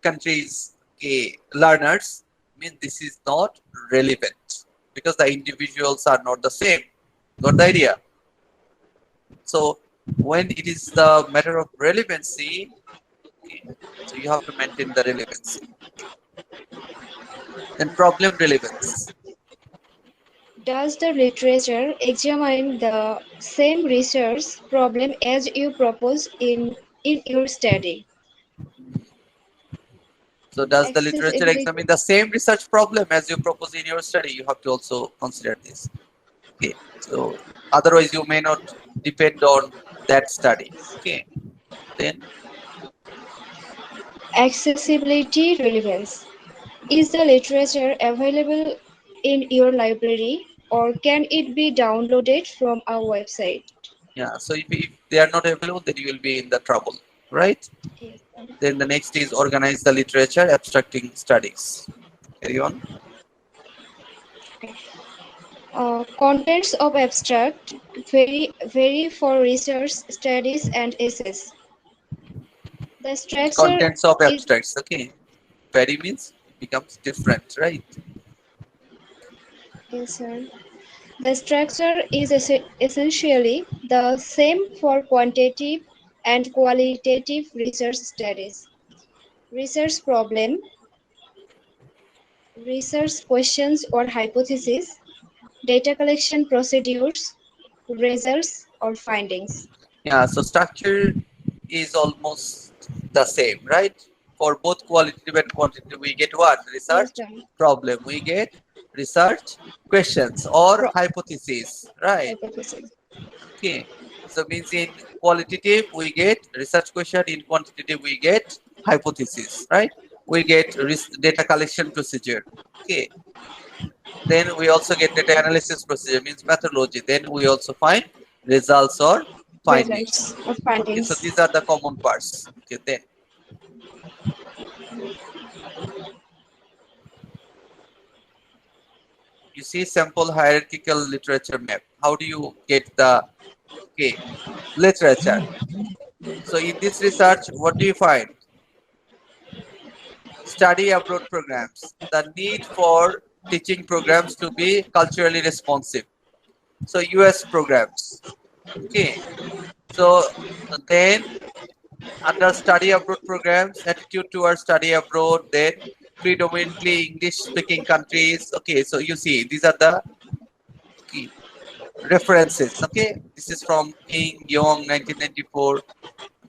countries, okay, learners, means this is not relevant because the individuals are not the same. Got the idea? So when it is the matter of relevancy, okay, so you have to maintain the relevancy. Then problem relevance. Does the literature examine the same research problem as you propose in your study? So does the literature Accessibility. examine the same research problem as you propose in your study? You have to also consider this. Okay, so otherwise you may not depend on that study. Okay, then Accessibility relevance. Is the literature available in your library or can it be downloaded from our website? yeah, so if they are not available, then you will be in the trouble, right? Yes, sir. Then the next is organize the literature abstracting studies. Carry on. Contents of abstract vary for research studies and essays. The structure Contents of is abstracts. Okay, vary means it becomes different, right? yes, sir. The structure is essentially the same for quantitative and qualitative research studies. Research problem, research questions or hypotheses, data collection procedures, results or findings. Yeah, so structure is almost the same, right? For both qualitative and quantitative, we get what? Yes, Research sir. problem. We get research questions or Pro- hypotheses, right? hypothesis. Okay. So means in qualitative we get research question, in quantitative we get hypothesis, right? We get data collection procedure. Okay. Then we also get data analysis procedure, means methodology. Then we also find results or findings. Results or Okay, findings. so these are the common parts. Okay, then you see sample hierarchical literature map. How do you get the literature? So in this research, what do you find? Study abroad programs. The need for teaching programs to be culturally responsive. So US programs. Okay. So then under study abroad programs, attitude towards study abroad, then predominantly English speaking countries. Okay, so you see these are the key references. Okay, this is from King Young 1994.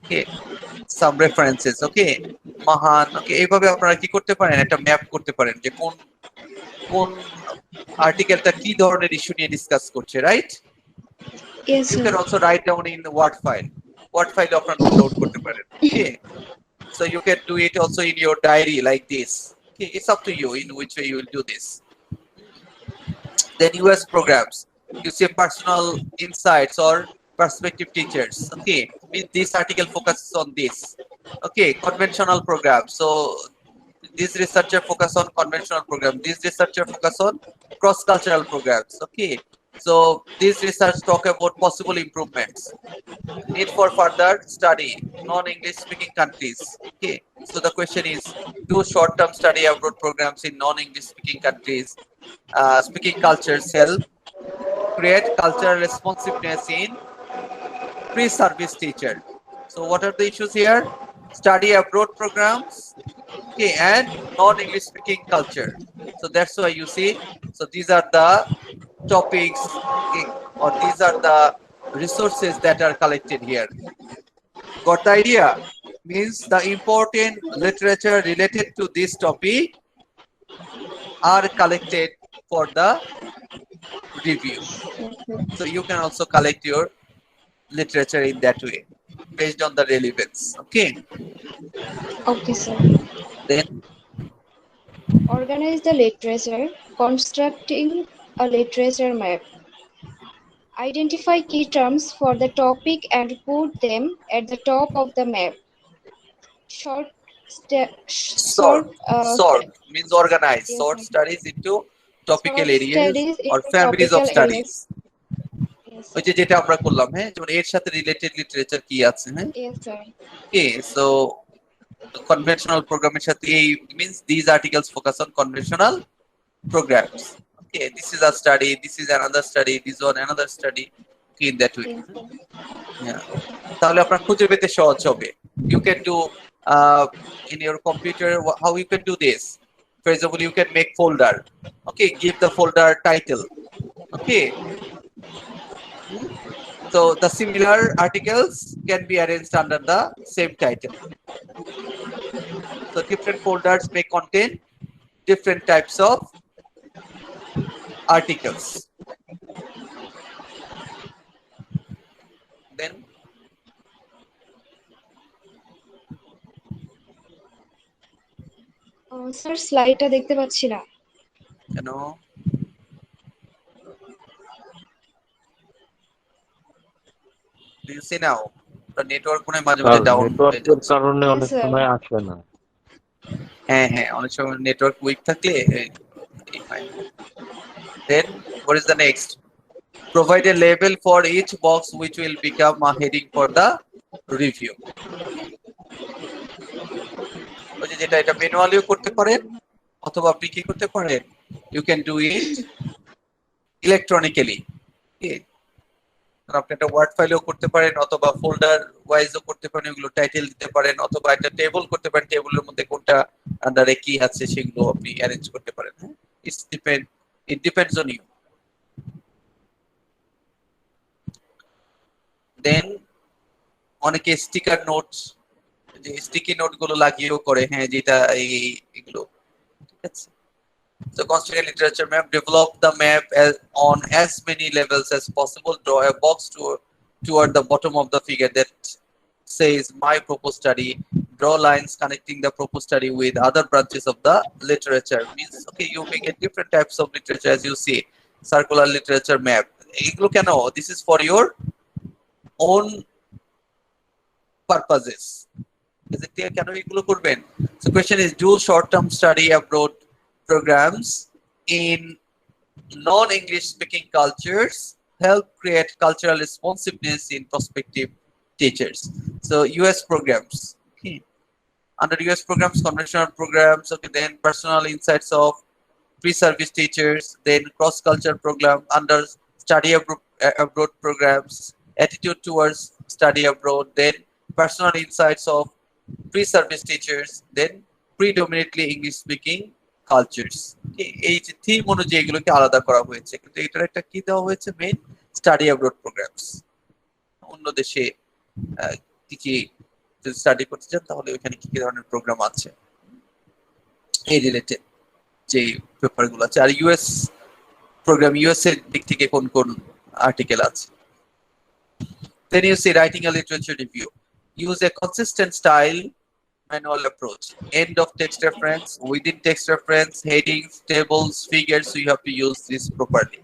Okay, some references. Okay, Mahan. Okay, এইভাবে আপনারা কি করতে পারেন, একটা map করতে পারেন যে কোন কোন আর্টিকেলটা কি ধরনের ইস্যু নিয়ে ডিসকাস করছে, right? Yes, You sir. can also write down in the Word file. Word file আপনারা নোট করতে পারেন. Okay, so you can do it also in your diary like this. Okay, it's up to you in which way you will do this. Then US programs, you see personal insights or perspective teachers. Okay, this article focuses on this. Okay, conventional programs. So this researcher focus on conventional program. This researcher focus on cross-cultural programs. Okay, so this research talk about possible improvements. Need for further study non-English speaking countries. Okay, so the question is, do short-term study abroad programs in non-English speaking countries, speaking cultures help create cultural responsiveness in pre-service teacher? So what are the issues here? Study abroad programs, okay, and non-English speaking culture. So that's why you see, so these are the topics, okay, or these are the resources that are collected here. Got the idea? Means the important literature related to this topic are collected for the review. So you can also collect your literature in that way based on the relevance. Okay, Okay, sir. then Organize the literature, constructing a literature map. Identify key terms for the topic and put them at the top of the map. Short, sort means organize. Yes, Sort sir. studies into topical Sort areas studies or into families of topical studies. Yes, ওই যে যেটা আমরা করলাম, হ্যাঁ, যেমন এর সাথে related literature কি আছে, হ্যাঁ, yes, sir. ওকে। সো conventional programming সাথে এই means these articles focus on conventional programs. Okay, this is a study, this is another study, this one another study. Okay, in that way. Yes, sir. Yeah, তাহলে আপনার খুঁজে পেতে সহজ হবে. You can do in your computer, how you can do this. For example, you can make folder. Okay, give the folder title. Okay. So the similar articles can be arranged under the same title. So different folders may contain different types of articles. Then sir স্লাইডটা দেখতে পাচ্ছি না। কেন? Do you see now? The network মনে মাঝে মাঝে down হয়ে নেটওয়ার্কের যাচ্ছে। কারণে অনেক স্যার। সময় আসে না। হ্যাঁ হ্যাঁ, অনেক সময় নেটওয়ার্ক উইক থাকলে এই হয়। Then what is the next? Provide a label for each box which will become a heading for the review. ওই যে যেটা এটা ম্যানুয়ালিও করতে পারেন অথবা আপনি কি করতে পারেন, you can do it electronically. Okay. আপনি একটা ওয়ার্ড ফাইলেও করতে পারেন অথবা ফোল্ডার ওয়াইজও করতে পারেন, এগুলো টাইটেল দিতে পারেন অথবা একটা টেবল করতে পারেন, টেবলের মধ্যে কোনটা আন্ডারে কি আছে সেগুলো আপনি অ্যারেঞ্জ করতে পারেন। It depends on you. Then অনেকে স্টিকার নোটস, যে স্টিকি নোট গুলো লাগিয়েও করে, হ্যাঁ যেটা এগুলো ঠিক আছে। So construct a literature map, develop the map on as many levels as possible. Draw a box toward the bottom of the figure that says my proposed study. Draw lines connecting the proposed study with other branches of the literature. Means okay, you may get different types of literature as you see. Circular literature map. এগুলো কেন? This is for your own purposes. Is it clear? কেন এগুলো করবেন? So question is, do short-term study abroad programs in non-English speaking cultures help create cultural responsiveness in prospective teachers? So US programs, okay. Under US programs, conventional programs, okay, then personal insights of pre-service teachers, then cross-culture program under study abroad programs, attitude towards study abroad, then personal insights of pre-service teachers, then predominantly English speaking cultures. এই যে theme অনুযায়ী এগুলোকে আলাদা করা হয়েছে, কিন্তু এটার একটা কি দেওয়া হয়েছে, মেইন স্টাডি অ্যাব্রড প্রোগ্রামস। অন্য দেশে কি কি যদি স্টাডি করতে চান তাহলে ওইখানে কি কি ধরনের প্রোগ্রাম আছে এই রিলেটেড যে পেপারগুলো আছে, আর ইউএস প্রোগ্রাম ইউএস এর দিক থেকে কোন কোন আর্টিকেল আছে। Then you see writing a literature review. Use a consistent style manual approach. End of text reference, within text reference, headings, tables, figures, so you have to use this properly.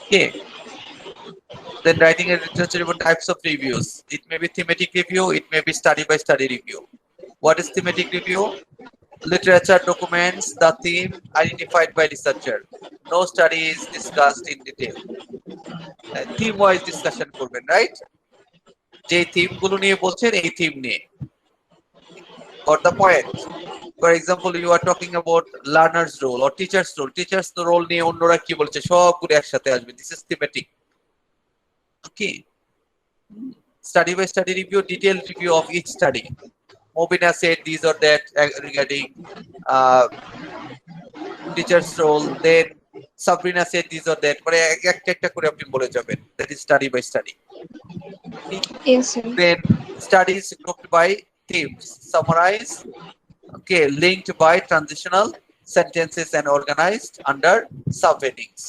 Okay. Then writing a literature review, types of reviews. It may be thematic review, it may be study by study review. What is thematic review? Literature documents the theme identified by researcher. No study is discussed in detail. Theme wise discussion করবেন, right? যে theme গুলো নিয়ে বলছেন এই theme নিয়ে। Got the point? For example, you are talking about learner's role or teacher's role. Teacher's role নিয়ে অন্যরা কি বলছে সবগুলো একসাথে আসবে। This is thematic. Okay. Study by study review, detailed review of each study. Mobina said these or that regarding teacher's role. Then Sabrina said these or that. মানে একটা করে আপনি বলে যাবেন. That is study by study. Yes, sir. Then studies grouped by themes, summarize, okay, linked by transitional sentences and organized under subheadings.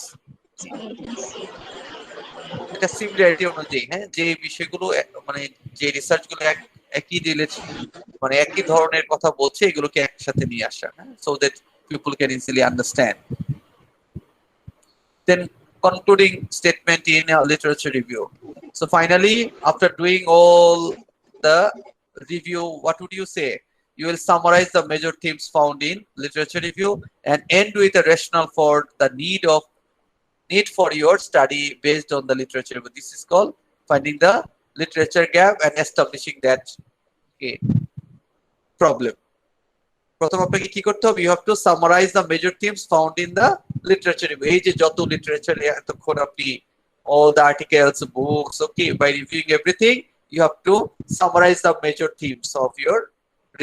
এটা similarity অনুযায়ী, হ্যাঁ, যে বিষয়গুলো মানে যে রিসার্চ গুলো একই রিলেটেড মানে একই ধরনের কথা বলছে এগুলোকে একসাথে নিয়ে আসা, হ্যাঁ, so that people can easily understand. Then concluding statement in a literature review. So finally, after doing all the review, what would you say? You will summarize the major themes found in literature review and end with a rationale for the need for your study based on the literature review. This is called finding the literature gap and establishing that problem. প্রথম আপনাকে কি করতে হবে? You have to summarize the major themes found in the literature review. এই যে যত literature এতক্ষণ আপনি all the articles, books, okay, by reviewing everything, you have to summarize the major themes of your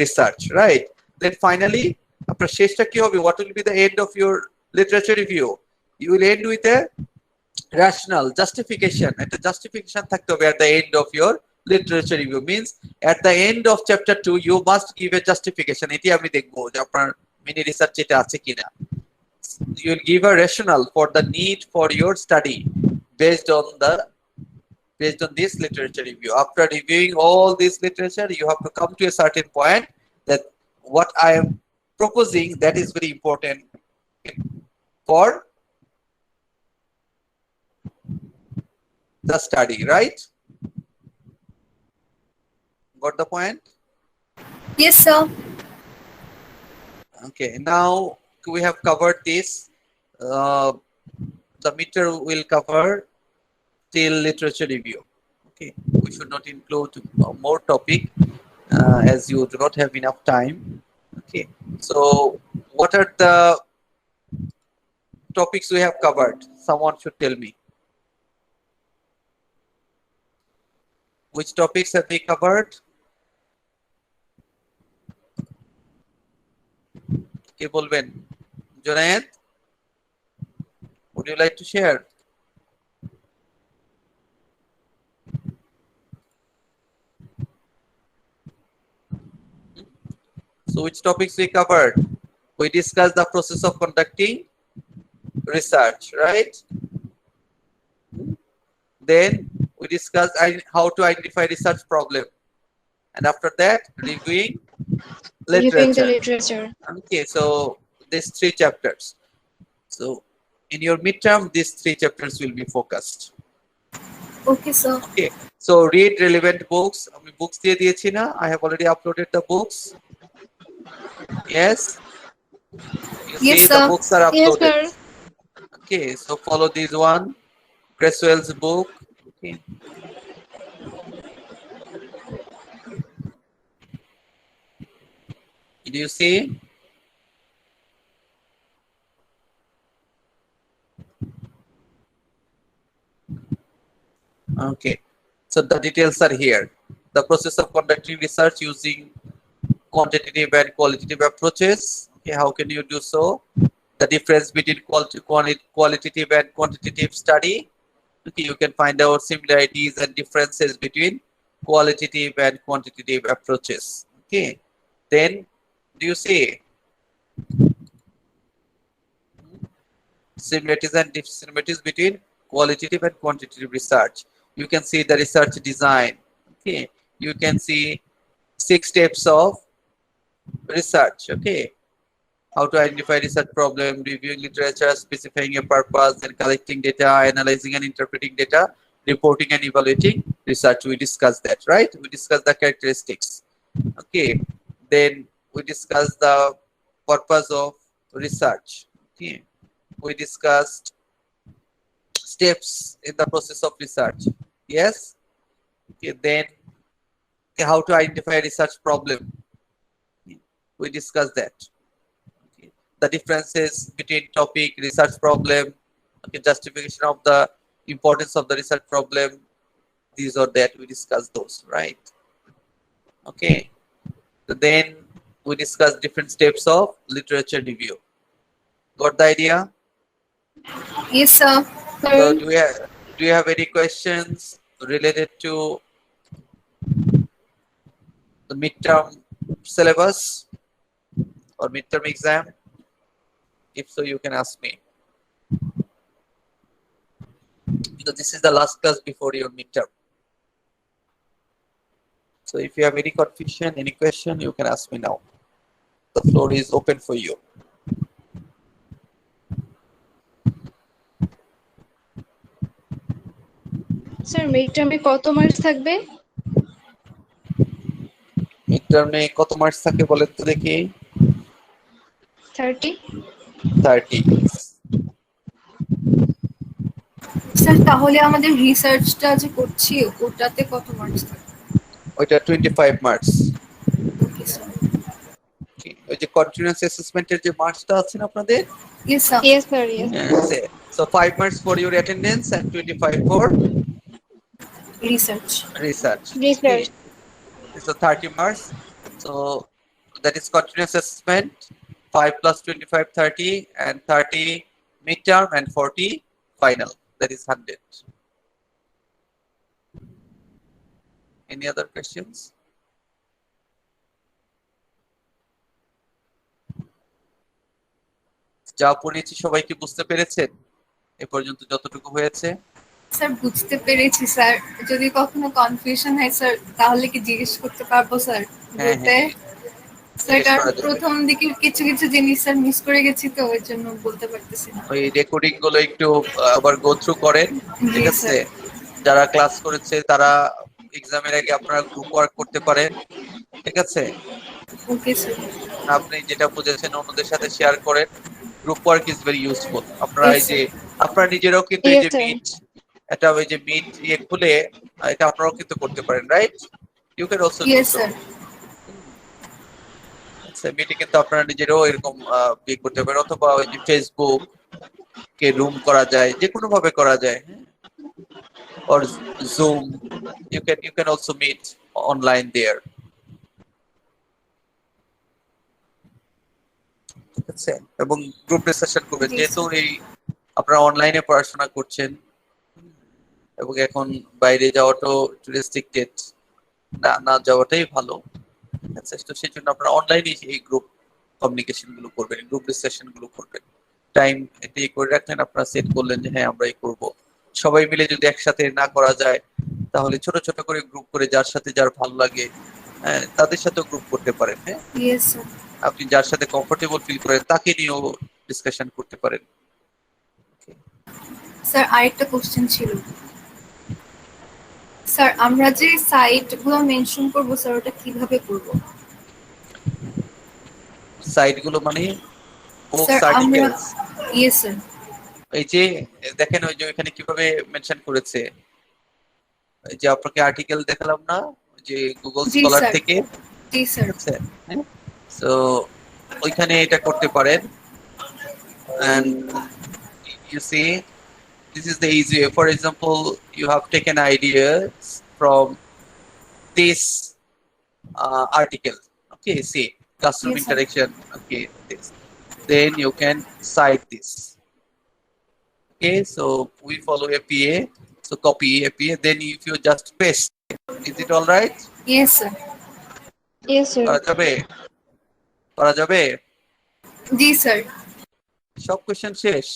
research, right? Then finally, আপনার শেষটা কি হবে? What will be the end of your literature review? You will end with a rational justification, একটা justification থাকতে হবে at the end of your literature review. Means at the end of chapter 2 you must give a justification. এটি আমি দেখবো যে আপনার mini research এটা আছে কিনা. You will give a rationale for the need for your study based on this literature review. After reviewing all this literature, you have to come to a certain point that what I am proposing, that is very important for the study, right? Got the point? Yes, sir. Okay, now we have covered this. The meter will cover till literature review. Okay, we should not include more topic as you do not have enough time. Okay, so what are the topics we have covered? Someone should tell me. Which topics have we covered? কে বলবেন? Junaid, would you like to share? So which topics we covered? We discussed the process of conducting research, right? Then we discussed how to identify research problem, and after that reviewing Reviewing the literature. literature. Okay, so these 3 chapters. So in your midterm, these 3 chapters will be focused. Okay, sir. Okay, so read relevant books. আমি books দিয়ে দিয়েছি না? I have already uploaded the books. Yes. You Yes, see sir. the books are Yes, uploaded. sir. Okay, so follow this one, Creswell's book. Okay. Did you see? Okay, so the details are here. The process of conducting research using quantitative and qualitative approaches. Okay, how can you do so? The difference between qualitative and quantitative study. Okay, you can find out similarities and differences between qualitative and quantitative approaches. Okay, then do you see similarities and dissimilarities between qualitative and quantitative research? You can see the research design. Okay, you can see 6 steps of research. Okay, how to identify research problem, reviewing literature, specifying a purpose, and collecting data, analyzing and interpreting data, reporting and evaluating research. We discussed that, right? We discussed the characteristics. Okay, then we discussed the purpose of research. Okay, we discussed steps in the process of research. Yes. Okay, then how to identify a research problem. We discussed that. Okay. The differences between topic, research problem, okay, justification of the importance of the research problem. These or that, we discussed those, right? Okay. So then we discussed different steps of literature review. Got the idea? Yes, sir. So do you have any questions related to the midterm syllabus or midterm exam? If so, you can ask me. Because this is the last class before your midterm. So if you have any confusion, any question, you can ask me now. The floor is open for you. Sir মিডটার্মে কত marks থাকবে? মিডটার্মে কত marks থাকে বলেন তো দেখি? 30। Sir তাহলে আমাদের রিসার্চটা যে করছি ওটাতে কত মার্কস থাকে? ওইটা 25 মার্কস। Okay sir. ওই যে কন্টিনিউয়াস অ্যাসেসমেন্টের যে মার্কসটা আছে না আপনাদের? Yes, sir. Yes, sir. Yes. So 5 marks for your attendance and 25 for research. Okay. So 30 marks. So that is continuous assessment. 5 plus 25, 30, and 30 midterm and 40 final. that is 100. Any other questions? যা পড়িয়েছি সবাই কি বুঝতে পেরেছেন এ পর্যন্ত যতটুকু হয়েছে? Sir বুঝতে পেরেছি স্যার, যদি কখনো কনফিউশন হয় স্যার তাহলে কি জিজ্ঞেস করতে পারবো স্যার গ্রুপে? স্যার জিজ্ঞেস কারণ করা যাবে। প্রথম দিকে কিছু কিছু জিনিস স্যার মিস করে গেছি তো ওই জন্য বলতে পারতেছি না। ওই রেকর্ডিং গুলো একটু আবার গো থ্রু করেন, ঠিক জি আছে? স্যার। যারা ক্লাস করেছে তারা এক্সামের আগে আপনারা গ্রুপ ওয়ার্ক করতে পারেন, ঠিক আছে? Okay sir. আপনি যেটা বুঝেছেন অন্যদের সাথে শেয়ার করেন। Group work is very useful. আপনারা এই যে আপনারা নিজেরাও কিন্তু এই যে মিট, এটা ওই যে মিট ইয়ে খুলে এটা আপনারাও কিন্তু করতে পারেন, right? You can also do yes so. Sir. আচ্ছা, মিটে কিন্তু আপনারা নিজেরাও এরকম ইয়ে করতে পারেন, অথবা ওই যে ফেসবুক কে রুম করা যায়, যে কোনো ভাবে করা যায়, or Zoom. You can also meet online there. ঠিক আছে? এবং গ্রুপ ডিসকাশন করবেন, যেহেতু এই আপনারা অনলাইনে পড়াশোনা করছেন এবং এখন বাইরে যাওয়াটাও রেস্ট্রিক্টেড, না যাওয়াটাই ভালো, ঠিক আছে? তো সেই জন্য আপনারা অনলাইনে এই গ্রুপ কমিউনিকেশন গুলো করবেন, গ্রুপ ডিসকাশন গুলো করবেন। টাইম এতে করে রাখলেন, আপনারা সেট করলেন যে হ্যাঁ আমরা এই করবো। সবাই মিলে যদি একসাথে না করা যায় তাহলে ছোট ছোট করে গ্রুপ করে যার সাথে যার ভালো লাগে তাদের সাথেও গ্রুপ করতে পারেন। হ্যাঁ, ইয়েস স্যার। আপনি যার সাথে কমফোর্টেবল ফিল করেন তাকে নিয়েও ডিসকাশন করতে পারেন। স্যার আরেকটা কোশ্চেন ছিল স্যার, আমরা যে সাইট গুলো মেনশন করব স্যার ওটা কিভাবে করব? সাইট গুলো মানে বুকস স্যার আমরা আর্টিকেলস। Yes sir. এই যে দেখেন ওই যে এখানে কিভাবে মেনশন করেছে, এই যে আপনাকে আর্টিকেল দেখালাম না, যে গুগল জি স্কলার স্যার। থেকে। জি স্যার। সো ওইখানে এটা করতে পারেন। and you see this is the easy way. For example, you have taken ideas from this article. Okay, see classroom Yes, sir. interaction. Okay, this. Then you can cite this. Okay, so we follow APA. So copy APA. Then if you just paste, is it all right? Yes sir. Yes, sir. করা যাবে? করা যাবে? জি sir. সব question শেষ?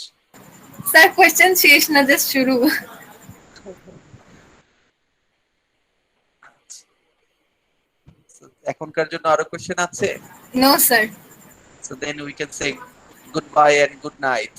Sir question শেষ না, just শুরু। এখনকার জন্য আরো কোশ্চেন আছে? No sir. So then we can say goodbye and good night.